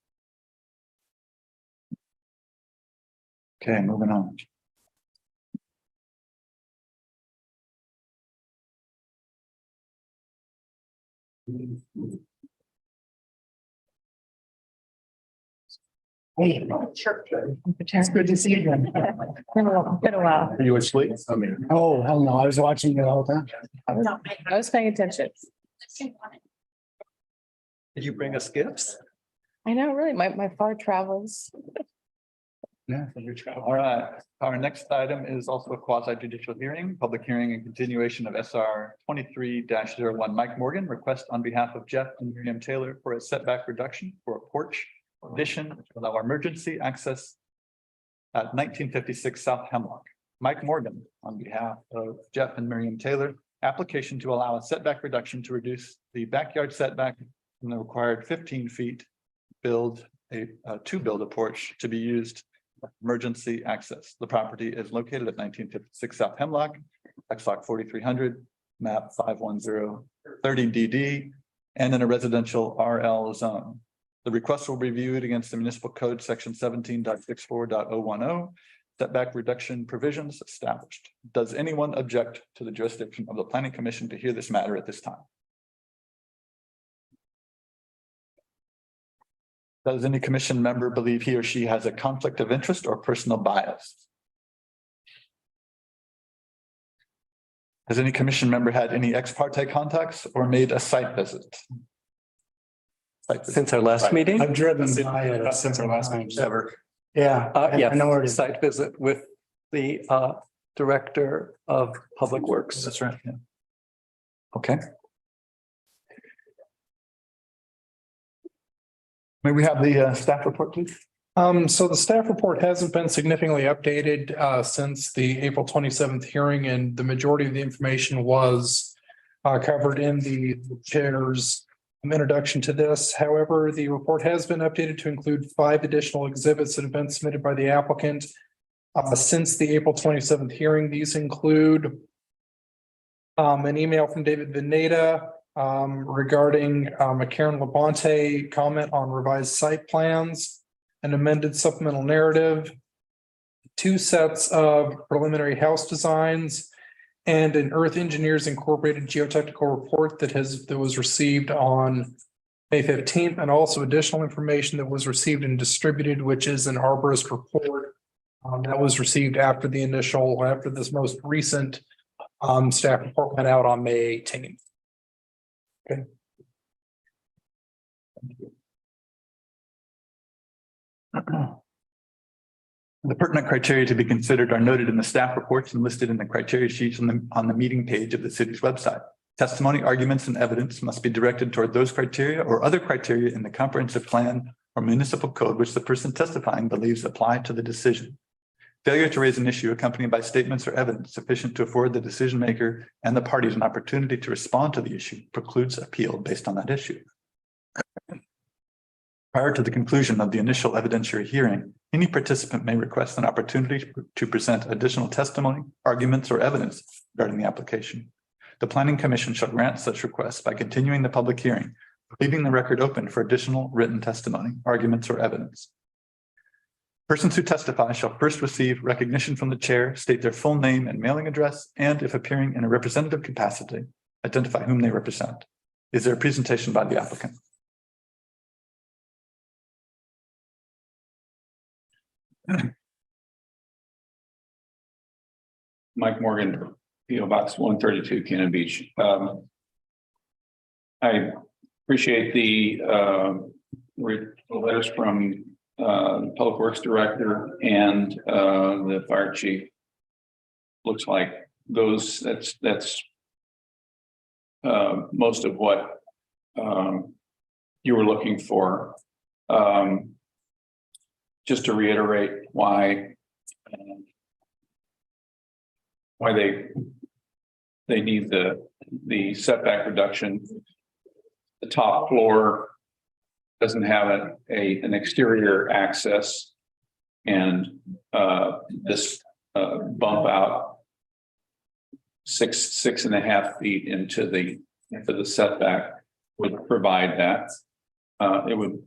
Okay, moving on. It's good to see you again. Been a while. Are you asleep? I mean. Oh, hell no, I was watching it the whole time. No, I was paying attention. Did you bring us gifts? I know, really, my far travels. Yeah. All right, our next item is also a quasi judicial hearing, public hearing and continuation of SR 23-01. Mike Morgan request on behalf of Jeff and Miriam Taylor for a setback reduction for a porch addition to allow emergency access at 1956 South Hemlock. Mike Morgan on behalf of Jeff and Miriam Taylor, application to allow a setback reduction to reduce the backyard setback from the required 15 feet, to build a porch to be used emergency access. The property is located at 1956 South Hemlock, X lot 4300, map 51030 DD, and in a residential RL zone. The request will be reviewed against the municipal code section 17.64.010, setback reduction provisions established. Does anyone object to the jurisdiction of the planning commission to hear this matter at this time? Does any commission member believe he or she has a conflict of interest or personal bias? Has any commission member had any ex parte contacts or made a site visit? Since our last meeting? I've driven by it. Since our last meeting. Ever. Yeah. Yeah, I know where it is. site visit with the Director of Public Works. That's right. Yeah. Okay. May we have the staff report, please? So the staff report hasn't been significantly updated since the April 27th hearing, and the majority of the information was covered in the chair's introduction to this. However, the report has been updated to include 5 additional exhibits that have been submitted by the applicant since the April 27th hearing. These include an email from David Veneta regarding a Karen Labonte comment on revised site plans, an amended supplemental narrative, 2 sets of preliminary house designs, and an Earth Engineers Incorporated geotechnical report that was received on May 15th, and also additional information that was received and distributed, which is an arborist report that was received after this most recent staff report went out on May 18th. Okay. The pertinent criteria to be considered are noted in the staff reports and listed in the criteria sheets on the meeting page of the city's website. Testimony, arguments, and evidence must be directed toward those criteria or other criteria in the comprehensive plan or municipal code which the person testifying believes apply to the decision. Failure to raise an issue accompanied by statements or evidence sufficient to afford the decision maker and the parties an opportunity to respond to the issue precludes appeal based on that issue. Prior to the conclusion of the initial evidentiary hearing, any participant may request an opportunity to present additional testimony, arguments, or evidence regarding the application. The Planning Commission shall grant such requests by continuing the public hearing, leaving the record open for additional written testimony, arguments, or evidence. Persons who testify shall first receive recognition from the chair, state their full name and mailing address, and if appearing in a representative capacity, identify whom they represent. Is there a presentation by the applicant? Mike Morgan, P.O. Box 132, Cannon Beach. I appreciate the letters from Public Works Director and the Fire Chief. Looks like that's most of what you were looking for. Just to reiterate why they need the setback reduction. The top floor doesn't have an exterior access, and this bump out 6.5 feet into the setback would provide that. It would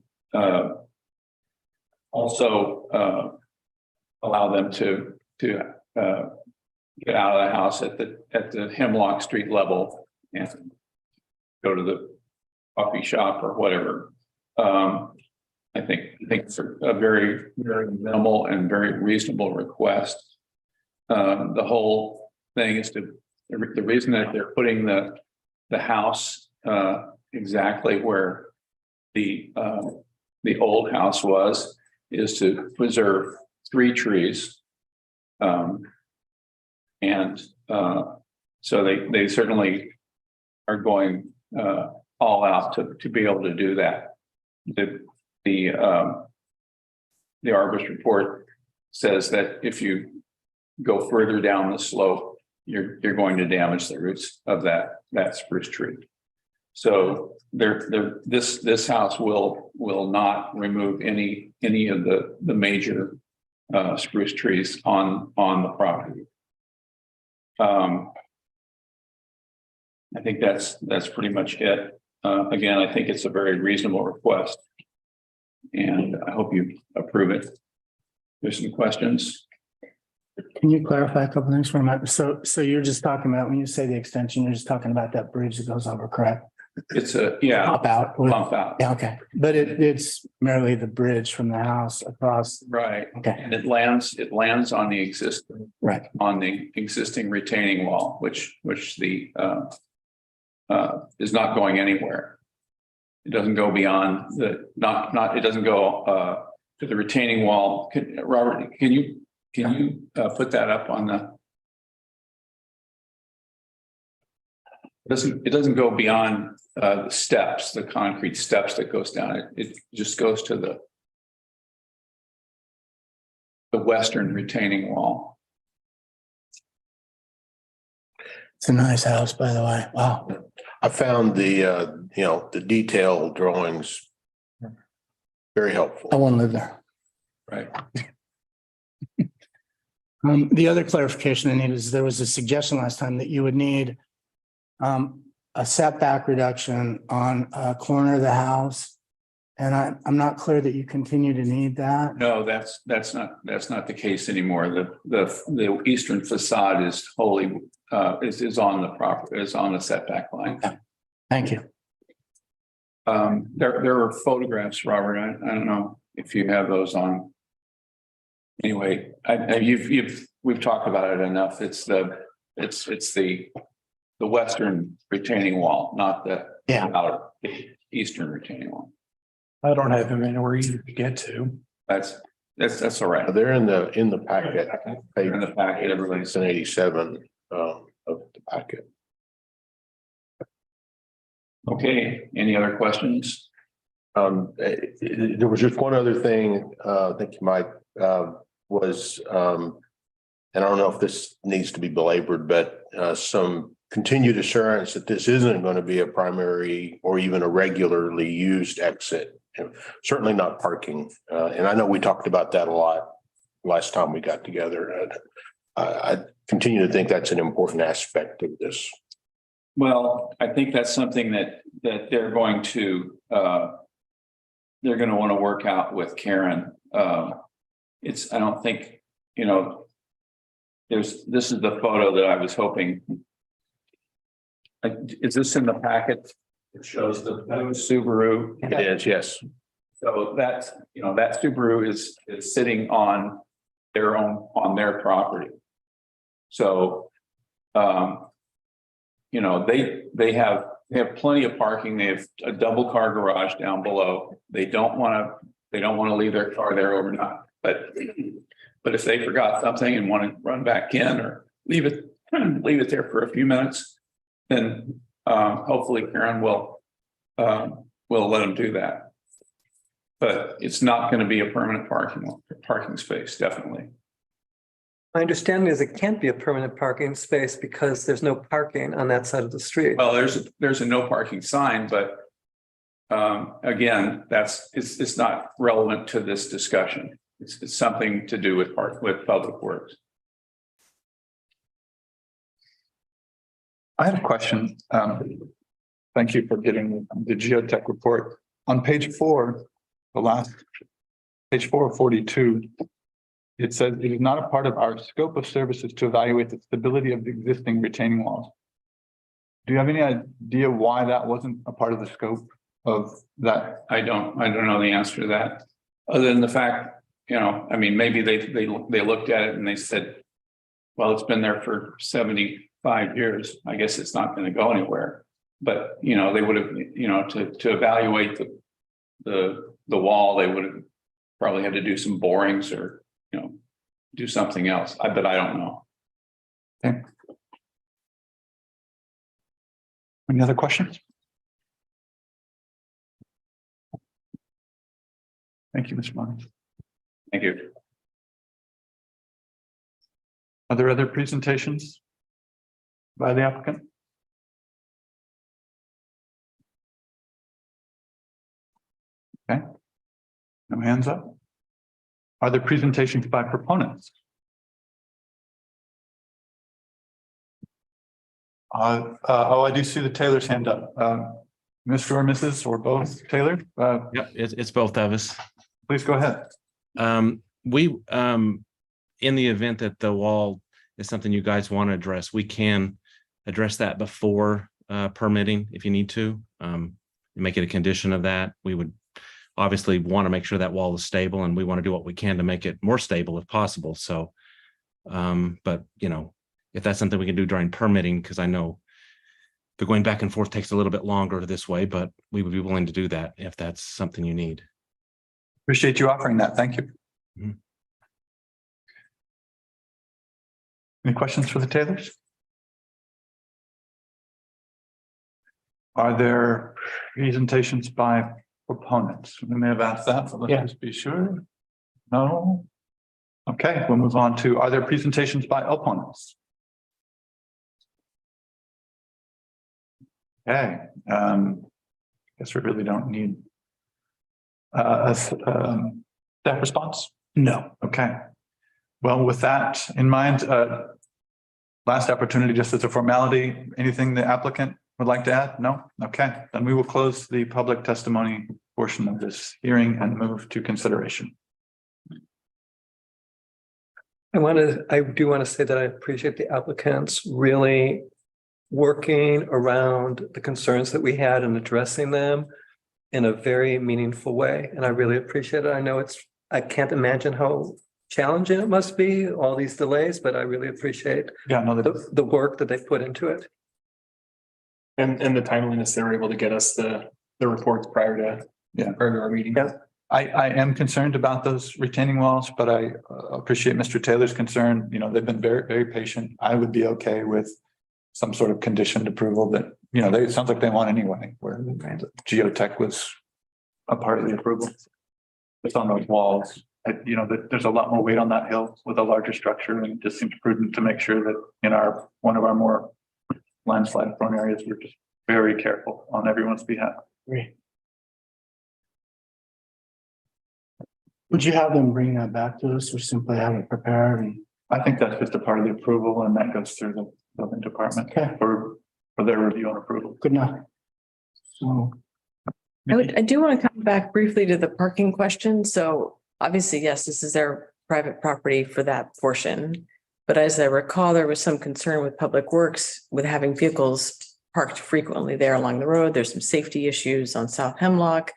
also allow them to get out of the house at the Hemlock Street level and go to the coffee shop or whatever. I think it's a very, very minimal and very reasonable request. The whole thing is the reason that they're putting the house exactly where the old house was is to preserve 3 trees. So they certainly are going all out to be able to do that. The arborist report says that if you go further down the slope, you're going to damage the roots of that spruce tree. So this house will not remove any of the major spruce trees on the property. I think that's pretty much it. Again, I think it's a very reasonable request, and I hope you approve it. There's some questions. Can you clarify a couple things for a minute? So you're just talking about, when you say the extension, you're just talking about that bridge that goes over, correct? It's Bump out. Bump out. Yeah, okay. But it's merely the bridge from the house across. Right. Okay. And it lands on the existing. Right. On the existing retaining wall, which the is not going anywhere. It doesn't go beyond it doesn't go to the retaining wall. Robert, can you put that up on the? It doesn't go beyond the steps, the concrete steps that goes down. It just goes to the western retaining wall. It's a nice house, by the way. Wow. I found the detailed drawings very helpful. I want to live there. Right. The other clarification I need is there was a suggestion last time that you would need a setback reduction on a corner of the house. And I'm not clear that you continue to need that. No, that's not the case anymore. The eastern facade is wholly is on the property, is on the setback line. Okay. Thank you. There are photographs, Robert. I don't know if you have those on. Anyway, we've talked about it enough. It's the western retaining wall, not the outer eastern retaining wall. I don't have them anywhere easy to get to. That's all right. They're in the packet. In the packet, everybody's in 87 of the packet. Okay. Any other questions? There was just one other thing I think you might was and I don't know if this needs to be belabored, but some continued assurance that this isn't going to be a primary or even a regularly used exit. Certainly not parking. And I know we talked about that a lot last time we got together. And I continue to think that's an important aspect of this. Well, I think that's something that they're going to want to work out with Karen. I don't think, this is the photo that I was hoping. Is this in the packet? It shows the Subaru. It is, yes. So that's, that Subaru is sitting on their property. So, they have plenty of parking. They have a double car garage down below. They don't want to leave their car there overnight. But if they forgot something and want to run back in or leave it there for a few minutes, then hopefully Karen will let them do that. But it's not going to be a permanent parking space, definitely. My understanding is it can't be a permanent parking space because there's no parking on that side of the street. Well, there's a no parking sign, but again, it's not relevant to this discussion. It's something to do with Public Works. I have a question. Thank you for getting the geotech report. On page 4, page 4 of 42, it says it is not a part of our scope of services to evaluate the stability of the existing retaining walls. Do you have any idea why that wasn't a part of the scope of that? I don't know the answer to that, other than the fact, maybe they looked at it and they said, well, it's been there for 75 years. I guess it's not going to go anywhere. But, they would have, to evaluate the wall, they would have probably had to do some borings or, do something else. But I don't know. Okay. Any other questions? Thank you, Mr. Martin. Thank you. Are there other presentations by the applicant? Okay. No hands up. Are there presentations by proponents? I do see the Taylor's hand up. Mr. or Mrs. or both Taylor? Yep, it's both of us. Please go ahead. In the event that the wall is something you guys want to address, we can address that before permitting if you need to. Make it a condition of that. We would obviously want to make sure that wall is stable, and we want to do what we can to make it more stable if possible. So, but if that's something we can do during permitting, because I know the going back and forth takes a little bit longer this way, but we would be willing to do that if that's something you need. Appreciate you offering that. Thank you. Mm-hmm. Any questions for the Taylors? Are there presentations by proponents? We may have asked that, but let's just be sure. No. Okay, we'll move on to, are there presentations by opponents? Okay, guess we really don't need staff response? No. Okay. Well, with that in mind, last opportunity, just as a formality, anything the applicant would like to add? No? Okay, then we will close the public testimony portion of this hearing and move to consideration. I do want to say that I appreciate the applicants really working around the concerns that we had and addressing them in a very meaningful way. And I really appreciate it. I know I can't imagine how challenging it must be, all these delays, but I really appreciate the work that they put into it. And the timeliness they were able to get us the reports prior to our meeting. Yeah. I am concerned about those retaining walls, but I appreciate Mr. Taylor's concern. They've been very, very patient. I would be okay with some sort of conditioned approval that, it sounds like they want anyway, where the geotech was a part of the approval. It's on those walls. there's a lot more weight on that hill with a larger structure, and it just seems prudent to make sure that in one of our more landslide prone areas, we're just very careful on everyone's behalf. Would you have them bring that back to us or simply have it prepared and? I think that's just a part of the approval, and that goes through the building department for their review and approval. Good enough. So. I do want to come back briefly to the parking question. So obviously, yes, this is their private property for that portion. But as I recall, there was some concern with Public Works with having vehicles parked frequently there along the road. There's some safety issues on South Hemlock.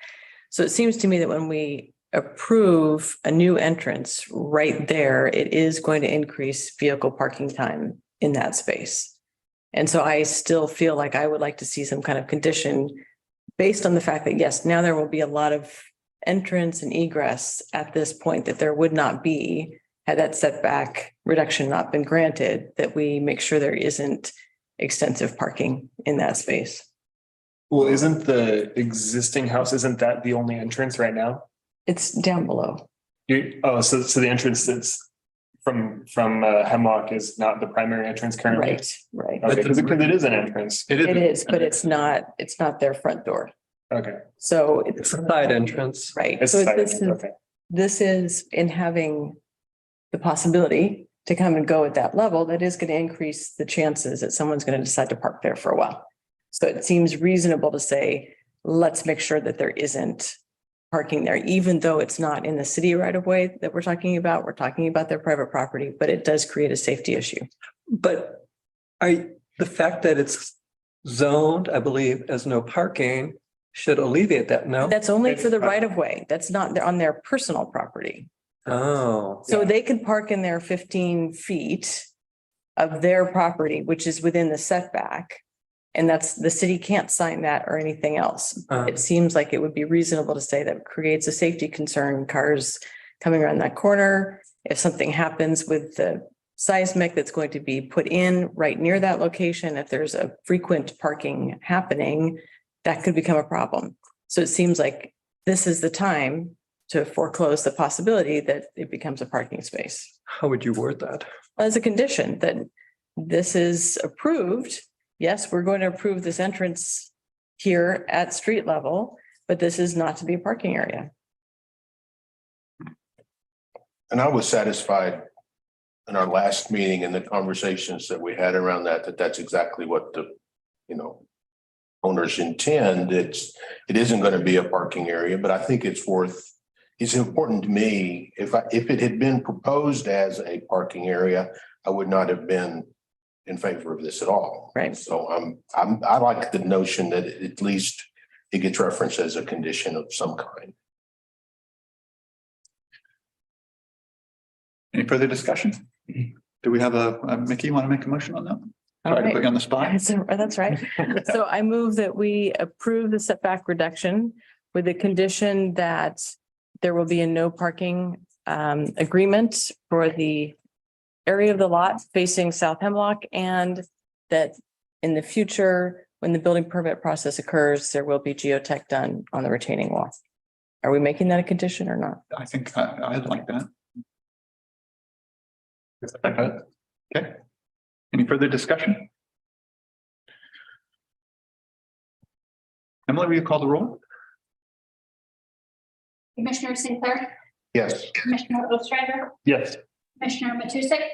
So it seems to me that when we approve a new entrance right there, it is going to increase vehicle parking time in that space. And so I still feel like I would like to see some kind of condition based on the fact that, yes, now there will be a lot of entrance and egress at this point that there would not be had that setback reduction not been granted, that we make sure there isn't extensive parking in that space. Well, isn't the existing house, isn't that the only entrance right now? It's down below. So the entrance that's from Hemlock is not the primary entrance currently? Right. Okay, because it is an entrance. It is, but it's not their front door. Okay. So it's a side entrance. Right. It's So a side this entrance, is, this is in having the possibility to come and go at that level, that is going to increase the chances that someone's going to decide to park there for a while. So it seems reasonable to say, let's make sure that there isn't parking there, even though it's not in the city right of way that we're talking about. We're talking about their private property, but it does create a safety issue. But the fact that it's zoned, I believe, as no parking should alleviate that, no? That's only for the right of way. That's not on their personal property. Oh. So they can park in their 15 feet of their property, which is within the setback. And that's, the city can't sign that or anything else. It seems like it would be reasonable to say that it creates a safety concern, cars coming around that corner. If something happens with the seismic that's going to be put in right near that location, if there's a frequent parking happening, that could become a problem. So it seems like this is the time to foreclose the possibility that it becomes a parking space. How would you word that? As a condition that this is approved. Yes, we're going to approve this entrance here at street level, but this is not to be a parking area. And I was satisfied in our last meeting and the conversations that we had around that's exactly what the, owners intend. It isn't going to be a parking area, but I think it's important to me. If it had been proposed as a parking area, I would not have been in favor of this at all. Right. So I like the notion that at least it gets referenced as a condition of some kind. Any further discussion? Do we have Mickey, you want to make a motion on that? Sorry to put you on the spot. That's right. So I move that we approve the setback reduction with the condition that there will be a no parking agreement for the area of the lot facing South Hemlock, and that in the future, when the building permit process occurs, there will be geotech done on the retaining wall. Are we making that a condition or not? I think I'd like that. Okay. Any further discussion? Emily, will you call the roll? Commissioner Sinclair, Yes. Commissioner Ostrander, Yes. Commissioner Matusek,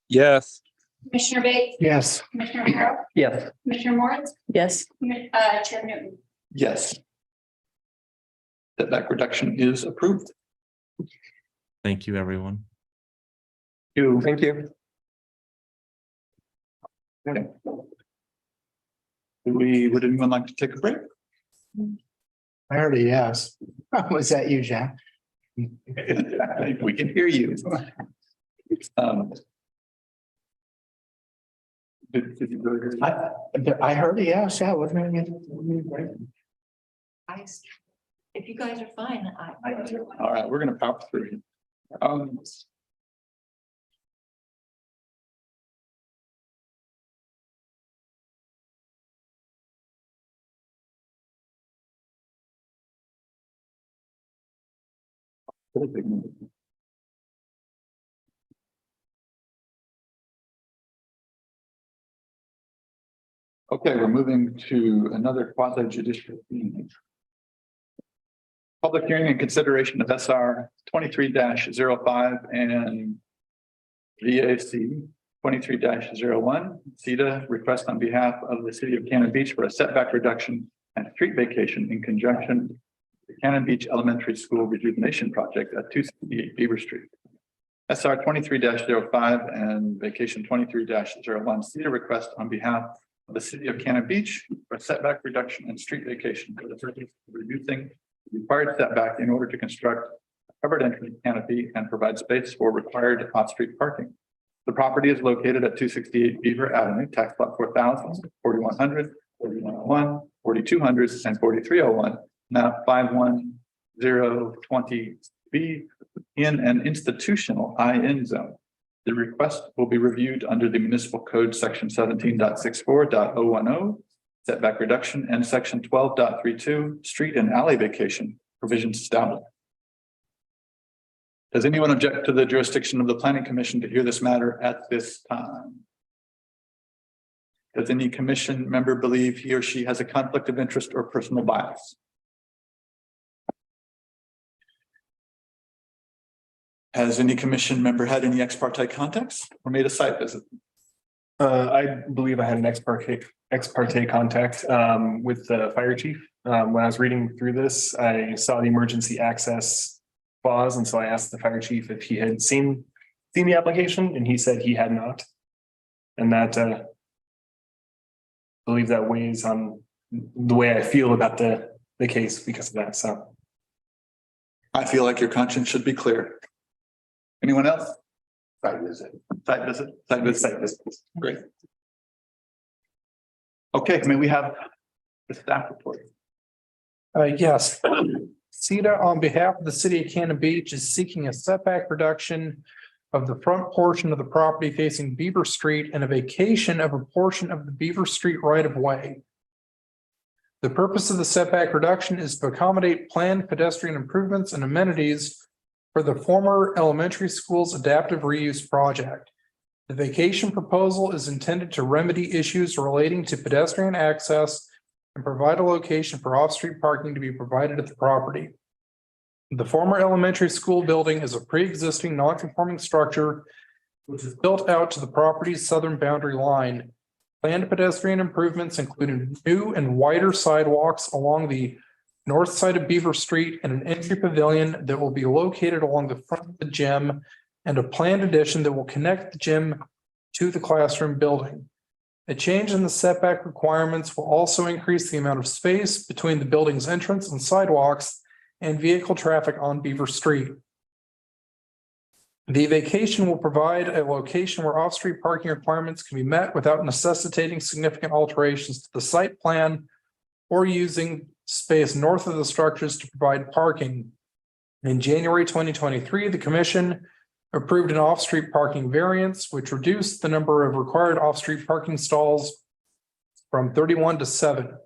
Yes. Commissioner Bates, Yes. Commissioner Harrell, Yes. Commissioner Moritz, Yes. Chair Newton. Yes. Setback reduction is approved. Thank you, everyone. Thank you. Okay. Would anyone like to take a break? I heard a yes. Was that you, Jack? We can hear you. Did you go here? I heard a yes, yeah, wasn't it? If you guys are fine, All right, we're gonna power through. Okay, we're moving to another quasi judicial meeting. Public hearing and consideration of SR 23-05 and VAC 23-01, CETA request on behalf of the city of Cannon Beach for a setback reduction and street vacation in conjunction with the Cannon Beach Elementary School rejuvenation project at 268 Beaver Street. SR 23-05 and vacation 23-01, CETA request on behalf of the city of Cannon Beach for setback reduction and street vacation for the purpose of reducing the required setback in order to construct a covered entrance canopy and provide space for required off-street parking. The property is located at 268 Beaver Avenue, tax lot 4,000, 4,100, 4,101, 4,200, and 4,301, map 51020B in an institutional IN zone. The request will be reviewed under the municipal code section 17.64.010 setback reduction and section 12.32 street and alley vacation provisions established. Does anyone object to the jurisdiction of the Planning Commission to hear this matter at this time? Does any commission member believe he or she has a conflict of interest or personal bias? Has any commission member had any ex parte contacts or made a site visit? I believe I had an ex parte contact with the fire chief. When I was reading through this, I saw the emergency access clause, and so I asked the fire chief if he had seen the application, and he said he had not. And that I believe that weighs on the way I feel about the case because of that. So I feel like your conscience should be clear. Anyone else? Site visit. Site visit. Site visit. Site visit. Great. Okay, may we have the staff report? Yes. CETA on behalf of the city of Cannon Beach is seeking a setback reduction of the front portion of the property facing Beaver Street and a vacation of a portion of the Beaver Street right of way. The purpose of the setback reduction is to accommodate planned pedestrian improvements and amenities for the former elementary school's adaptive reuse project. The vacation proposal is intended to remedy issues relating to pedestrian access and provide a location for off-street parking to be provided at the property. The former elementary school building is a pre-existing non-conforming structure which is built out to the property's southern boundary line. Planned pedestrian improvements included new and wider sidewalks along the north side of Beaver Street and an entry pavilion that will be located along the front of the gym and a planned addition that will connect the gym to the classroom building. A change in the setback requirements will also increase the amount of space between the building's entrance and sidewalks and vehicle traffic on Beaver Street. The vacation will provide a location where off-street parking requirements can be met without necessitating significant alterations to the site plan or using space north of the structures to provide parking. In January 2023, the commission approved an off-street parking variance, which reduced the number of required off-street parking stalls from 31 to 7.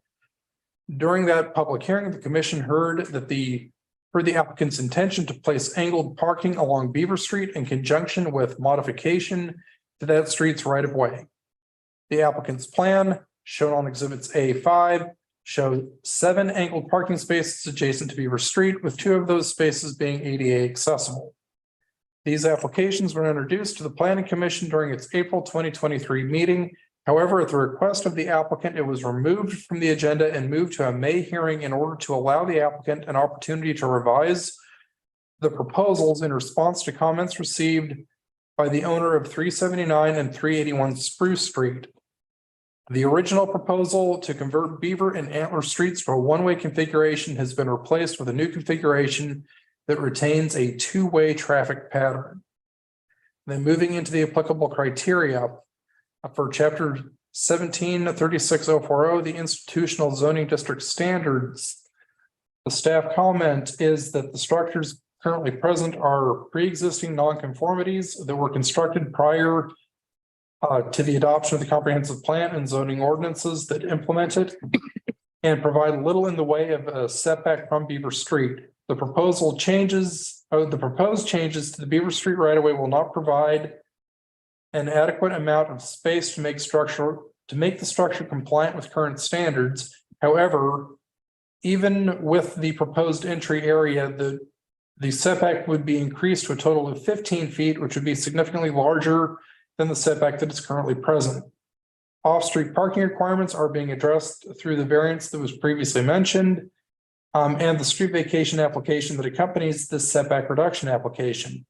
During that public hearing, the commission heard that the applicant's intention to place angled parking along Beaver Street in conjunction with modification to that street's right of way. The applicant's plan, shown on exhibits A5, show 7 angled parking spaces adjacent to Beaver Street, with 2 of those spaces being ADA accessible. These applications were introduced to the Planning Commission during its April 2023 meeting. However, at the request of the applicant, it was removed from the agenda and moved to a May hearing in order to allow the applicant an opportunity to revise the proposals in response to comments received by the owner of 379 and 381 Spruce Street. The original proposal to convert Beaver and Antler Streets to a one-way configuration has been replaced with a new configuration that retains a two-way traffic pattern. Then moving into the applicable criteria for chapter 17-36040, the institutional zoning district standards. The staff comment is that the structures currently present are pre-existing nonconformities that were constructed prior to the adoption of the comprehensive plan and zoning ordinances that implement it and provide little in the way of a setback from Beaver Street. The proposed changes to the Beaver Street right-of-way will not provide an adequate amount of space to make structural to make the structure compliant with current standards. However, even with the proposed entry area, the setback would be increased to a total of 15 feet, which would be significantly larger than the setback that is currently present. Off-street parking requirements are being addressed through the variance that was previously mentioned, and the street vacation application that accompanies this setback reduction application.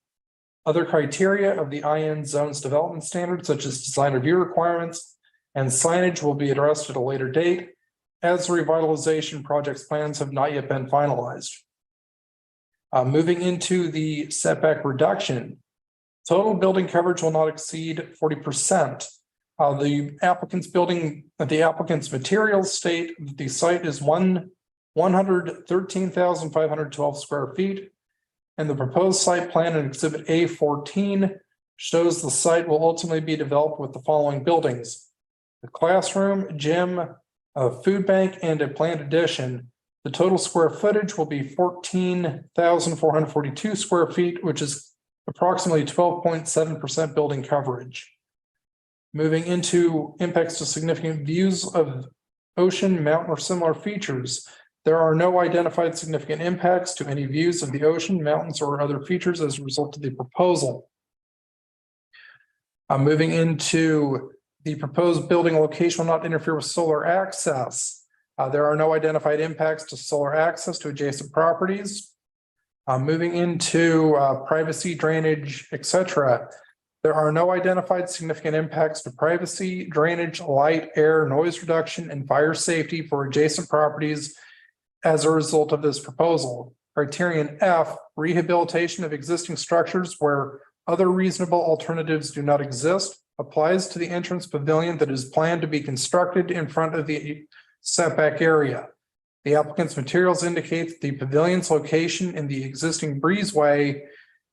Other criteria of the IN zones development standards, such as design review requirements and signage, will be addressed at a later date, as the revitalization project's plans have not yet been finalized. Moving into the setback reduction, total building coverage will not exceed 40%. The applicant's materials state that the site is 113,512 square feet, and the proposed site plan in Exhibit A14 shows the site will ultimately be developed with the following buildings: the classroom, gym, a food bank, and a planned addition. The total square footage will be 14,442 square feet, which is approximately 12.7% building coverage. Moving into impacts to significant views of ocean, mountain, or similar features. There are no identified significant impacts to any views of the ocean, mountains, or other features as a result of the proposal. Moving into the proposed building location will not interfere with solar access. There are no identified impacts to solar access to adjacent properties. Moving into privacy, drainage, etc. There are no identified significant impacts to privacy, drainage, light, air, noise reduction, and fire safety for adjacent properties as a result of this proposal. Criterion F, rehabilitation of existing structures where other reasonable alternatives do not exist, applies to the entrance pavilion that is planned to be constructed in front of the setback area. The applicant's materials indicate the pavilion's location in the existing breezeway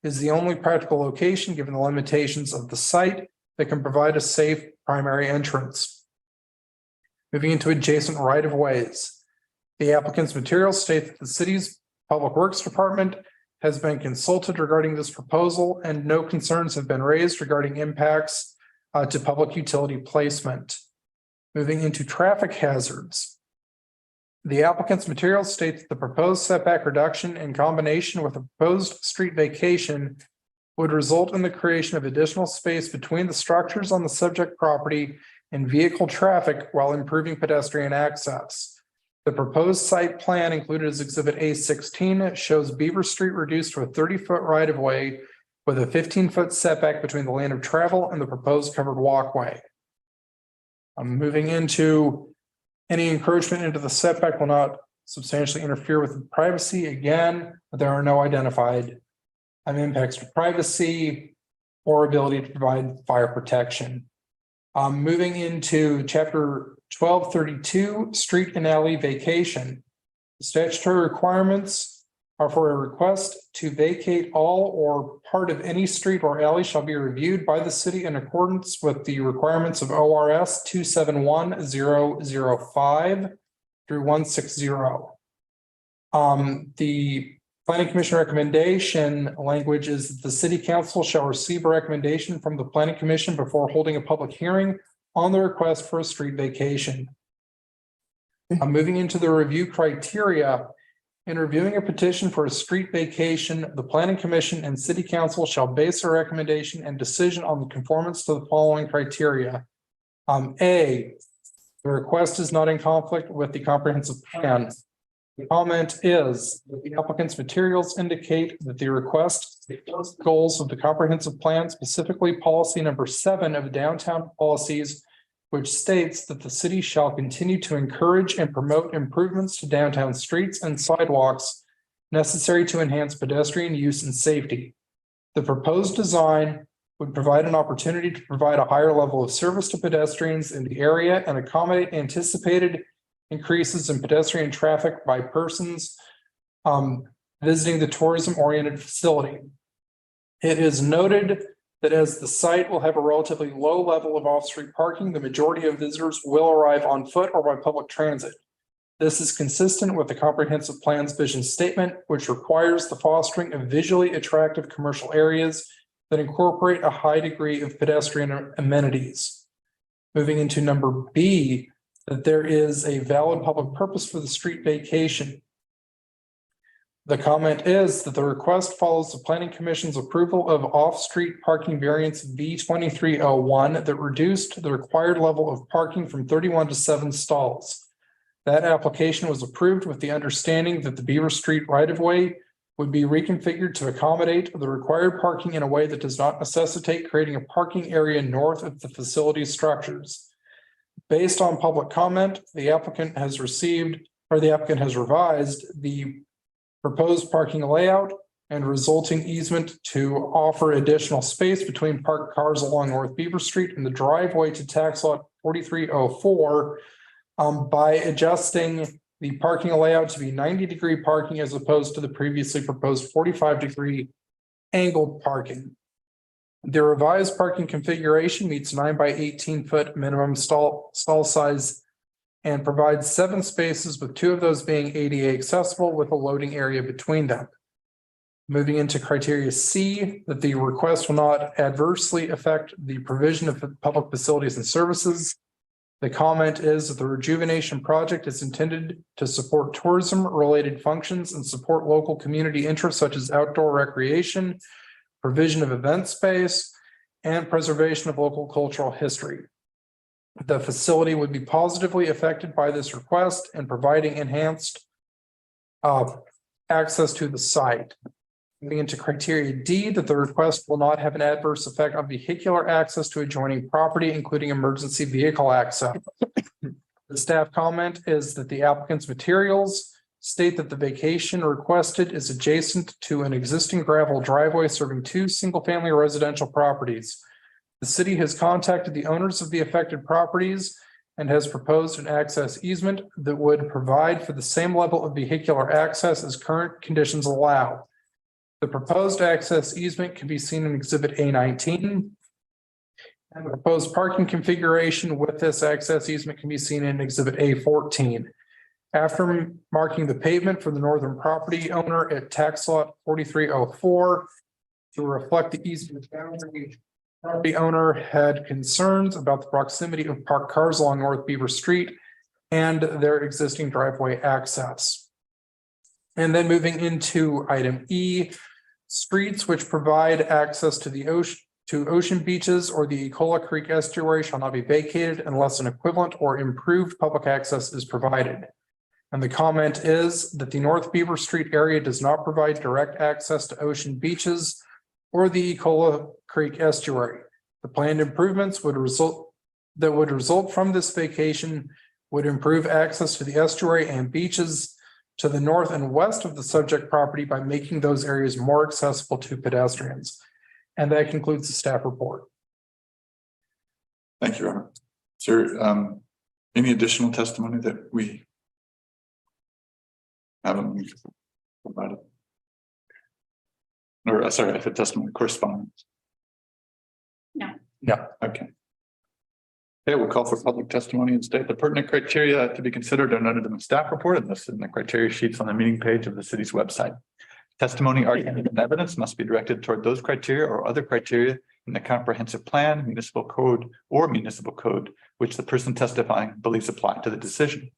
is the only practical location given the limitations of the site that can provide a safe primary entrance. Moving into adjacent right-of-ways. The applicant's materials state that the city's Public Works Department has been consulted regarding this proposal and no concerns have been raised regarding impacts to public utility placement. Moving into traffic hazards. The applicant's materials state that the proposed setback reduction in combination with a proposed street vacation would result in the creation of additional space between the structures on the subject property and vehicle traffic while improving pedestrian access. The proposed site plan included as Exhibit A16 shows Beaver Street reduced to a 30-foot right-of-way with a 15-foot setback between the lane of travel and the proposed covered walkway. I'm moving into any encroachment into the setback will not substantially interfere with privacy. Again, there are no identified impacts to privacy or ability to provide fire protection. Moving into Chapter 1232, Street and Alley Vacation. The statutory requirements are for a request to vacate all or part of any street or alley shall be reviewed by the city in accordance with the requirements of ORS 271005 through 160. The Planning Commission recommendation language is that the City Council shall receive a recommendation from the Planning Commission before holding a public hearing on the request for a street vacation. Moving into the review criteria. In reviewing a petition for a street vacation, the Planning Commission and City Council shall base their recommendation and decision on the conformance to the following criteria. A, the request is not in conflict with the comprehensive plan. The comment is that the applicant's materials indicate that the request goals of the comprehensive plan, specifically policy number 7 of downtown policies, which states that the city shall continue to encourage and promote improvements to downtown streets and sidewalks necessary to enhance pedestrian use and safety. The proposed design would provide an opportunity to provide a higher level of service to pedestrians in the area and accommodate anticipated increases in pedestrian traffic by persons visiting the tourism-oriented facility. It is noted that as the site will have a relatively low level of off-street parking, the majority of visitors will arrive on foot or by public transit. This is consistent with the comprehensive plan's vision statement, which requires the fostering of visually attractive commercial areas that incorporate a high degree of pedestrian amenities. Moving into number B, that there is a valid public purpose for the street vacation. The comment is that the request follows the Planning Commission's approval of off-street parking variance V 2301 that reduced the required level of parking from 31 to 7 stalls. That application was approved with the understanding that the Beaver Street right-of-way would be reconfigured to accommodate the required parking in a way that does not necessitate creating a parking area north of the facility's structures. Based on public comment, the applicant has revised the proposed parking layout and resulting easement to offer additional space between parked cars along North Beaver Street and the driveway to tax lot 4304 by adjusting the parking layout to be 90-degree parking as opposed to the previously proposed 45-degree angled parking. The revised parking configuration meets 9 by 18-foot minimum stall size and provides 7 spaces, with 2 of those being ADA accessible with a loading area between them. Moving into criteria C, that the request will not adversely affect the provision of public facilities and services. The comment is that the rejuvenation project is intended to support tourism-related functions and support local community interests such as outdoor recreation, provision of event space, and preservation of local cultural history. The facility would be positively affected by this request and providing enhanced access to the site. Moving into criteria D, that the request will not have an adverse effect on vehicular access to adjoining property, including emergency vehicle access. The staff comment is that the applicant's materials state that the vacation requested is adjacent to an existing gravel driveway serving 2 single-family residential properties. The city has contacted the owners of the affected properties and has proposed an access easement that would provide for the same level of vehicular access as current conditions allow. The proposed access easement can be seen in Exhibit A19. And the proposed parking configuration with this access easement can be seen in Exhibit A14. After marking the pavement for the northern property owner at tax lot 4304 to reflect the easement boundary, property owner had concerns about the proximity of parked cars along North Beaver Street and their existing driveway access. And then moving into item E, streets which provide access to the ocean beaches or the Ecola Creek estuary shall not be vacated unless an equivalent or improved public access is provided. And the comment is that the North Beaver Street area does not provide direct access to ocean beaches or the Ecola Creek estuary. The planned improvements would result from this vacation would improve access to the estuary and beaches to the north and west of the subject property by making those areas more accessible to pedestrians. And that concludes the staff report. Thank you, Robert. Is there any additional testimony that we haven't provided? Or sorry, if a testimony correspondence? No. Yeah, okay. Okay, we'll call for public testimony and state the pertinent criteria to be considered are noted in the staff report and listed in the criteria sheets on the meeting page of the city's website. Testimony, argument, and evidence must be directed toward those criteria or other criteria in the comprehensive plan, municipal code, which the person testifying believes apply to the decision.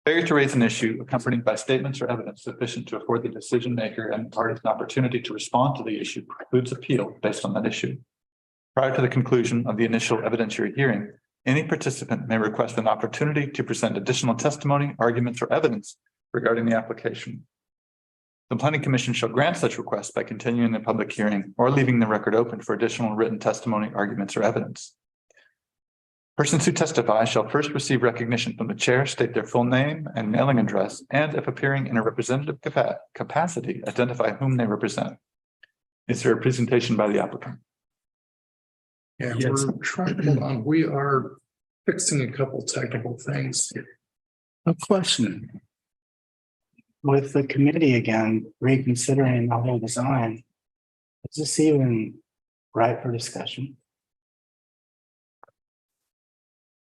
Failure to raise an issue accompanied by statements or evidence sufficient to afford the decision maker and parties an opportunity to respond to the issue precludes appeal based on that issue. Prior to the conclusion of the initial evidentiary hearing, any participant may request an opportunity to present additional testimony, arguments, or evidence regarding the application. The Planning Commission shall grant such requests by continuing the public hearing or leaving the record open for additional written testimony, arguments, or evidence. Persons who testify shall first receive recognition from the chair, state their full name and mailing address, and if appearing in a representative capacity, identify whom they represent. Is there a presentation by the applicant? Yeah, we're trying, hold on, we are fixing a couple technical things. A question. With the committee again, reconsidering the whole design, is this even right for discussion?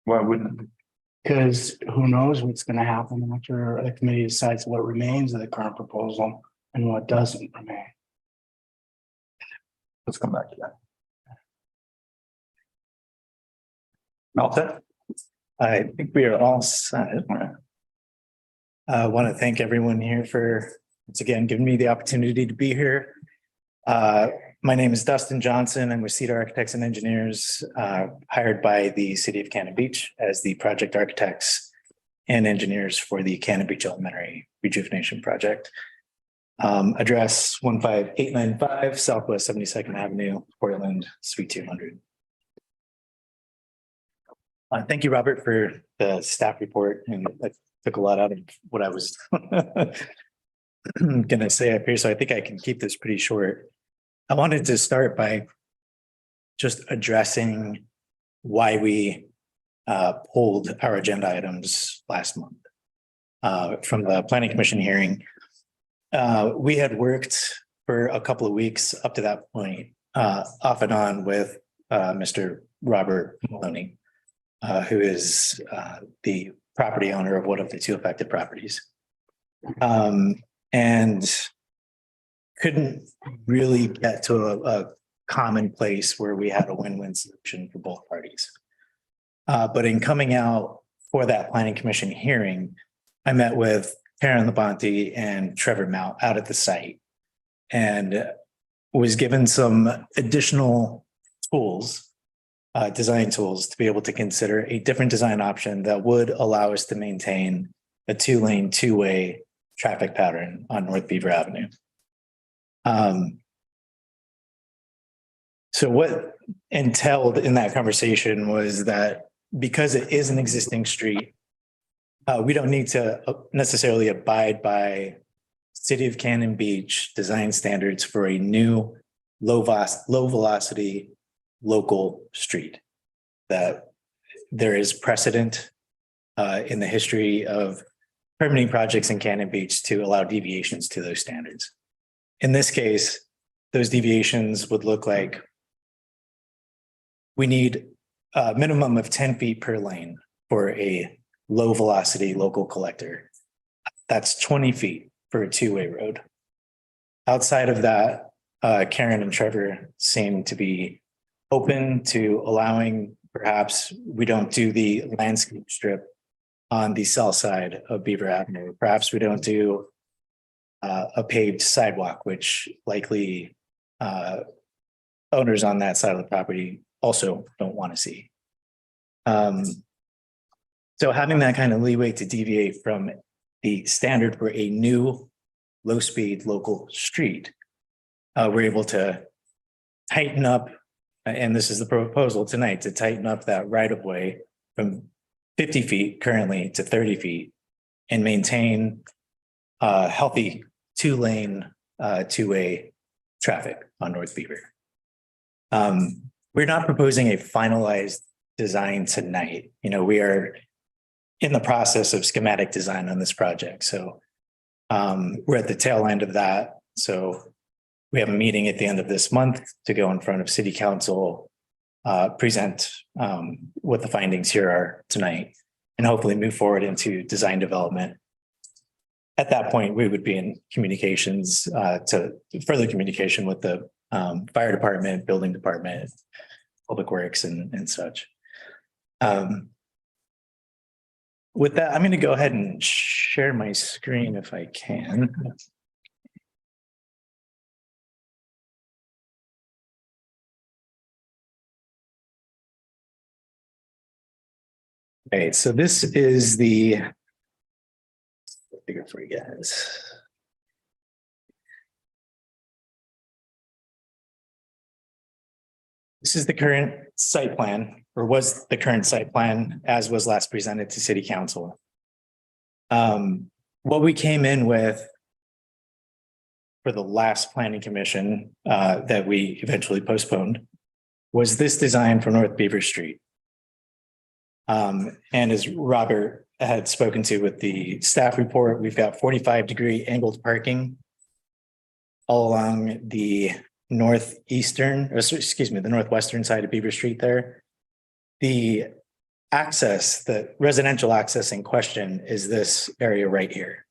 Why wouldn't it? Because who knows what's going to happen after the committee decides what remains of the current proposal and what doesn't remain. Let's come back to that. Melton? I think we are all set. I want to thank everyone here for, once again, giving me the opportunity to be here. My name is Dustin Johnson. I'm with Cedar Architects and Engineers, hired by the City of Cannon Beach as the project architects and engineers for the Cannon Beach Elementary Rejuvenation Project. Address 15895 Southwest 72nd Avenue, Portland, Suite 200. Thank you, Robert, for the staff report, and that took a lot out of what I was gonna say up here, so I think I can keep this pretty short. I wanted to start by just addressing why we pulled our agenda items last month from the Planning Commission hearing. We had worked for a couple of weeks up to that point, off and on with Mr. Robert Maloney, who is the property owner of one of the two affected properties. And couldn't really get to a common place where we had a win-win solution for both parties. But in coming out for that Planning Commission hearing, I met with Karen Labonte and Trevor Mount out at the site and was given some additional tools, design tools, to be able to consider a different design option that would allow us to maintain a two-lane, two-way traffic pattern on North Beaver Avenue. So what entailed in that conversation was that because it is an existing street, we don't need to necessarily abide by City of Cannon Beach design standards for a new low velocity local street. That there is precedent in the history of permitting projects in Cannon Beach to allow deviations to those standards. In this case, those deviations would look like we need a minimum of 10 feet per lane for a low velocity local collector. That's 20 feet for a two-way road. Outside of that, Karen and Trevor seem to be open to allowing, perhaps we don't do the landscape strip on the south side of Beaver Avenue. Perhaps we don't do a paved sidewalk, which likely owners on that side of the property also don't want to see. So having that kind of leeway to deviate from the standard for a new low-speed local street, we're able to tighten up, and this is the proposal tonight, to tighten up that right-of-way from 50 feet currently to 30 feet and maintain healthy two-lane, two-way traffic on North Beaver. We're not proposing a finalized design tonight. You know, we are in the process of schematic design on this project. So we're at the tail end of that. So we have a meeting at the end of this month to go in front of City Council, present what the findings here are tonight, and hopefully move forward into design development. At that point, we would be in communications to further communication with the fire department, building department, public works, and such. With that, I'm going to go ahead and share my screen if I can. Okay, so this is the figure for you guys. This is the current site plan, or was the current site plan as was last presented to City Council. What we came in with for the last planning commission that we eventually postponed was this design for North Beaver Street. And as Robert had spoken to with the staff report, we've got 45-degree angled parking all along the the northwestern side of Beaver Street there. The access, the residential access in question is this area right here.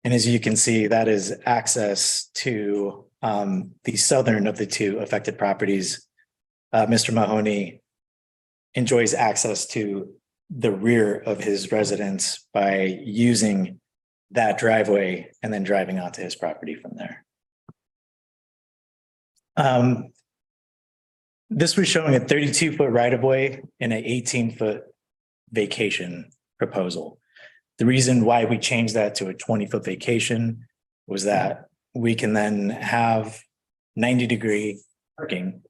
And as you can see, that is access to the southern of the two affected properties. Mr. Mahoney enjoys access to the rear of his residence by using that driveway and then driving onto his property from there. This was showing a 32-foot right-of-way and an 18-foot vacation proposal. The reason why we changed that to a 20-foot vacation was that we can then have 90-degree parking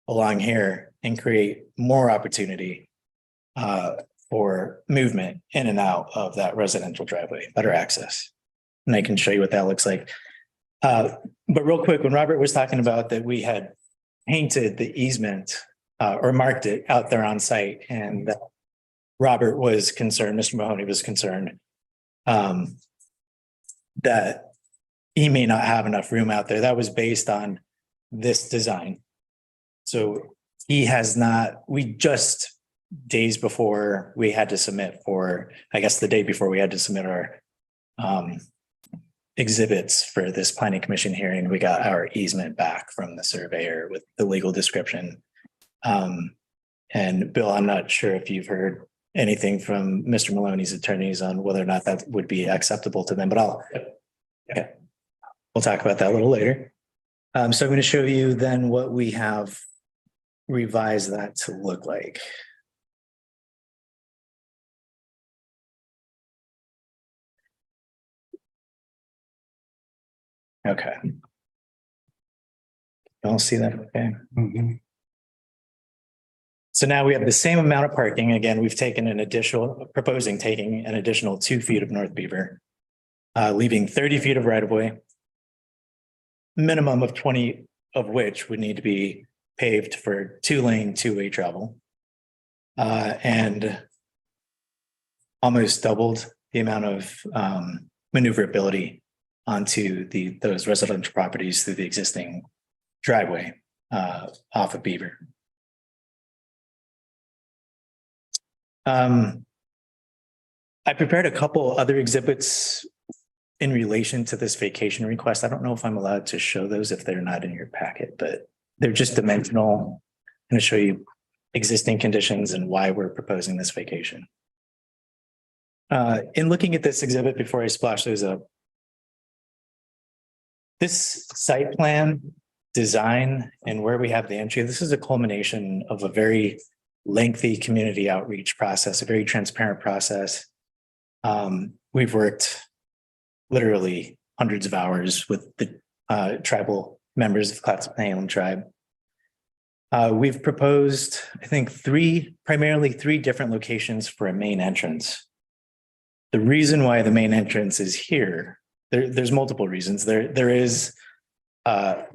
along here and create more opportunity for movement in and out of that residential driveway, better access. And I can show you what that looks like. But real quick, when Robert was talking about that we had painted the easement or marked it out there on site, and Robert was concerned, Mr. Mahoney was concerned that he may not have enough room out there. That was based on this design. So he has not, we just days before we had to submit for, I guess the day before we had to submit our exhibits for this planning commission hearing, we got our easement back from the surveyor with the legal description. And Bill, I'm not sure if you've heard anything from Mr. Maloney's attorneys on whether or not that would be acceptable to them, but okay. We'll talk about that a little later. So I'm going to show you then what we have revised that to look like. Okay. Y'all see that? Okay. So now we have the same amount of parking. Again, we've taken an additional, proposing taking an additional 2 feet of North Beaver, leaving 30 feet of right of way, minimum of 20 of which would need to be paved for 2-lane, 2-way travel. And almost doubled the amount of maneuverability onto those residential properties through the existing driveway off of Beaver. I prepared a couple other exhibits in relation to this vacation request. I don't know if I'm allowed to show those if they're not in your packet, but they're just dimensional. I'm going to show you existing conditions and why we're proposing this vacation. In looking at this exhibit before I splash those up, this site plan design and where we have the entry, this is a culmination of a very lengthy community outreach process, a very transparent process. We've worked literally hundreds of hours with the tribal members of the Clatsop Island tribe. We've proposed, I think, primarily three different locations for a main entrance. The reason why the main entrance is here, there's multiple reasons. There is a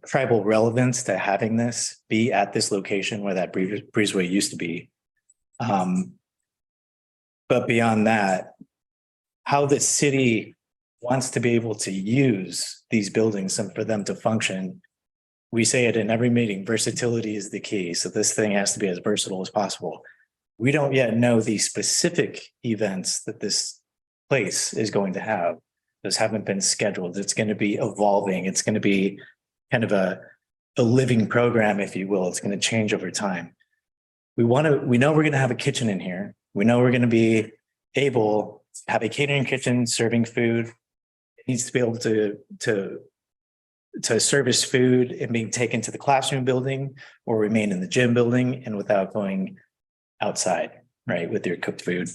tribal relevance to having this be at this location where that breezeway used to be. But beyond that, how the city wants to be able to use these buildings and for them to function, we say it in every meeting, versatility is the key. So this thing has to be as versatile as possible. We don't yet know the specific events that this place is going to have. Those haven't been scheduled. It's going to be evolving. It's going to be kind of a living program, if you will. It's going to change over time. We know we're going to have a kitchen in here. We know we're going to be able to have a catering kitchen serving food. It needs to be able to service food and being taken to the classroom building or remain in the gym building and without going outside, right, with your cooked food.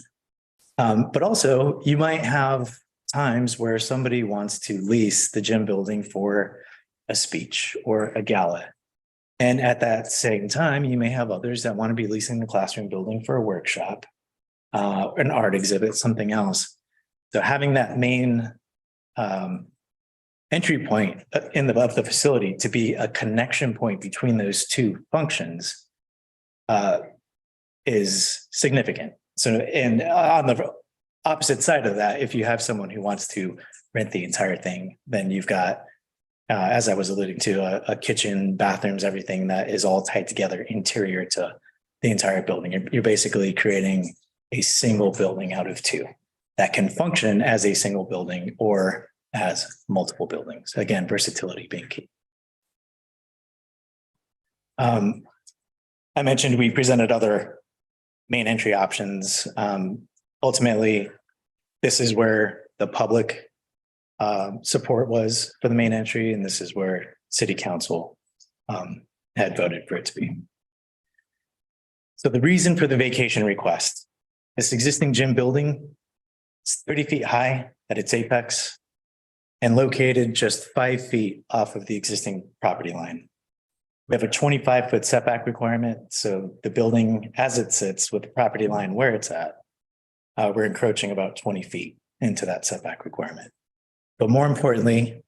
But also you might have times where somebody wants to lease the gym building for a speech or a gala. And at that same time, you may have others that want to be leasing the classroom building for a workshop, an art exhibit, something else. So having that main entry point of the facility to be a connection point between those two functions is significant. So, and on the opposite side of that, if you have someone who wants to rent the entire thing, then you've got, as I was alluding to, a kitchen, bathrooms, everything that is all tied together interior to the entire building. You're basically creating a single building out of two that can function as a single building or as multiple buildings. Again, versatility being key. I mentioned we presented other main entry options. Ultimately, this is where the public support was for the main entry, and this is where city council had voted for it to be. So the reason for the vacation request, this existing gym building is 30 feet high at its apex and located just 5 feet off of the existing property line. We have a 25-foot setback requirement, so the building as it sits with the property line where it's at, we're encroaching about 20 feet into that setback requirement. But more importantly,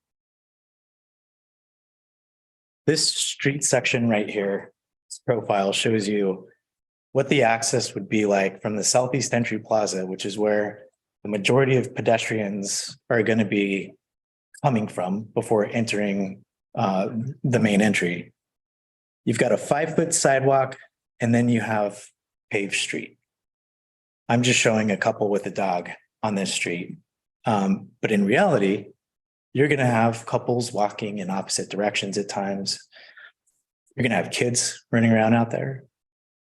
this street section right here, this profile shows you what the access would be like from the Southeast Entry Plaza, which is where the majority of pedestrians are going to be coming from before entering the main entry. You've got a 5-foot sidewalk, and then you have paved street. I'm just showing a couple with a dog on this street. But in reality, you're going to have couples walking in opposite directions at times. You're going to have kids running around out there.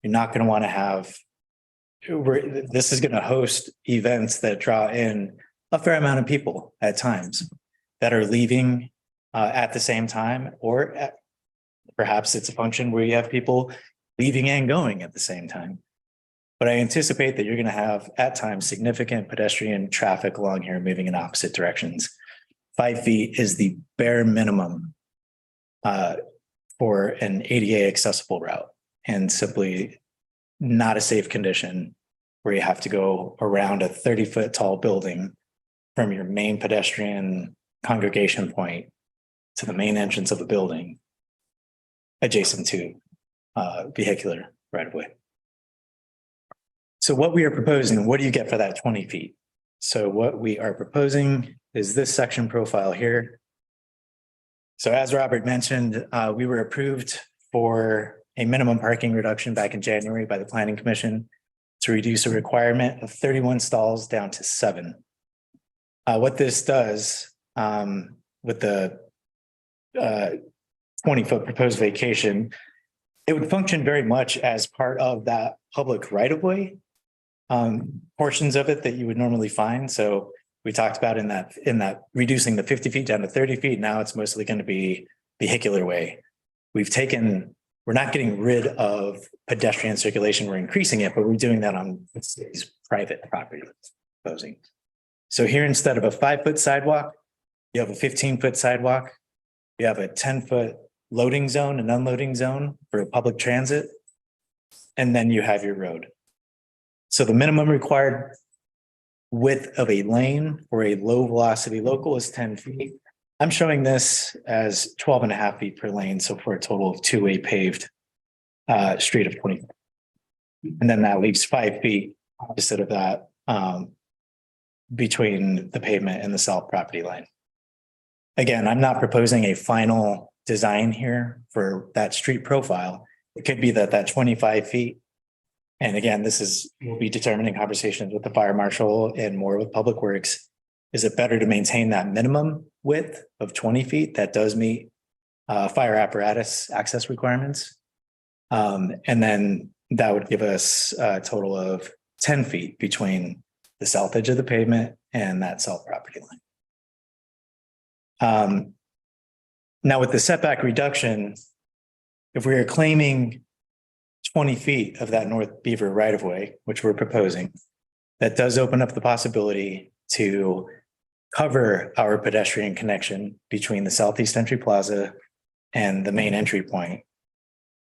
You're not going to want to have, this is going to host events that draw in a fair amount of people at times that are leaving at the same time, or perhaps it's a function where you have people leaving and going at the same time. But I anticipate that you're going to have at times significant pedestrian traffic along here moving in opposite directions. 5 feet is the bare minimum for an ADA accessible route, and simply not a safe condition where you have to go around a 30-foot tall building from your main pedestrian congregation point to the main entrance of the building adjacent to vehicular right of way. So what we are proposing, what do you get for that 20 feet? So what we are proposing is this section profile here. So as Robert mentioned, we were approved for a minimum parking reduction back in January by the Planning Commission to reduce a requirement of 31 stalls down to 7. What this does with the 20-foot proposed vacation, it would function very much as part of that public right-of-way portions of it that you would normally find. So we talked about in that reducing the 50 feet down to 30 feet. Now it's mostly going to be vehicular way. We're not getting rid of pedestrian circulation. We're increasing it, but we're doing that on city's private property proposing. So here, instead of a 5-foot sidewalk, you have a 15-foot sidewalk. You have a 10-foot loading zone and unloading zone for public transit. And then you have your road. So the minimum required width of a lane for a low velocity local is 10 feet. I'm showing this as 12.5 feet per lane. So for a total of 2-way paved street of 20. And then that leaves 5 feet opposite of that between the pavement and the south property line. Again, I'm not proposing a final design here for that street profile. It could be that 25 feet. And again, we'll be determining conversations with the fire marshal and more with Public Works. Is it better to maintain that minimum width of 20 feet that does meet fire apparatus access requirements? And then that would give us a total of 10 feet between the south edge of the pavement and that south property line. Now with the setback reduction, if we are claiming 20 feet of that North Beaver right of way, which we're proposing, that does open up the possibility to cover our pedestrian connection between the Southeast Entry Plaza and the main entry point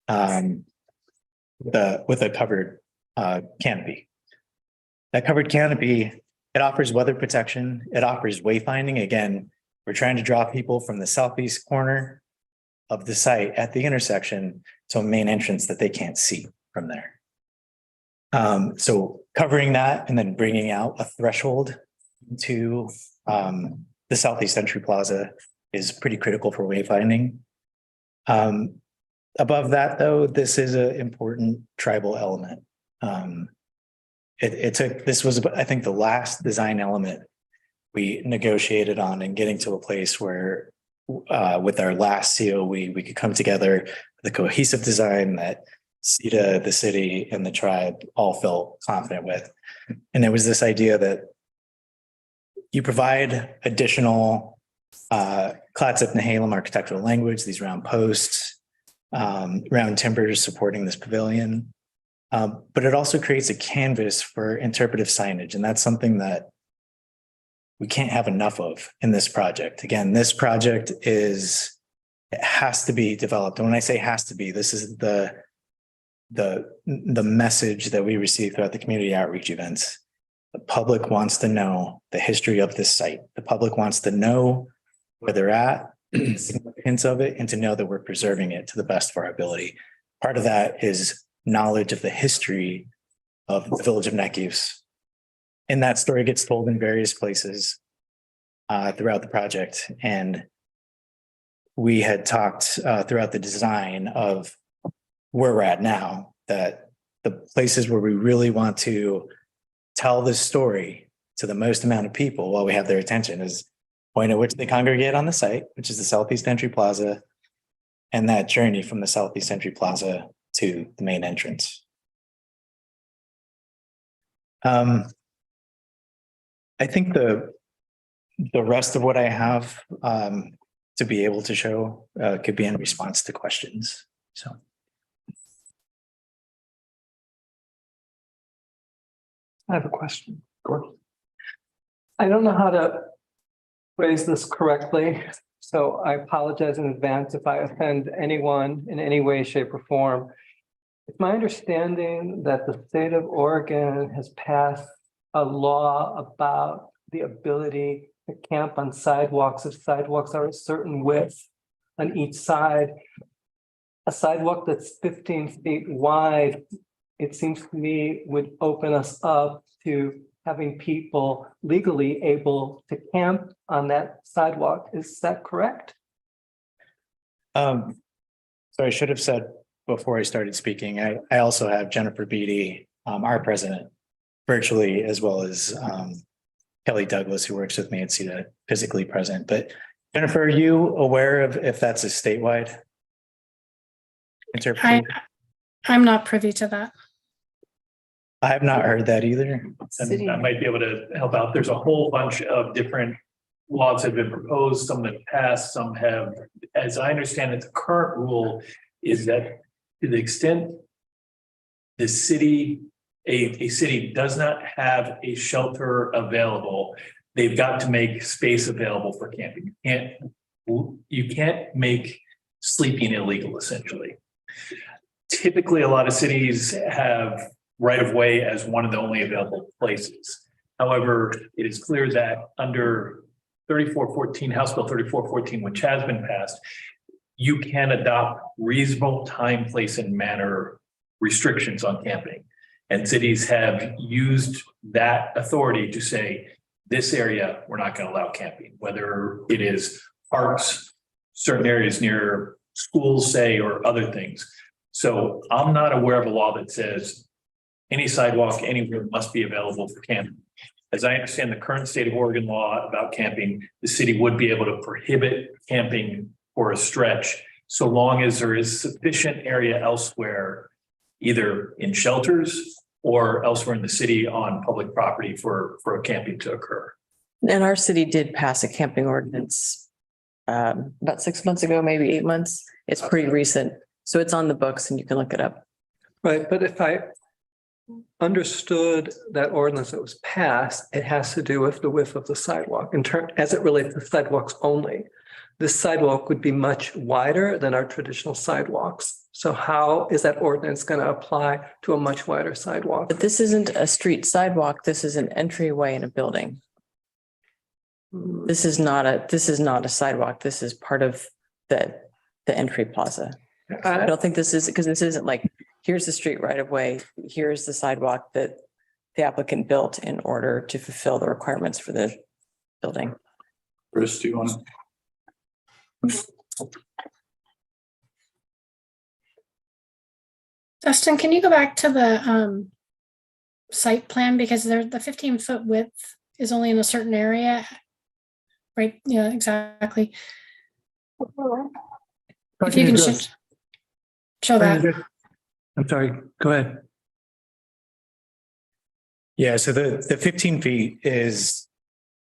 with a covered canopy. That covered canopy, it offers weather protection. It offers wayfinding. Again, we're trying to draw people from the southeast corner of the site at the intersection to a main entrance that they can't see from there. So covering that and then bringing out a threshold to the Southeast Entry Plaza is pretty critical for wayfinding. Above that, though, this is an important tribal element. This was, I think, the last design element we negotiated on and getting to a place where with our last COE, we could come together with a cohesive design that CETA, the city, and the tribe all felt confident with. And it was this idea that you provide additional Clatsop Nehalem architectural language, these round posts, round timbers supporting this pavilion. But it also creates a canvas for interpretive signage. And that's something that we can't have enough of in this project. Again, this project it has to be developed. And when I say has to be, this is the message that we receive throughout the community outreach events. The public wants to know the history of this site. The public wants to know where they're at, the significance of it, and to know that we're preserving it to the best of our ability. Part of that is knowledge of the history of the village of Neck-Use. And that story gets told in various places throughout the project. And we had talked throughout the design of where we're at now, that the places where we really want to tell this story to the most amount of people while we have their attention is point at which they congregate on the site, which is the Southeast Entry Plaza, and that journey from the Southeast Entry Plaza to the main entrance. I think the rest of what I have to be able to show could be in response to questions. So. I have a question. I don't know how to phrase this correctly, so I apologize in advance if I offend anyone in any way, shape, or form. It's my understanding that the state of Oregon has passed a law about the ability to camp on sidewalks if sidewalks are a certain width on each side. A sidewalk that's 15 feet wide, it seems to me, would open us up to having people legally able to camp on that sidewalk. Is that correct? So I should have said before I started speaking, I also have Jennifer Beatty, our president, virtually, as well as Kelly Douglas, who works with me at CETA, physically present. But Jennifer, are you aware of if that's a statewide interpretation? I'm not privy to that. I have not heard that either. And I might be able to help out. There's a whole bunch of different laws that have been proposed, some that have passed, some have, as I understand it, the current rule is that to the extent the city, a city does not have a shelter available, they've got to make space available for camping. You can't make sleeping illegal, essentially. Typically, a lot of cities have right of way as one of the only available places. However, it is clear that under 3414, House Bill 3414, which has been passed, you can adopt reasonable time, place, and manner restrictions on camping. And cities have used that authority to say, this area, we're not going to allow camping, whether it is parks, certain areas near schools, say, or other things. So I'm not aware of a law that says any sidewalk anywhere must be available for camping. As I understand the current state of Oregon law about camping, the city would be able to prohibit camping for a stretch so long as there is sufficient area elsewhere, either in shelters or elsewhere in the city on public property for a camping to occur. And our city did pass a camping ordinance about 6 months ago, maybe 8 months. It's pretty recent. So it's on the books and you can look it up. Right, but if I understood that ordinance that was passed, it has to do with the width of the sidewalk in turn as it relates to sidewalks only. This sidewalk would be much wider than our traditional sidewalks. So how is that ordinance going to apply to a much wider sidewalk? But this isn't a street sidewalk. This is an entryway in a building. This is not a sidewalk. This is part of the entry plaza. I don't think this is, because this isn't like, here's the street right of way. Here's the sidewalk that the applicant built in order to fulfill the requirements for the building. Chris, do you want to? Dustin, can you go back to the site plan, because the 15-foot width is only in a certain area, right? Yeah, exactly. If you can show that. I'm sorry, go ahead. Yeah, so the 15 feet is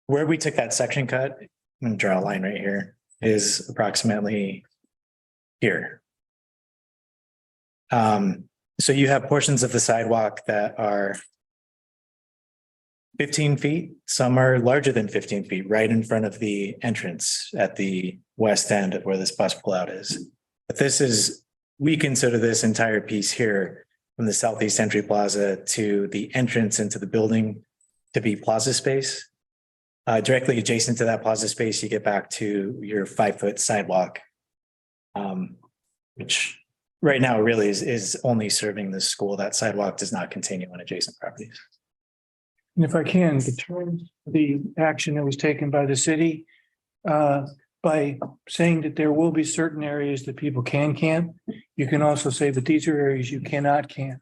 where we took that section cut. I'm gonna draw a line right here, is approximately here. So you have portions of the sidewalk that are 15 feet, some are larger than 15 feet, right in front of the entrance at the west end of where this bus pullout is. But this is, we consider this entire piece here from the southeast entry plaza to the entrance into the building to be plaza space. Directly adjacent to that plaza space, you get back to your 5-foot sidewalk. Which right now really is only serving the school. That sidewalk does not continue on adjacent properties. And if I can, the action that was taken by the city, by saying that there will be certain areas that people can camp, you can also say that these are areas you cannot camp.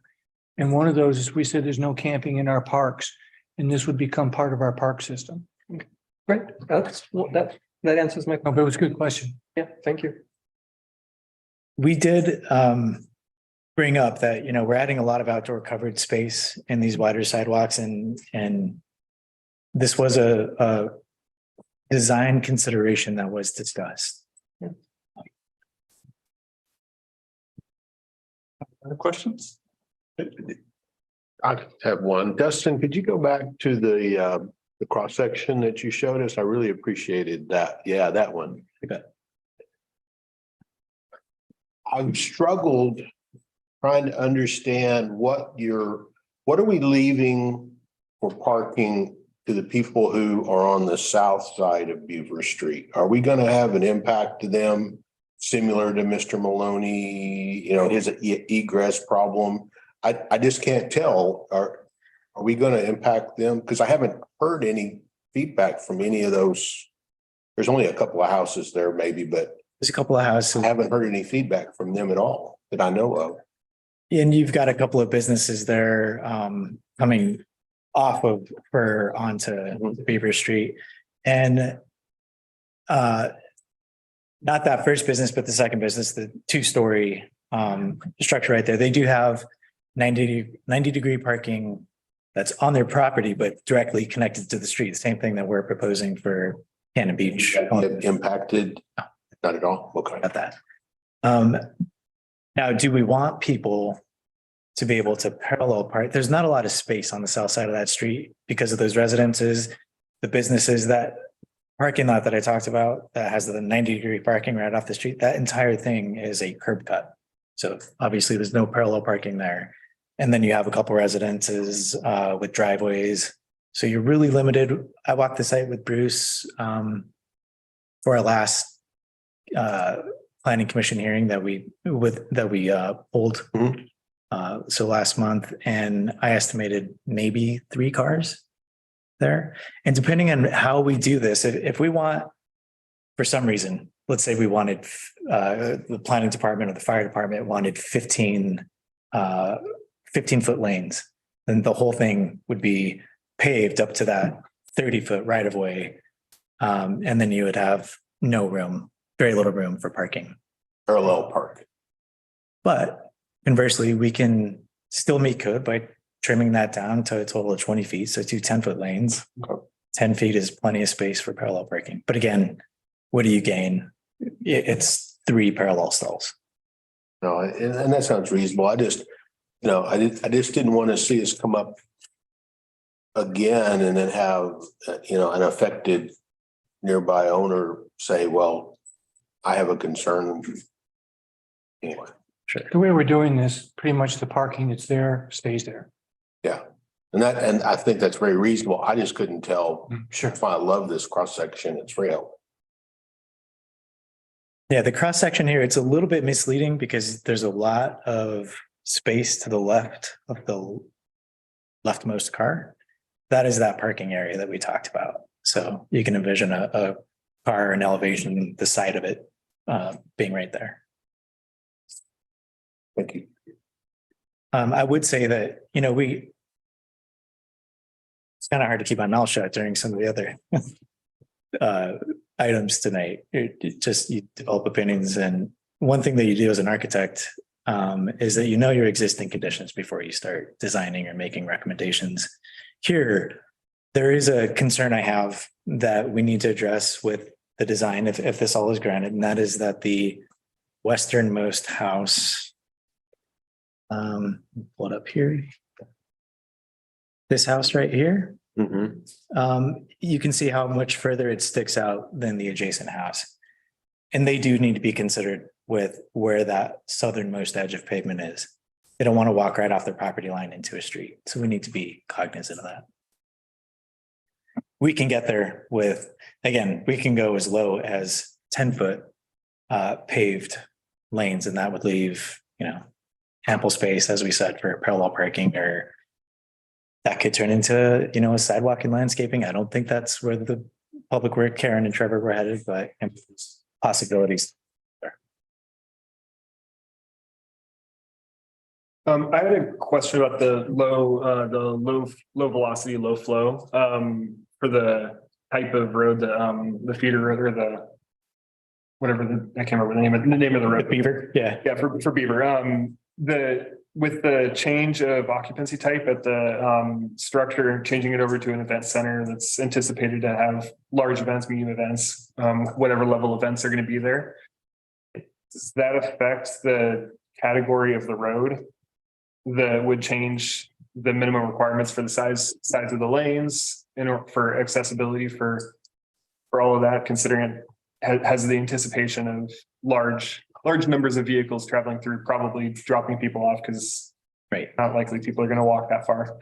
And one of those is we said there's no camping in our parks, and this would become part of our park system. Great, that answers my. Oh, but it was a good question. Yeah, thank you. We did bring up that, you know, we're adding a lot of outdoor covered space in these wider sidewalks and this was a design consideration that was discussed. Other questions? I have one. Dustin, could you go back to the cross section that you showed us? I really appreciated that. Yeah, that one. I've struggled trying to understand what are we leaving for parking to the people who are on the south side of Beaver Street? Are we going to have an impact to them similar to Mr. Maloney, you know, his egress problem? I just can't tell. Are we going to impact them? Because I haven't heard any feedback from any of those. There's only a couple of houses there maybe, but there's a couple of houses. I haven't heard any feedback from them at all that I know of. And you've got a couple of businesses there coming off of or onto Beaver Street. And not that first business, but the second business, the 2-story structure right there. They do have 90 degree parking that's on their property, but directly connected to the street. Same thing that we're proposing for Cannon Beach. Impacted? Not at all. Okay. Got that. Now, do we want people to be able to parallel park? There's not a lot of space on the south side of that street because of those residences, the businesses, that parking lot that I talked about that has the 90 degree parking right off the street. That entire thing is a curb cut. So obviously there's no parallel parking there. And then you have a couple residences with driveways. So you're really limited. I walked the site with Bruce for our last planning commission hearing that we pulled. So last month, and I estimated maybe 3 cars there. And depending on how we do this, if we want, for some reason, let's say we wanted the planning department or the fire department wanted 15-foot lanes, then the whole thing would be paved up to that 30-foot right of way. And then you would have no room, very little room for parking. Parallel park. But conversely, we can still meet code by trimming that down to a total of 20 feet. So 2 10-foot lanes. 10 feet is plenty of space for parallel parking. But again, what do you gain? It's 3 parallel stalls. No, and that sounds reasonable. I just didn't want to see us come up again and then have, an affected nearby owner say, well, I have a concern. Anyway. Sure. The way we're doing this, pretty much the parking that's there stays there. Yeah. And I think that's very reasonable. I just couldn't tell. Sure. That's why I love this cross section. It's real. Yeah, the cross section here, it's a little bit misleading because there's a lot of space to the left of the leftmost car. That is that parking area that we talked about. So you can envision a car and elevation, the side of it being right there. Thank you. I would say that, it's kind of hard to keep my mouth shut during some of the other items tonight. You develop opinions. And one thing that you do as an architect, is that you know your existing conditions before you start designing or making recommendations. Here, there is a concern I have that we need to address with the design if this all is granted, and that is that the westernmost house, pull it up here. This house right here, you can see how much further it sticks out than the adjacent house. And they do need to be considered with where that southernmost edge of pavement is. They don't want to walk right off their property line into a street. So we need to be cognizant of that. We can get there with, again, we can go as low as 10-foot paved lanes, and that would leave, ample space, as we said, for parallel parking, or that could turn into, a sidewalk and landscaping. I don't think that's where the public work, Karen and Trevor were headed, but possibilities. I had a question about the low velocity, low flow, for the type of road, the feeder road, or the, whatever I can't remember the name of the road. Beaver. Yeah. Yeah. For Beaver, with the change of occupancy type at the, structure, changing it over to an event center that's anticipated to have large events, medium events, whatever level events are going to be there. Does that affect the category of the road that would change the minimum requirements for the size of the lanes for accessibility for all of that, considering it has the anticipation of large numbers of vehicles traveling through, probably dropping people off, because not likely people are going to walk that far.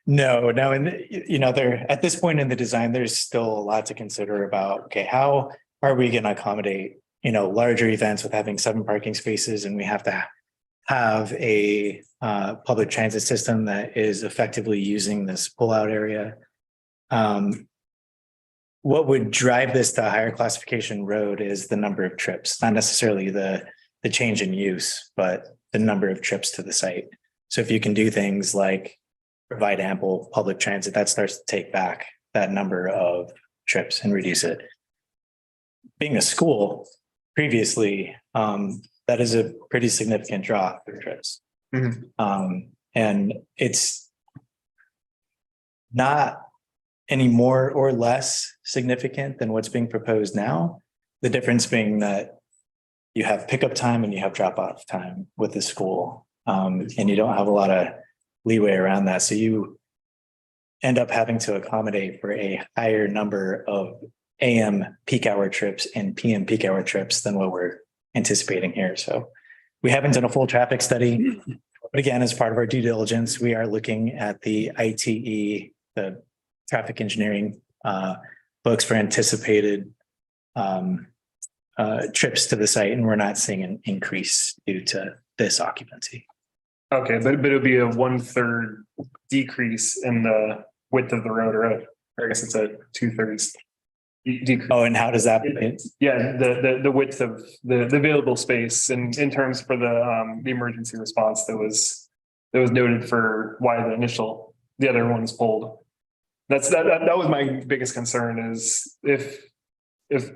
No, and there at this point in the design, there's still a lot to consider about, okay, how are we going to accommodate, larger events with having 7 parking spaces, and we have to have a public transit system that is effectively using this pullout area. What would drive this to a higher classification road is the number of trips, not necessarily the change in use, but the number of trips to the site. So if you can do things like provide ample public transit, that starts to take back that number of trips and reduce it. Being a school previously, that is a pretty significant draw for trips. And it's not any more or less significant than what's being proposed now. The difference being that you have pickup time and you have drop off time with the school, and you don't have a lot of leeway around that. So you end up having to accommodate for a higher number of AM peak hour trips and PM peak hour trips than what we're anticipating here. So we haven't done a full traffic study, but again, as part of our due diligence, we are looking at the ITE, the traffic engineering books for anticipated trips to the site, and we're not seeing an increase due to this occupancy. Okay, but it'll be a 1/3 decrease in the width of the road, or I guess it's a 2/3 decrease. Oh, and how does that? Yeah, the width of the available space, and in terms for the emergency response that was noted for why the other one was pulled. That was my biggest concern, is if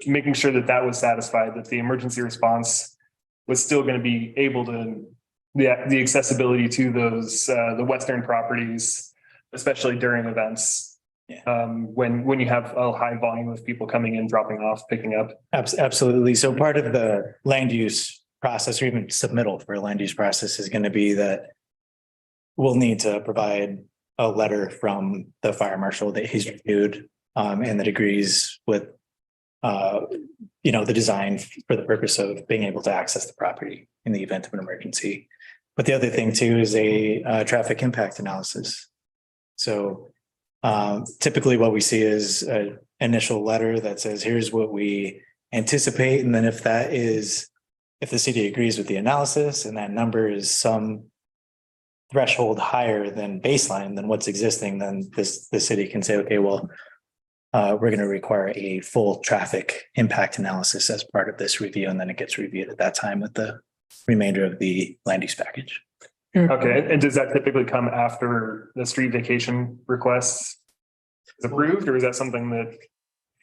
making sure that was satisfied, that the emergency response was still going to be able to, the accessibility to those the western properties, especially during events. Yeah. When you have a high volume of people coming in, dropping off, picking up. Absolutely. So part of the land use process, or even submittal for a land use process, is going to be that we'll need to provide a letter from the fire marshal that he's reviewed and that agrees with the design for the purpose of being able to access the property in the event of an emergency. But the other thing too is a traffic impact analysis. So typically what we see is an initial letter that says, here's what we anticipate. And then if the city agrees with the analysis and that number is some threshold higher than baseline than what's existing, then the city can say, okay, well, we're going to require a full traffic impact analysis as part of this review. And then it gets reviewed at that time with the remainder of the land use package. Okay. And does that typically come after the street vacation request is approved, or is that something that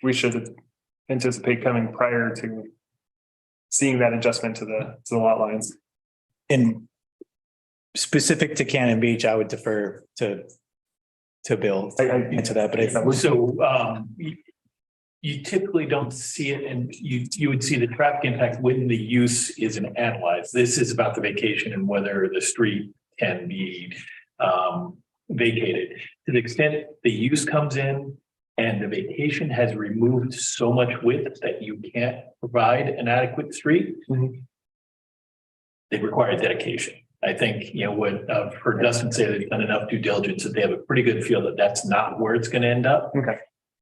we should anticipate coming prior to seeing that adjustment to the lot lines? In specific to Cannon Beach, I would defer to Bill into that, but I think So you typically don't see it, and you would see the traffic impact when the use isn't analyzed. This is about the vacation and whether the street can be vacated. To the extent the use comes in and the vacation has removed so much width that you can't provide an adequate street, they require dedication. I think, what I've heard Dustin say, they've done enough due diligence that they have a pretty good feel that that's not where it's going to end up. Okay.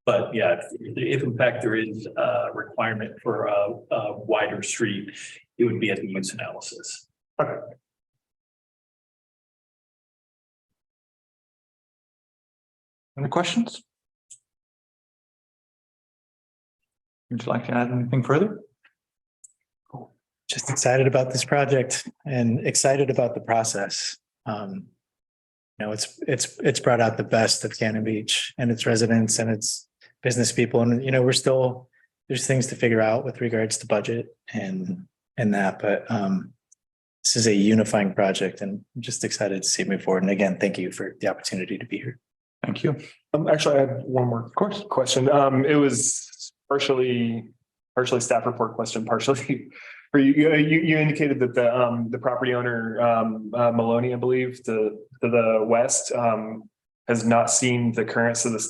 But yeah, if in fact there is a requirement for a wider street, it would be at the use analysis. Okay. Any questions? Would you like to add anything further? just excited about this project and excited about the process. It's brought out the best of Cannon Beach and its residents and its business people. And, there's things to figure out with regards to budget and that, but this is a unifying project and I'm just excited to see it move forward. And again, thank you for the opportunity to be here. Thank you. Actually, I had one more question. It was partially staff report question, partially for you. You indicated that the property owner, Maloney, I believe, to the west, has not seen the currents of the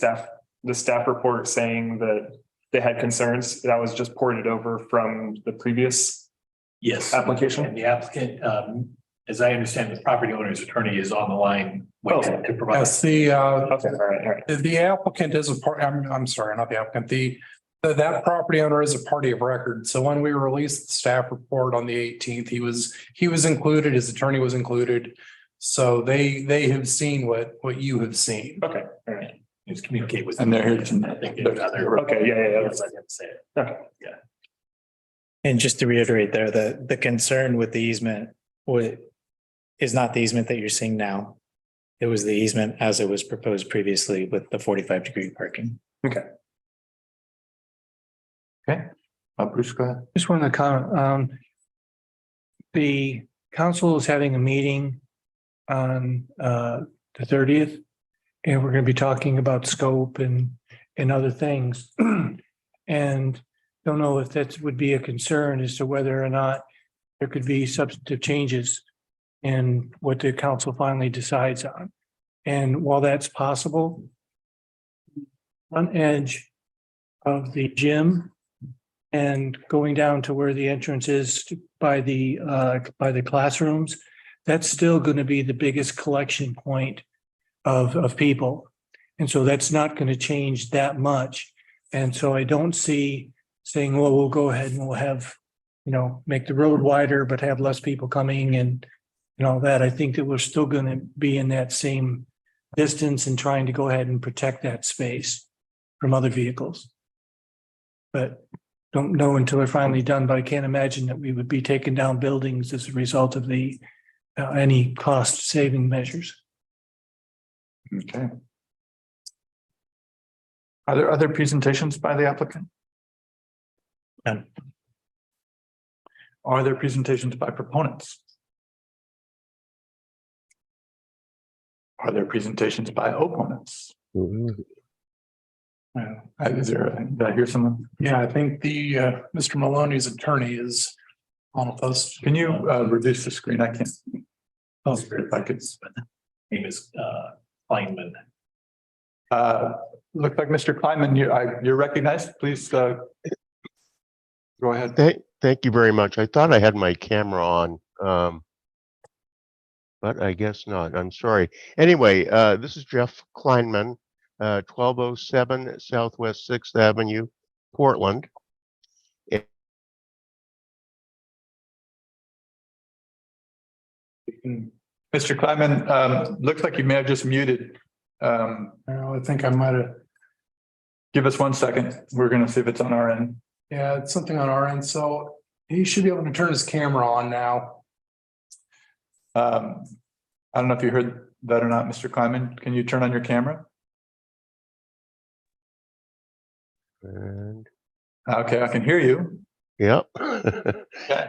staff report saying that they had concerns. That was just ported over from the previous application. And the applicant, as I understand, the property owner's attorney is on the line to provide. Yes, okay, all right. The applicant is a part, I'm sorry, not the applicant, that property owner is a party of record. So when we released the staff report on the 18th, he was included, his attorney was included. So they have seen what you have seen. Okay, all right. Just communicate with And them. they're here tonight. Okay, yeah. Yes, I didn't say it. Okay. Yeah. And just to reiterate there, the concern with the easement is not the easement that you're seeing now. It was the easement as it was proposed previously with the 45-degree parking. Okay. Okay. Bruce, go ahead. Just wanted to comment. The council is having a meeting on the 30th. And we're going to be talking about scope and other things. And don't know if that would be a concern as to whether or not there could be substantive changes in what the council finally decides on. And while that's possible, front edge of the gym and going down to where the entrance is by the classrooms, that's still going to be the biggest collection point of people. And so that's not going to change that much. And so I don't see saying, well, we'll go ahead and we'll have, make the road wider, but have less people coming and all that. I think that we're still going to be in that same distance and trying to go ahead and protect that space from other vehicles. But don't know until they're finally done, but I can't imagine that we would be taking down buildings as a result of the any cost saving measures. Okay. Are there other presentations by the applicant? None. Are there presentations by proponents? Are there presentations by opponents? Did I hear someone? Yeah, I think the Mr. Maloney's attorney is on with us. Can you reduce the screen? I can't. Oh, if I could. Name is Kleinman. Looks like Mr. Kleinman, you're recognized. Please go ahead. Thank you very much. I thought I had my camera on, but I guess not. I'm sorry. Anyway, this is Jeff Kleinman, 1207 Southwest 6th Avenue, Portland. Mr. Kleinman, looks like you may have just muted. I think I might have. Give us 1 second. We're going to see if it's on our end. Yeah, it's something on our end. So he should be able to turn his camera on now. I don't know if you heard that or not, Mr. Kleinman. Can you turn on your camera? And okay, I can hear you. Yep.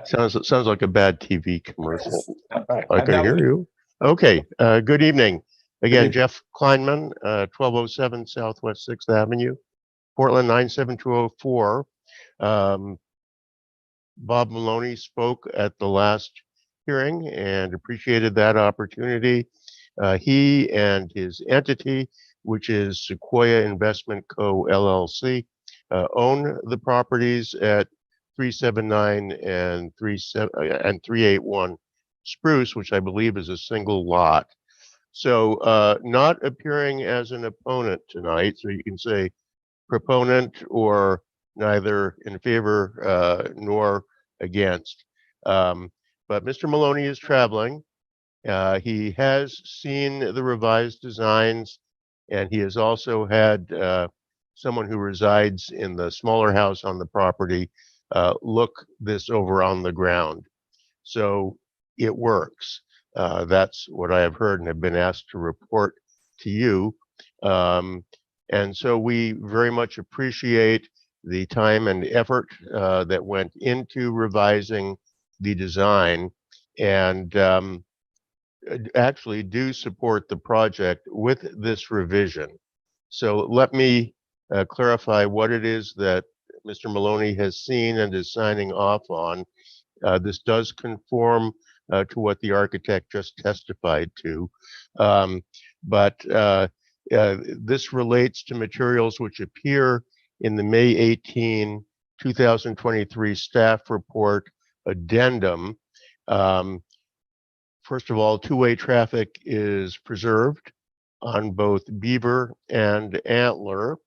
Sounds like a bad TV commercial. I can hear you. Okay, good evening. Again, evening. Jeff Kleinman, 1207 Southwest 6th Avenue, Portland 97204. Bob Maloney spoke at the last hearing and appreciated that opportunity. He and his entity, which is Sequoia Investment Co. LLC, own the properties at 379 and 381 Spruce, which I believe is a single lot. So not appearing as an opponent tonight, so you can say proponent or neither in favor nor against. But Mr. Maloney is traveling. He has seen the revised designs, and he has also had someone who resides in the smaller house on the property look this over on the ground. So it works. That's what I have heard and have been asked to report to you. And so we very much appreciate the time and effort that went into revising the design, and actually do support the project with this revision. So let me clarify what it is that Mr. Maloney has seen and is signing off on. This does conform to what the architect just testified to. But this relates to materials which appear in the May 18, 2023 staff report addendum. First of all, two-way traffic is preserved on both Beaver and Antler.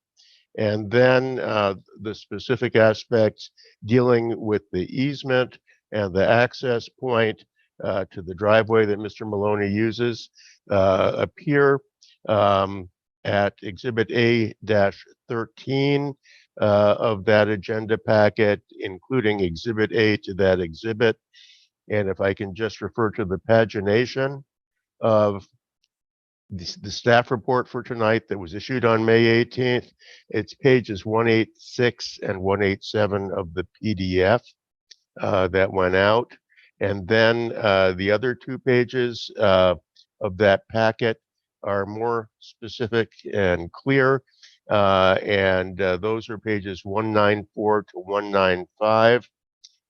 And then the specific aspects dealing with the easement and the access point to the driveway that Mr. Maloney uses appear at Exhibit A-13 of that agenda packet, including Exhibit A to that exhibit. And if I can just refer to the pagination of the staff report for tonight that was issued on May 18th, it's pages 186 and 187 of the PDF that went out. And then the other 2 pages of that packet are more specific and clear. And those are pages 194 to 195.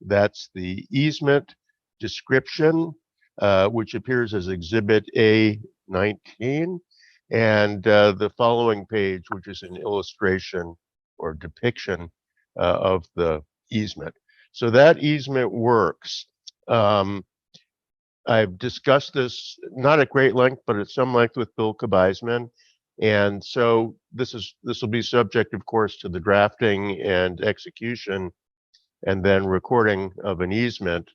That's the easement description, which appears as Exhibit A-19, and the following page, which is an illustration or depiction of the easement. So that easement works. I've discussed this not at great length, but at some length with Bill Kabizman. And so this will be subject, of course, to the drafting and execution and then recording of an easement.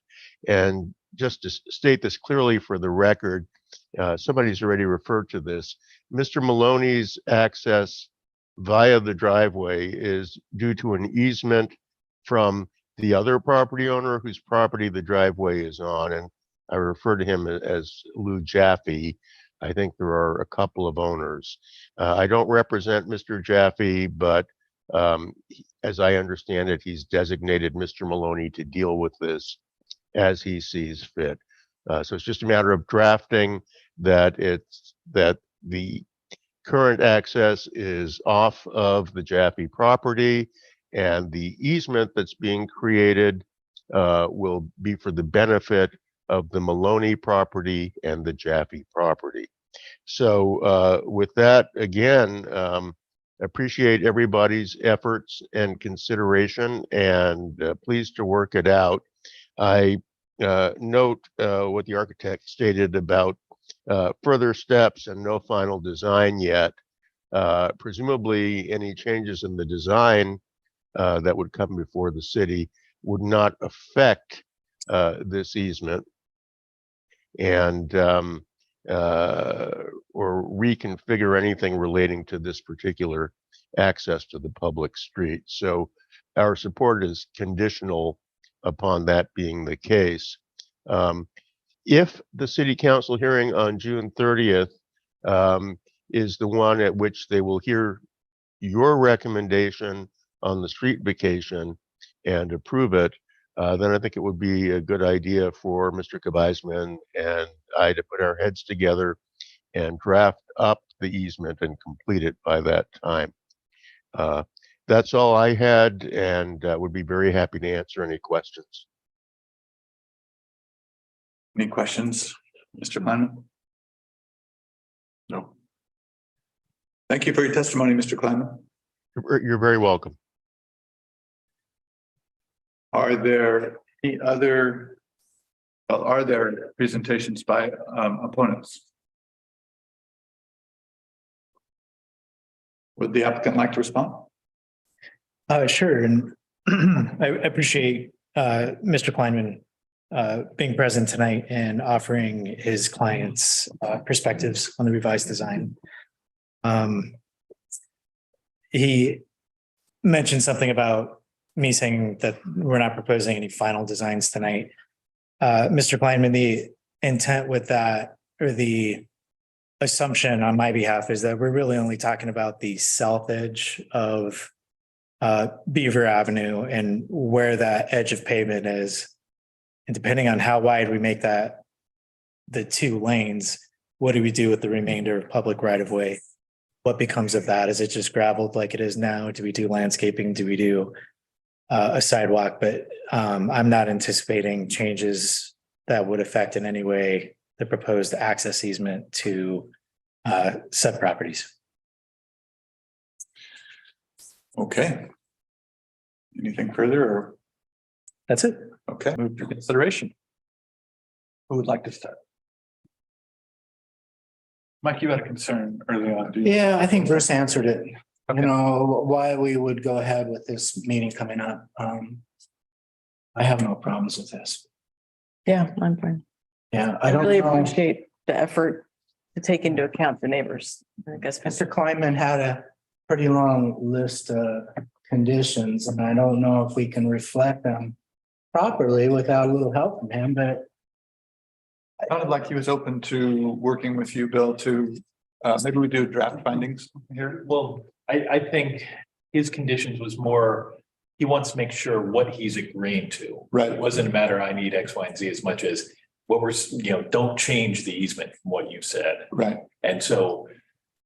And just to state this clearly for the record, somebody's already referred to this. Mr. Maloney's access via the driveway is due to an easement from the other property owner whose property the driveway is on. And I refer to him as Lou Jaffe. I think there are a couple of owners. I don't represent Mr. Jaffe, but as I understand it, he's designated Mr. Maloney to deal with this as he sees fit. So it's just a matter of drafting that the current access is off of the Jaffe property, and the easement that's being created will be for the benefit of the Maloney property and the Jaffe property. So with that, again, appreciate everybody's efforts and consideration, and pleased to work it out. I note what the architect stated about further steps and no final design yet. Presumably any changes in the design that would come before the city would not affect this easement and or reconfigure anything relating to this particular access to the public street. So our support is conditional upon that being the case. If the city council hearing on June 30th is the one at which they will hear your recommendation on the street vacation and approve it, then I think it would be a good idea for Mr. Kabizman and I to put our heads together and draft up the easement and complete it by that time. That's all I had, and would be very happy to answer any questions. Any questions, Mr. Kleinman? No. Thank you for your testimony, Mr. Kleinman. You're very welcome. Are there any other, well, are there presentations by opponents? Would the applicant like to respond? Sure, and I appreciate Mr. Kleinman being present tonight and offering his clients perspectives on the revised design. He mentioned something about me saying that we're not proposing any final designs tonight. Mr. Kleinman, the intent with that, or the assumption on my behalf, is that we're really only talking about the south edge of Beaver Avenue and where that edge of pavement is. And depending on how wide we make that, the 2 lanes, what do we do with the remainder of public right of way? What becomes of that? Is it just gravelled like it is now? Do we do landscaping? Do we do a sidewalk? But I'm not anticipating changes that would affect in any way the proposed access easement to sub properties. Okay. Anything further or? That's it. Okay, move to consideration. Who would like to start? Mike, you had a concern early on. Do you? Yeah, I think Bruce answered it. You know, why we would go ahead with this meeting coming up. I have no problems with this. Yeah, I'm fine. Yeah, I I don't really know. appreciate the effort to take into account the neighbors. I guess Mr. Kleinman had a pretty long list of conditions, and I don't know if we can reflect them properly without a little help from him, but Sounded like he was open to working with you, Bill, to maybe we do draft findings here. Well, I think his conditions was more, he wants to make sure what he's agreeing to. Right. It wasn't a matter, I need X, Y, and Z as much as what we're, don't change the easement from what you said. Right. And so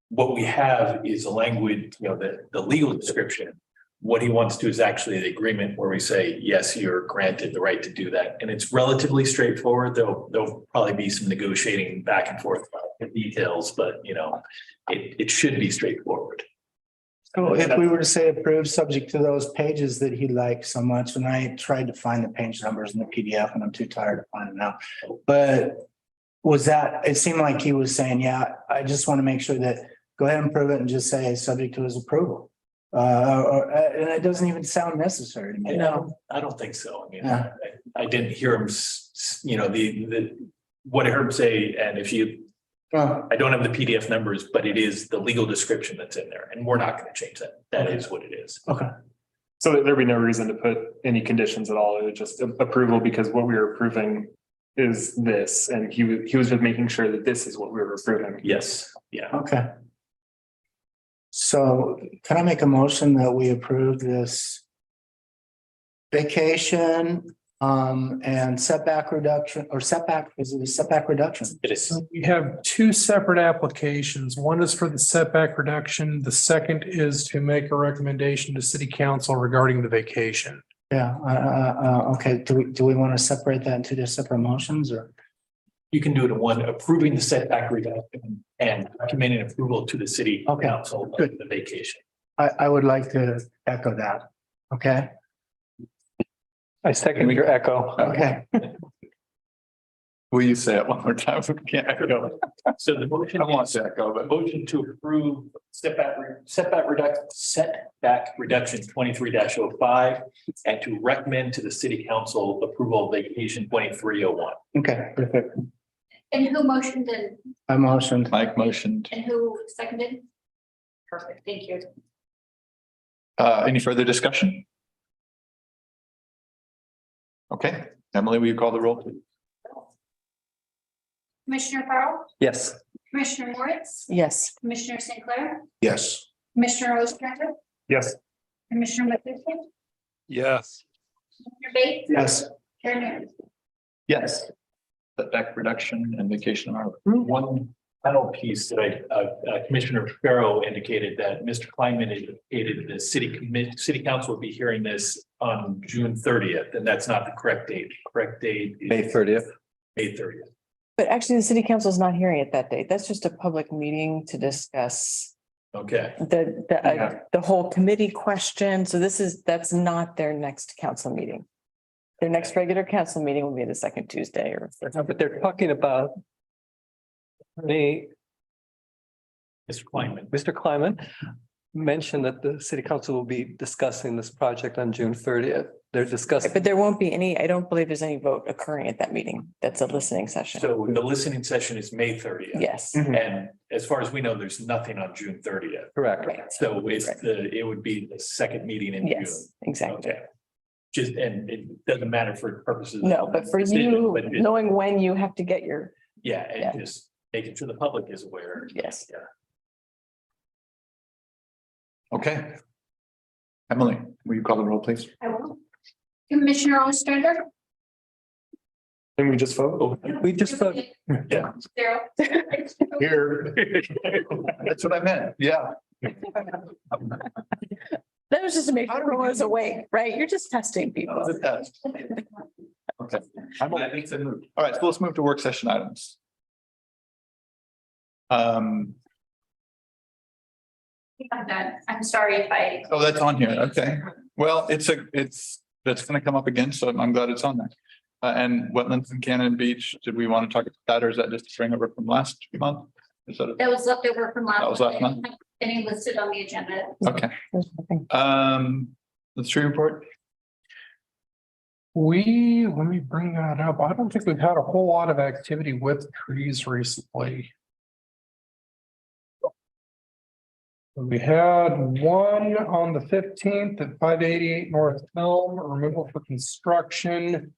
what we have is a language, the legal description. What he wants to do is actually the agreement where we say, yes, you're granted the right to do that. And it's relatively straightforward. There'll probably be some negotiating back and forth about the details, but it should be straightforward. so if we were to say approved, subject to those pages that he liked so much, and I tried to find the page numbers in the PDF and I'm too tired to find them now. But was that, it seemed like he was saying, yeah, I just want to make sure that, go ahead and prove it and just say subject to his approval. And it doesn't even sound necessary to me. No, I don't think so. I mean, Yeah. I didn't hear him, what I heard him say, and if you, I don't have the PDF numbers, but it is the legal description that's in there, and we're not going to change that. That is what it is. Okay. So there'd be no reason to put any conditions at all. It was just approval because what we were approving is this, and he was just making sure that this is what we were approving. Yes. Yeah. Okay. So can I make a motion that we approve this vacation and setback reduction, or setback, is it a setback reduction? It is. We have 2 separate applications. One is for the setback reduction. The second is to make a recommendation to city council regarding the vacation. Yeah, okay, do we want to separate that into 2 separate motions, or? You can do it in one, approving the setback reduction and recommending approval to the city council of the vacation. I would like to echo that, okay? I second your echo. Okay. Will you say it one more time? We can't echo. So the motion. I want to echo, but motion to approve setback reduction 23-05 and to recommend to the city council approval of vacation 2301. Okay, perfect. And who motioned and, I motioned. Mike motioned. and who seconded? Perfect, thank you. Any further discussion? Okay, Emily, will you call the roll, please? Commissioner Farrell, Yes. Commissioner Moritz, Yes. Commissioner Sinclair, Yes. Commissioner Ostrander, Yes. Commissioner McPherson, Yes. Commissioner Bates? Yes. Chair Newman? Yes. Setback reduction and vacation hour. One final piece that Commissioner Farrow indicated that Mr. Kleinman indicated the city council will be hearing this on June 30th, and that's not the correct date. Correct date is May 30th. May 30th. But actually, the city council is not hearing it that date. That's just a public meeting to discuss Okay. the whole committee question. So that's not their next council meeting. Their next regular council meeting will be the second Tuesday or. But they're talking about Mr. Kleinman mentioned that the city council will be discussing this project on June 30th. They're discussing. But there won't be any, I don't believe there's any vote occurring at that meeting. That's a listening session. So the listening session is May 30th. Yes. And as far as we know, there's nothing on June 30th. Correct. Right. So it would be the second meeting in June. Yes, exactly. Okay. Just, and it doesn't matter for purposes. No, of but for decision, you, but just- knowing when you have to get your, Yeah, Yeah. and just making sure the public is aware. yes. Yeah. Okay. Emily, will you call the roll, please? I will. Commissioner Ostrander? Can we just vote? We just voted. Yeah. 0. Here. That's what I meant. Yeah. That was just to make sure everyone was awake, right? You're just testing people. That was a test. Okay. All right, so let's move to work session items. I'm done. I'm sorry if I. Oh, that's on here. Okay. Well, that's gonna come up again, so I'm glad it's on there. And wetlands in Cannon Beach, did we want to talk about that, or is that just a string over from last month? Is that? That was left over from last. That was last month? Any listed on the agenda. Okay. The tree report? Let me bring that up. I don't think we've had a whole lot of activity with trees recently. We had one on the 15th at 588 North Elm, removal for construction.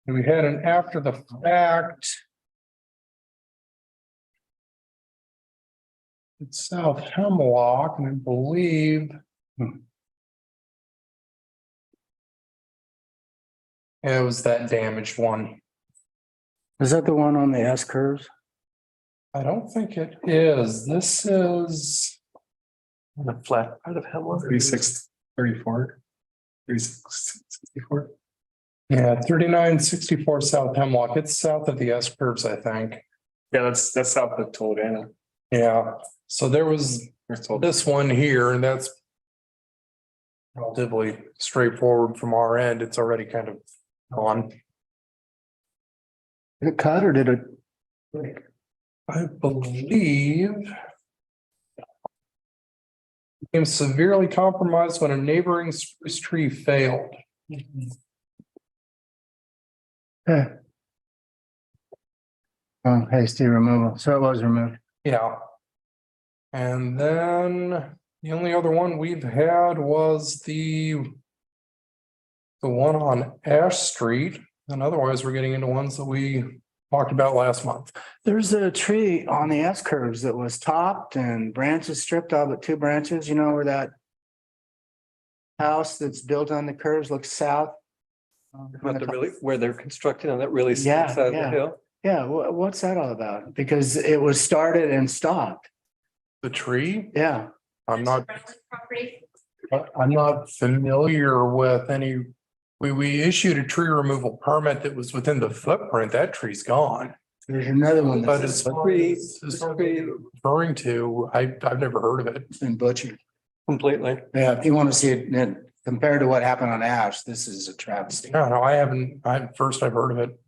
And we had an after the fact. It's South Hemlock, and I believe. It was that damaged one. Is that the one on the S curves? I don't think it is. This is. The flat part of Hemlock. 3634. 3664. Yeah, 3964 South Hemlock. It's south of the S curves, I think. Yeah, that's south of Toledana. Yeah, so there was this one here, and that's relatively straightforward from our end. It's already kind of gone. Did it cut or did it? I believe became severely compromised when a neighboring spruce tree failed. Oh, hasty removal. So it was removed. Yeah. And then the only other one we've had was the one on Ash Street. And otherwise, we're getting into ones that we talked about last month. There's a tree on the S curves that was topped and branches stripped off, but 2 branches, you know, where that house that's built on the curves looks south. About the really, where they're constructing on that really steep Yeah, side of the yeah. hill. Yeah, what's that all about? Because it was started and stopped. The tree? Yeah. I'm not Property. familiar with any. We issued a tree removal permit that was within the footprint. That tree's gone. There's another one. But that's as far as referring to, I've never heard of it. been butchered. Completely. Yeah, if you want to see it then compared to what happened on Ash, this is a travesty. No, I haven't. I've heard of it.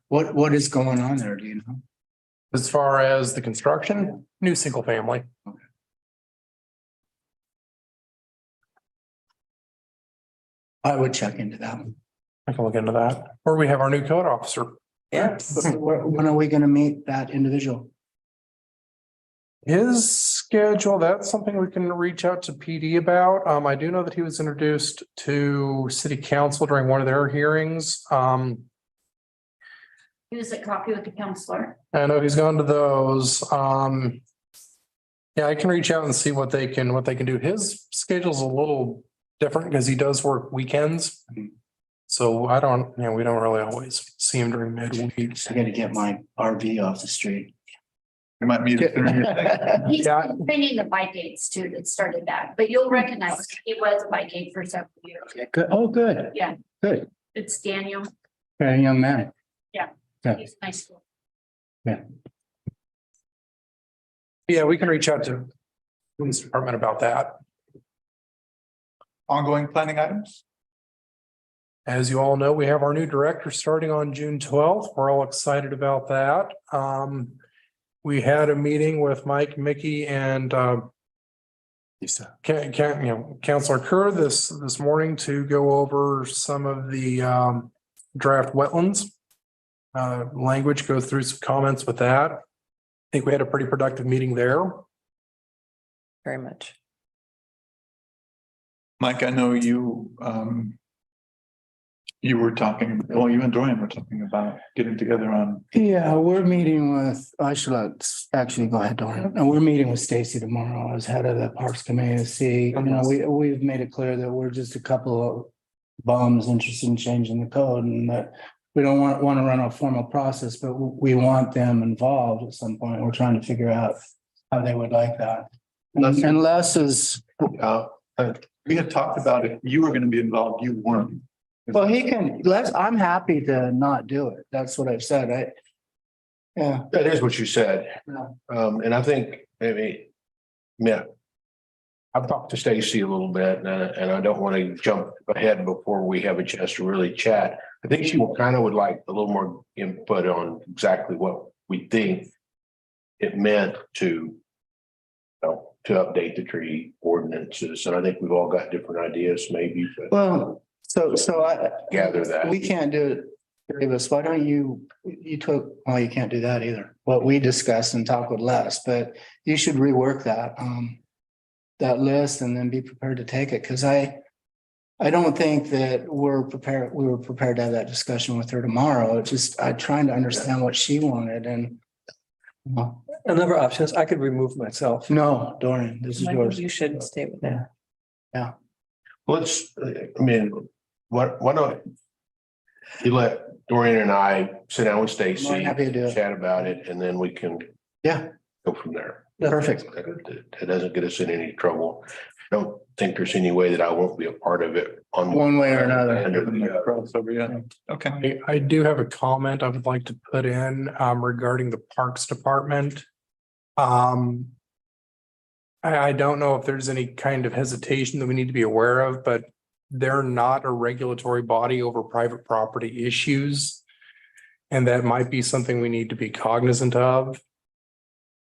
What is going on there? Do you know? As far as the construction, new single family. I would check into that one. I can look into that. Or we have our new code officer. Yeah. When are we going to meet that individual? His schedule, that's something we can reach out to PD about. I do know that he was introduced to city council during one of their hearings. He was at coffee with the counselor. I know he's gone to those. Yeah, I can reach out and see what they can do. His schedule's a little different because he does work weekends. So I don't, we don't really always see him during midweek. I gotta get my RV off the street. You might meet him sooner than you think. He's Yeah. bringing the bike gates too that started that, but you'll recognize he was a bike gate for several years. Good. Oh, good. Yeah, Good. it's Daniel. Very young man. Yeah. Yeah. He's nice. Yeah, we can reach out to police department about that. Ongoing planning items? As you all know, we have our new director starting on June 12th. We're all excited about that. We had a meeting with Mike, Mickey, and Counselor Kerr this morning to go over some of the draft wetlands language, go through some comments with that. I think we had a pretty productive meeting there. Very much. Mike, I know you, you were talking, well, you and Dorian were talking about getting together on. Yeah, we're meeting with, I should actually go ahead, Dorian. And we're meeting with Stacy tomorrow as head of the Parks Committee to see, we've made it clear that we're just a couple of bums interested in changing the code and that we don't want to run a formal process, but we want them involved at some point. We're trying to figure out how they would like that. And Les is, We had talked about it. You were going to be involved. You weren't. well, he can, I'm happy to not do it. That's what I've said. Yeah. That is what you said. And I think maybe, yeah. I've talked to Stacy a little bit and I don't want to jump ahead before we have a chance to really chat. I think she kind of would like a little more input on exactly what we think it meant to update the tree ordinances. And I think we've all got different ideas maybe. But Well, so I gather that. we can't do it. Three of us. Why don't you took, well, you can't do that either. What we discussed and talk with Les, but you should rework that list and then be prepared to take it. Cause I don't think that we were prepared to have that discussion with her tomorrow. It's just, I'm trying to understand what she wanted and. Another option is I could remove myself. No, Dorian, this is yours. You should stay with that. Yeah. Let's, I mean, why don't you let Dorian and I sit down with Stacy, Happy to do it. chat about it, and then we can go from there. Perfect. It doesn't get us in any trouble. I don't think there's any way that I won't be a part of it on One way or another. Crossover, yeah. Okay. I do have a comment I would like to put in regarding the Parks Department. I don't know if there's any kind of hesitation that we need to be aware of, but they're not a regulatory body over private property issues. And that might be something we need to be cognizant of.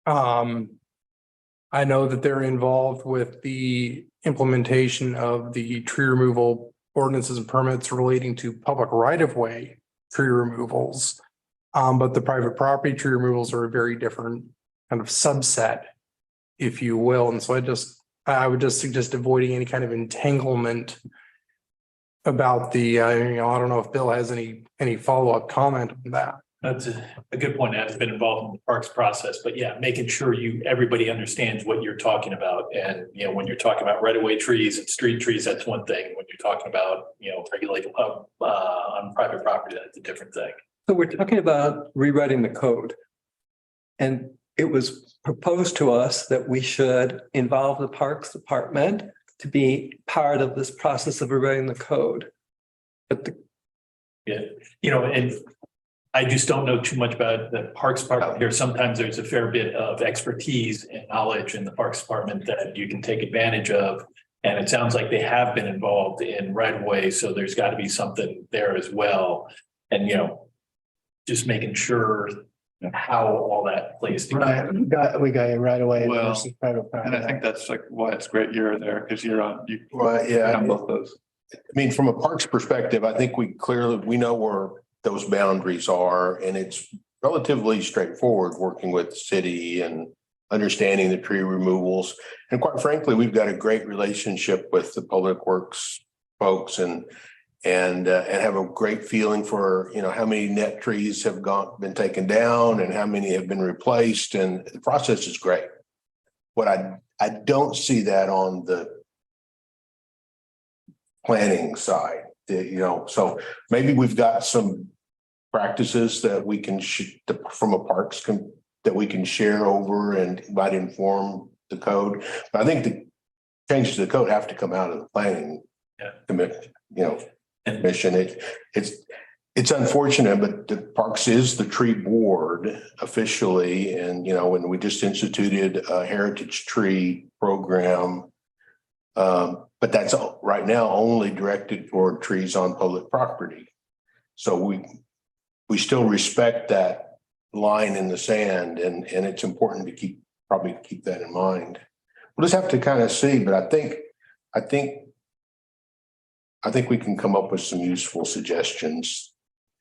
I know that they're involved with the implementation of the tree removal ordinances and permits relating to public right-of-way tree removals. But the private property tree removals are a very different kind of subset, if you will. And so I would just suggest avoiding any kind of entanglement about the, I don't know if Bill has any follow-up comment on that. That's a good point. I've been involved in the parks process, but yeah, making sure everybody understands what you're talking about. And, when you're talking about right-of-way trees and street trees, that's one thing. When you're talking about, regulating on private property, that's a different thing. So we're talking about rewriting the code. And it was proposed to us that we should involve the Parks Department to be part of this process of rewriting the code. But and I just don't know too much about the Parks Department here. Sometimes there's a fair bit of expertise and knowledge in the Parks Department that you can take advantage of. And it sounds like they have been involved in right of way. So there's got to be something there as well. And, just making sure how all that plays together. Right, we got it right away. Well, versus private property. And I think that's like why it's great you're there because you're on. Yeah. Both those. I mean, from a parks perspective, I think we know where those boundaries are, and it's relatively straightforward working with the city and understanding the tree removals. And quite frankly, we've got a great relationship with the public works folks and have a great feeling for, how many net trees have been taken down and how many have been replaced. And the process is great. What I don't see that on the planning side. So maybe we've got some practices that we can, from a parks that we can share over and might inform the code. But I think the changes to the code have to come out of the planning commission, it's unfortunate, but the parks is the tree board officially. And, when we just instituted a heritage tree program, but that's right now only directed toward trees on public property. So we still respect that line in the sand, and it's important to probably keep that in mind. We'll just have to kind of see, but I think we can come up with some useful suggestions.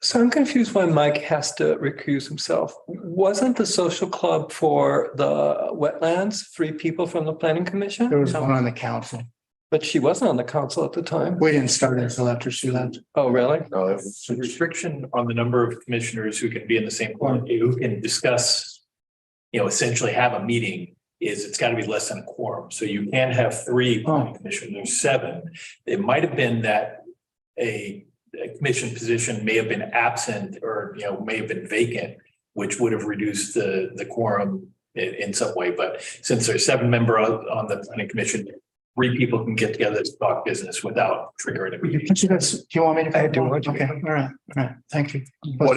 So I'm confused why Mike has to recuse himself. Wasn't the social club for the wetlands 3 people from the planning commission? There was one on the council. But she wasn't on the council at the time. We didn't start until after she left. Oh, really? No, It's a restriction on the number of commissioners who can be in the same forum, who can discuss, essentially have a meeting. It's got to be less than a quorum. So you can have 3 planning commissioners, 7. It might have been that a commission position may have been absent or, may have been vacant, which would have reduced the quorum in some way. But since there's 7 members on the planning commission, 3 people can get together to talk business without triggering a meeting. Do you want me to? I do. Okay, all right, thank you. What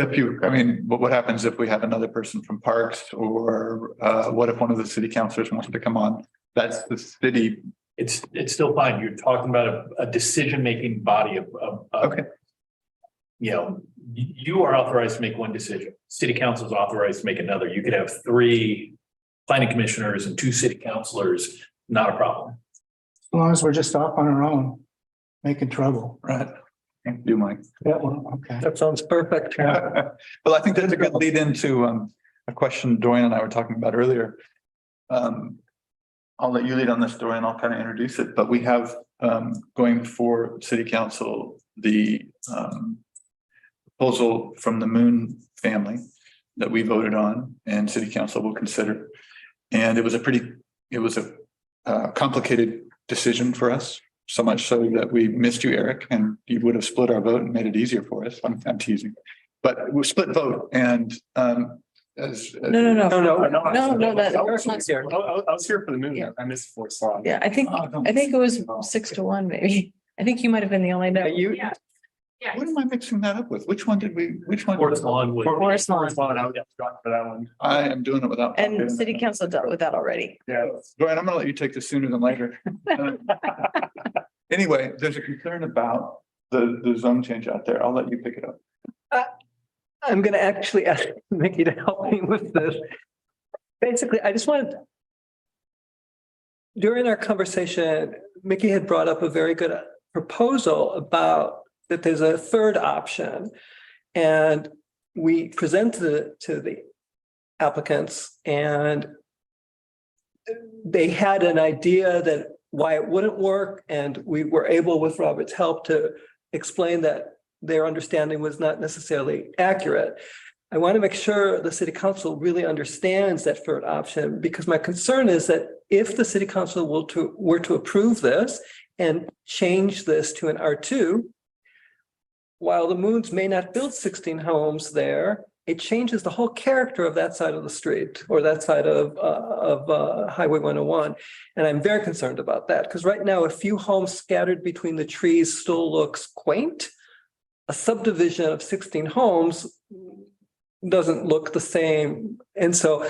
what happens if we have another person from Parks, or what if one of the city councilors wants to come on? That's the city. It's still fine. You're talking about a decision-making body of Okay. You are authorized to make one decision. City council is authorized to make another. You could have 3 planning commissioners and 2 city councilors, not a problem. As long as we're just off on our own, making trouble. Right. Thank you, Mike. Yeah, well, okay. That sounds perfect. Well, I think that's a good lead into a question Dorian and I were talking about earlier. I'll let you lead on this, Dorian. I'll kind of introduce it, but we have going for city council, the proposal from the Moon family that we voted on and city council will consider. And it was a complicated decision for us, so much so that we missed you, Eric, and you would have split our vote and made it easier for us. I'm teasing, but we split vote and No. That I was here for the movie. I missed 4 songs. Yeah, I think it was 6-1, maybe. I think you might have been the only no. What am I mixing that up with? Which one? Forest Lawn would. Forest Lawn. I would get forgotten for that one. I am doing it without. And city council dealt with that already. Yeah. Dorian, I'm gonna let you take this sooner than later. Anyway, there's a concern about the zone change out there. I'll let you pick it up. I'm going to actually ask Mickey to help me with this. Basically, I just wanted, during our conversation, Mickey had brought up a very good proposal about that there's a third option. And we presented it to the applicants and they had an idea that why it wouldn't work. And we were able, with Robert's help, to explain that their understanding was not necessarily accurate. I want to make sure the city council really understands that third option, because my concern is that if the city council were to approve this and change this to an R2, while the Moons may not build 16 homes there, it changes the whole character of that side of the street or that side of Highway 101. And I'm very concerned about that, because right now a few homes scattered between the trees still looks quaint. A subdivision of 16 homes doesn't look the same. And so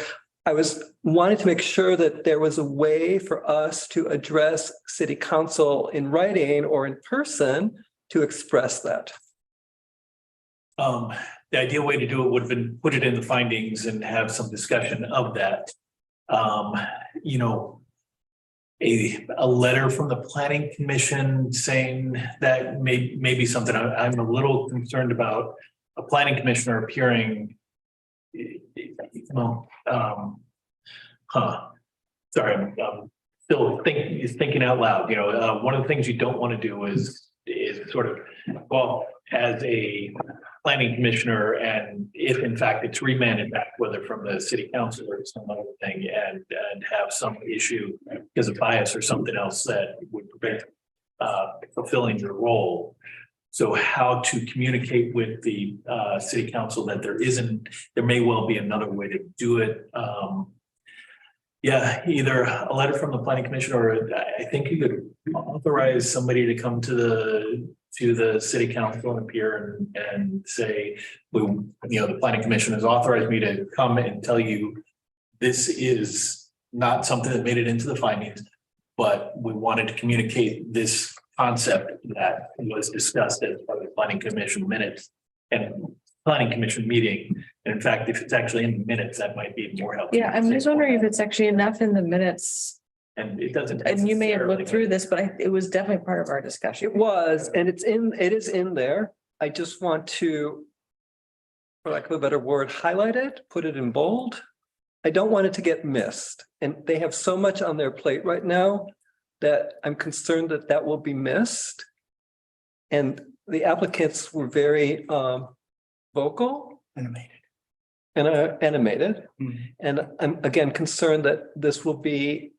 I was wanting to make sure that there was a way for us to address city council in writing or in person to express that. The ideal way to do it would have been put it in the findings and have some discussion of that. A letter from the planning commission saying that may be something I'm a little concerned about. A planning commissioner appearing. Sorry, I'm still thinking out loud. One of the things you don't want to do is sort of, well, as a planning commissioner, and if in fact it's remanded back, whether from the city council or some other thing, and have some issue because of bias or something else that would prevent fulfilling your role. So how to communicate with the city council that there may well be another way to do it. Yeah, either a letter from the planning commission, or I think you could authorize somebody to come to the city council and appear and say, the planning commission has authorized me to come and tell you this is not something that made it into the findings, but we wanted to communicate this concept that was discussed as part of the planning commission minutes and planning commission meeting. And in fact, if it's actually in the minutes, that might be more helpful. Yeah, I'm just wondering if it's actually enough in the minutes. And it doesn't. And you may have looked through this, but it was definitely part of our discussion. It was, and it is in there. I just want to, for lack of a better word, highlight it, put it in bold. I don't want it to get missed. And they have so much on their plate right now that I'm concerned that will be missed. And the applicants were very vocal. Animated. And I'm again concerned that this will be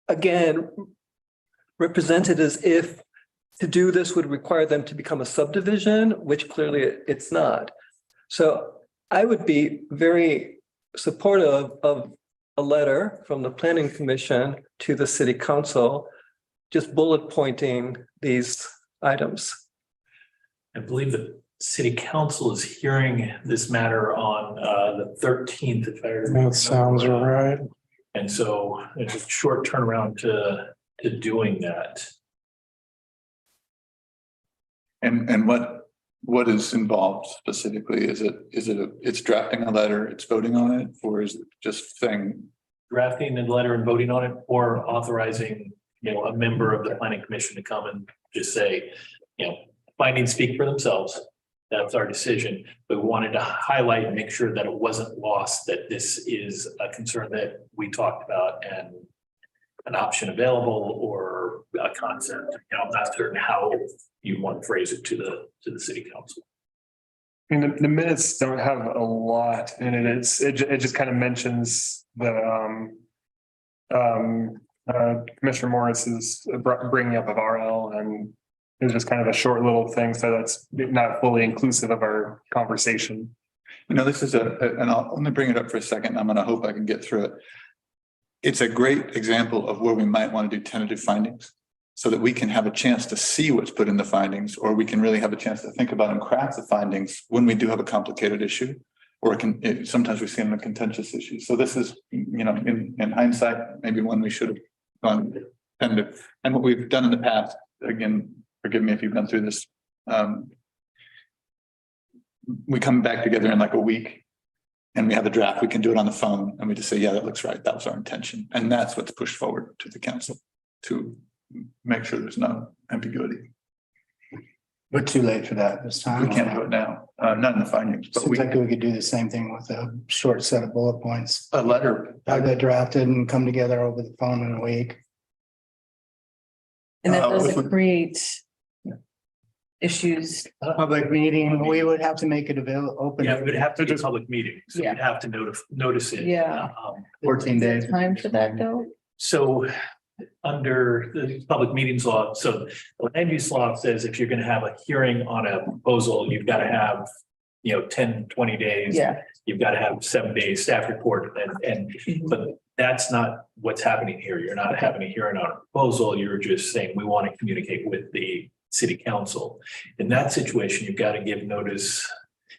again represented as if to do this would require them to become a subdivision, which clearly it's not. So I would be very supportive of a letter from the planning commission to the city council, just bullet pointing these items. I believe the city council is hearing this matter on the 13th, if I remember. That sounds right. And so it's a short turnaround to doing that. And what is involved specifically? It's drafting a letter, it's voting on it, or is it just saying? Drafting a letter and voting on it, or authorizing, a member of the planning commission to come and just say, findings speak for themselves. That's our decision. But we wanted to highlight and make sure that it wasn't lost, that this is a concern that we talked about and an option available or a concept. I'm not certain how you want to phrase it to the city council. I mean, the minutes don't have a lot in it. It just kind of mentions the Commissioner Morris's bringing up of RL, and it's just kind of a short little thing. So that's not fully inclusive of our conversation. This is and I'll only bring it up for a second. I'm going to hope I can get through it. It's a great example of where we might want to do tentative findings so that we can have a chance to see what's put in the findings, or we can really have a chance to think about and craft the findings when we do have a complicated issue, or sometimes we see them a contentious issue. So this is, in hindsight, maybe one we should have gone tentative. And what we've done in the past, again, forgive me if you've been through this. We come back together in like a week and we have a draft. We can do it on the phone and we just say, yeah, that looks right. That was our intention. And that's what's pushed forward to the council to make sure there's no ambiguity. We're too late for that this time. We can't do it now, not in the findings, but Seems like we could do the same thing with a short set of bullet points. A letter. Have that drafted and come together over the phone in a week. And that doesn't create issues. Public meeting, we would have to make it available, open. Yeah, it would have to be a public meeting. So you'd have to notice it. Yeah. 14 days. Time for that though? So under the public meetings law, so the land use law says if you're going to have a hearing on a proposal, you've got to have, 10, 20 days. Yeah. You've got to have 7 days staff report but that's not what's happening here. You're not having a hearing on a proposal. You're just saying, we want to communicate with the city council. In that situation, you've got to give notice.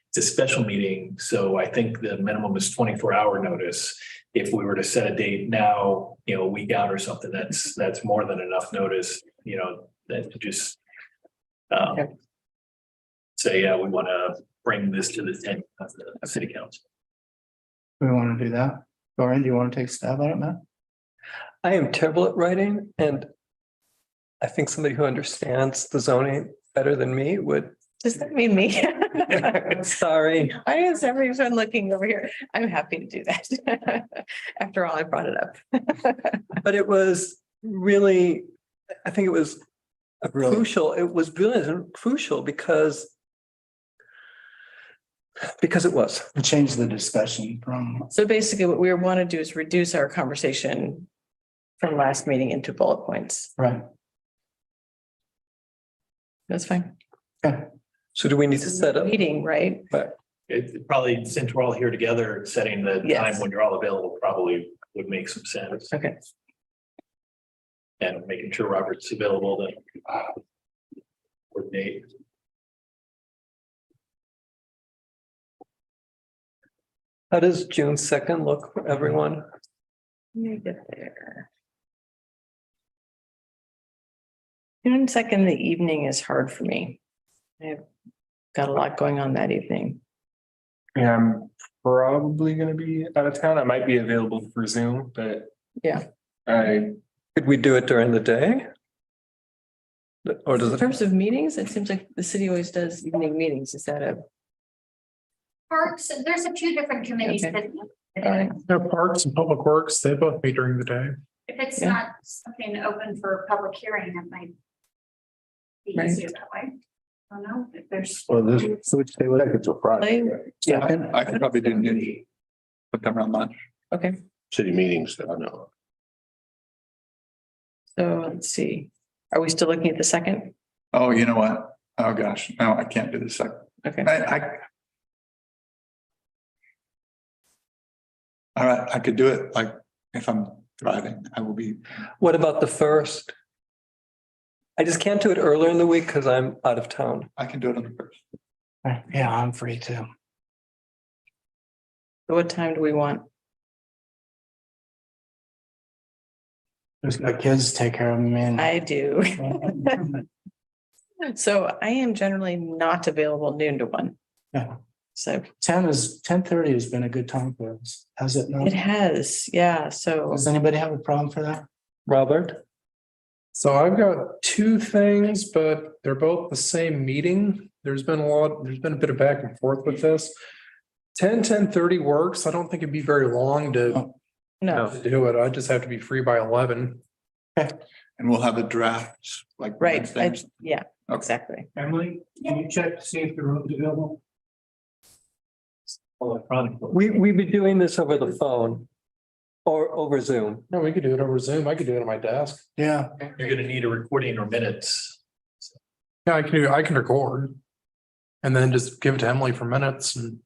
It's a special meeting. So I think the minimum is 24-hour notice. If we were to set a date now, a week out or something, that's more than enough notice, that to just say, yeah, we want to bring this to the attention of the city council. We want to do that. Dorian, do you want to take a stab at it, Matt? I am terrible at writing, and I think somebody who understands the zoning better than me would. Does that mean me? Sorry. Why is everyone looking over here? I'm happy to do that. After all, I brought it up. But it was really, I think it was crucial. It was brilliant, crucial because it was. It changed the discussion from. So basically what we want to do is reduce our conversation from last meeting into bullet points. Right. That's fine. So do we need to set up? Meeting, right? It probably, since we're all here together, setting the Yes. time when you're all available probably would make some sense. Okay. And making sure Robert's available to coordinate. How does June 2nd look for everyone? Let me get there. June 2nd, the evening is hard for me. I've got a lot going on that evening. Yeah, I'm probably gonna be out of town. I might be available for Zoom, but Yeah. Could we do it during the day? Or does In it? terms of meetings, it seems like the city always does evening meetings. Is that a? Parks, there's a few different committees Okay. that. All right. Yeah, Parks and Public Works, they both meet during the day. If it's Yeah. not something open for public hearing, it might be Right. easier that way. I don't know if there's. Well, this, So which day was it? it's a Friday, Play- Second? I could probably do noon. Sometime around lunch. Okay, city meetings that I know. so let's see. Are we still looking at the 2nd? Oh, you know what? Oh, gosh, no, I can't do the second. Okay. All right, I could do it like if I'm driving, I will be. What about the 1st? I just can't do it earlier in the week because I'm out of town. I can do it on the 1st. Yeah, I'm free too. So what time do we want? There's my kids to take care of them, man. I do. So I am generally not available noon to 1. Yeah. So 10:30 has been a good time for us. Has it not? it has, yeah, so. Does anybody have a problem for that? Robert? So I've got two things, but they're both the same meeting. There's been a bit of back and forth with this. 10:30 works. I don't think it'd be very long to No, do it. I just have to be free by 11. And we'll have a draft like. right, Wednesday. yeah, Okay. exactly. Emily, can you check to see if the room's available? Electronically. We'd be doing this over the phone or over Zoom. No, we could do it over Zoom. I could do it on my desk. Yeah. You're gonna need a recording or minutes. Yeah, I can record. And then just give it to Emily for minutes and.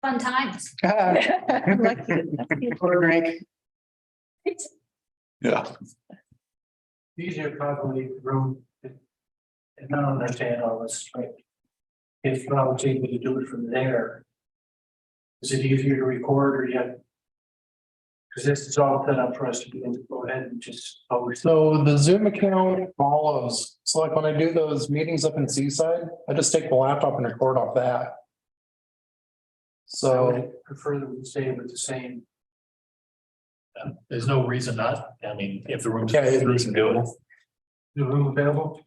Fun times. Yeah. Easier probably room. And not understand all this, right? If I was able to do it from there. Is it easier to record or yet? Because this is all set up for us to be able to go ahead and just. So the Zoom account follows. So like when I do those meetings up in Seaside, I just take the laptop and record off that. So Prefer that we stay with the same. There's no reason not. I mean, if the room's. Yeah, it's we can do it. The room available?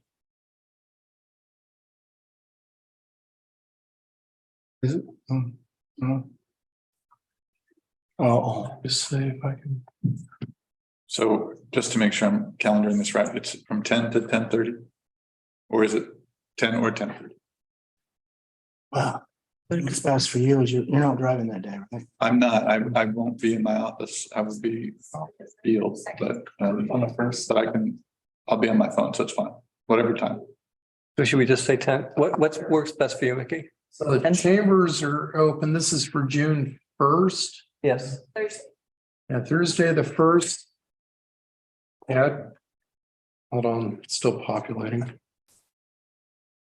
Is it? Oh, just see if I can. So just to make sure I'm calendaring this right, it's from 10 to 10:30? Or is it 10 or 10:30? wow. What's best for you is you're not driving that day, right? I'm not, I won't be in my office. I will be field, but on the 1st that I'll be on my phone, so it's fine, whatever time. So should we just say 10? What works best for you, Mickey? So the chambers are open. This is for June 1st. Yes. Thursday. Yeah, Thursday, the 1st. Yeah. Hold on, it's still populating.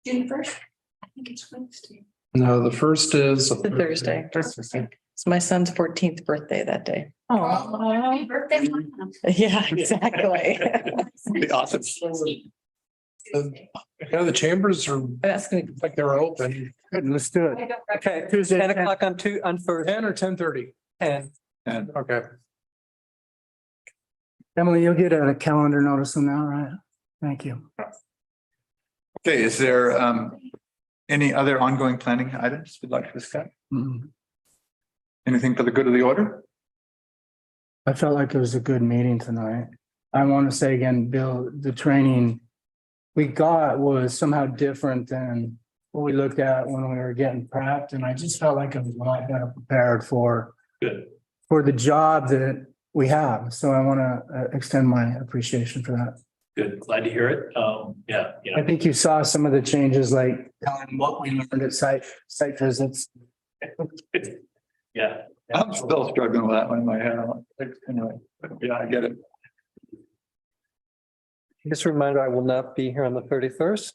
June 1st. I think it's Wednesday. No, the 1st is. It's a Thursday. It's my son's 14th birthday that day. Oh, happy birthday. Yeah, exactly. Be awesome. Yeah, the chambers are That's gonna like they're open. Good, let's do it. Okay, Tuesday, 10 o'clock on first. 10 or 10:30? 10. And Okay. Emily, you'll get a calendar notice on that, right? Thank you. okay, is there any other ongoing planning items we'd like to discuss? Mhm. Anything for the good of the order? I felt like it was a good meeting tonight. I want to say again, Bill, the training we got was somehow different than what we looked at when we were getting prepped. And I just felt like I was a lot better prepared for the job that we have. So I want to extend my appreciation for that. Good, glad to hear it. Yeah, you I know, think you saw some of the changes, like telling what we learned at site visits. yeah. I'm still struggling with that one in my head. Anyway, but yeah, I get it. Just a reminder, I will not be here on the 31st.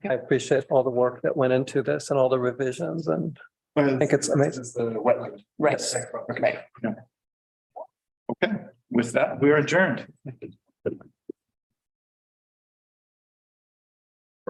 I appreciate all the work that went into this and all the revisions, and I think it's amazing. This is the wetland. Right. Okay. Okay, with that, we are adjourned.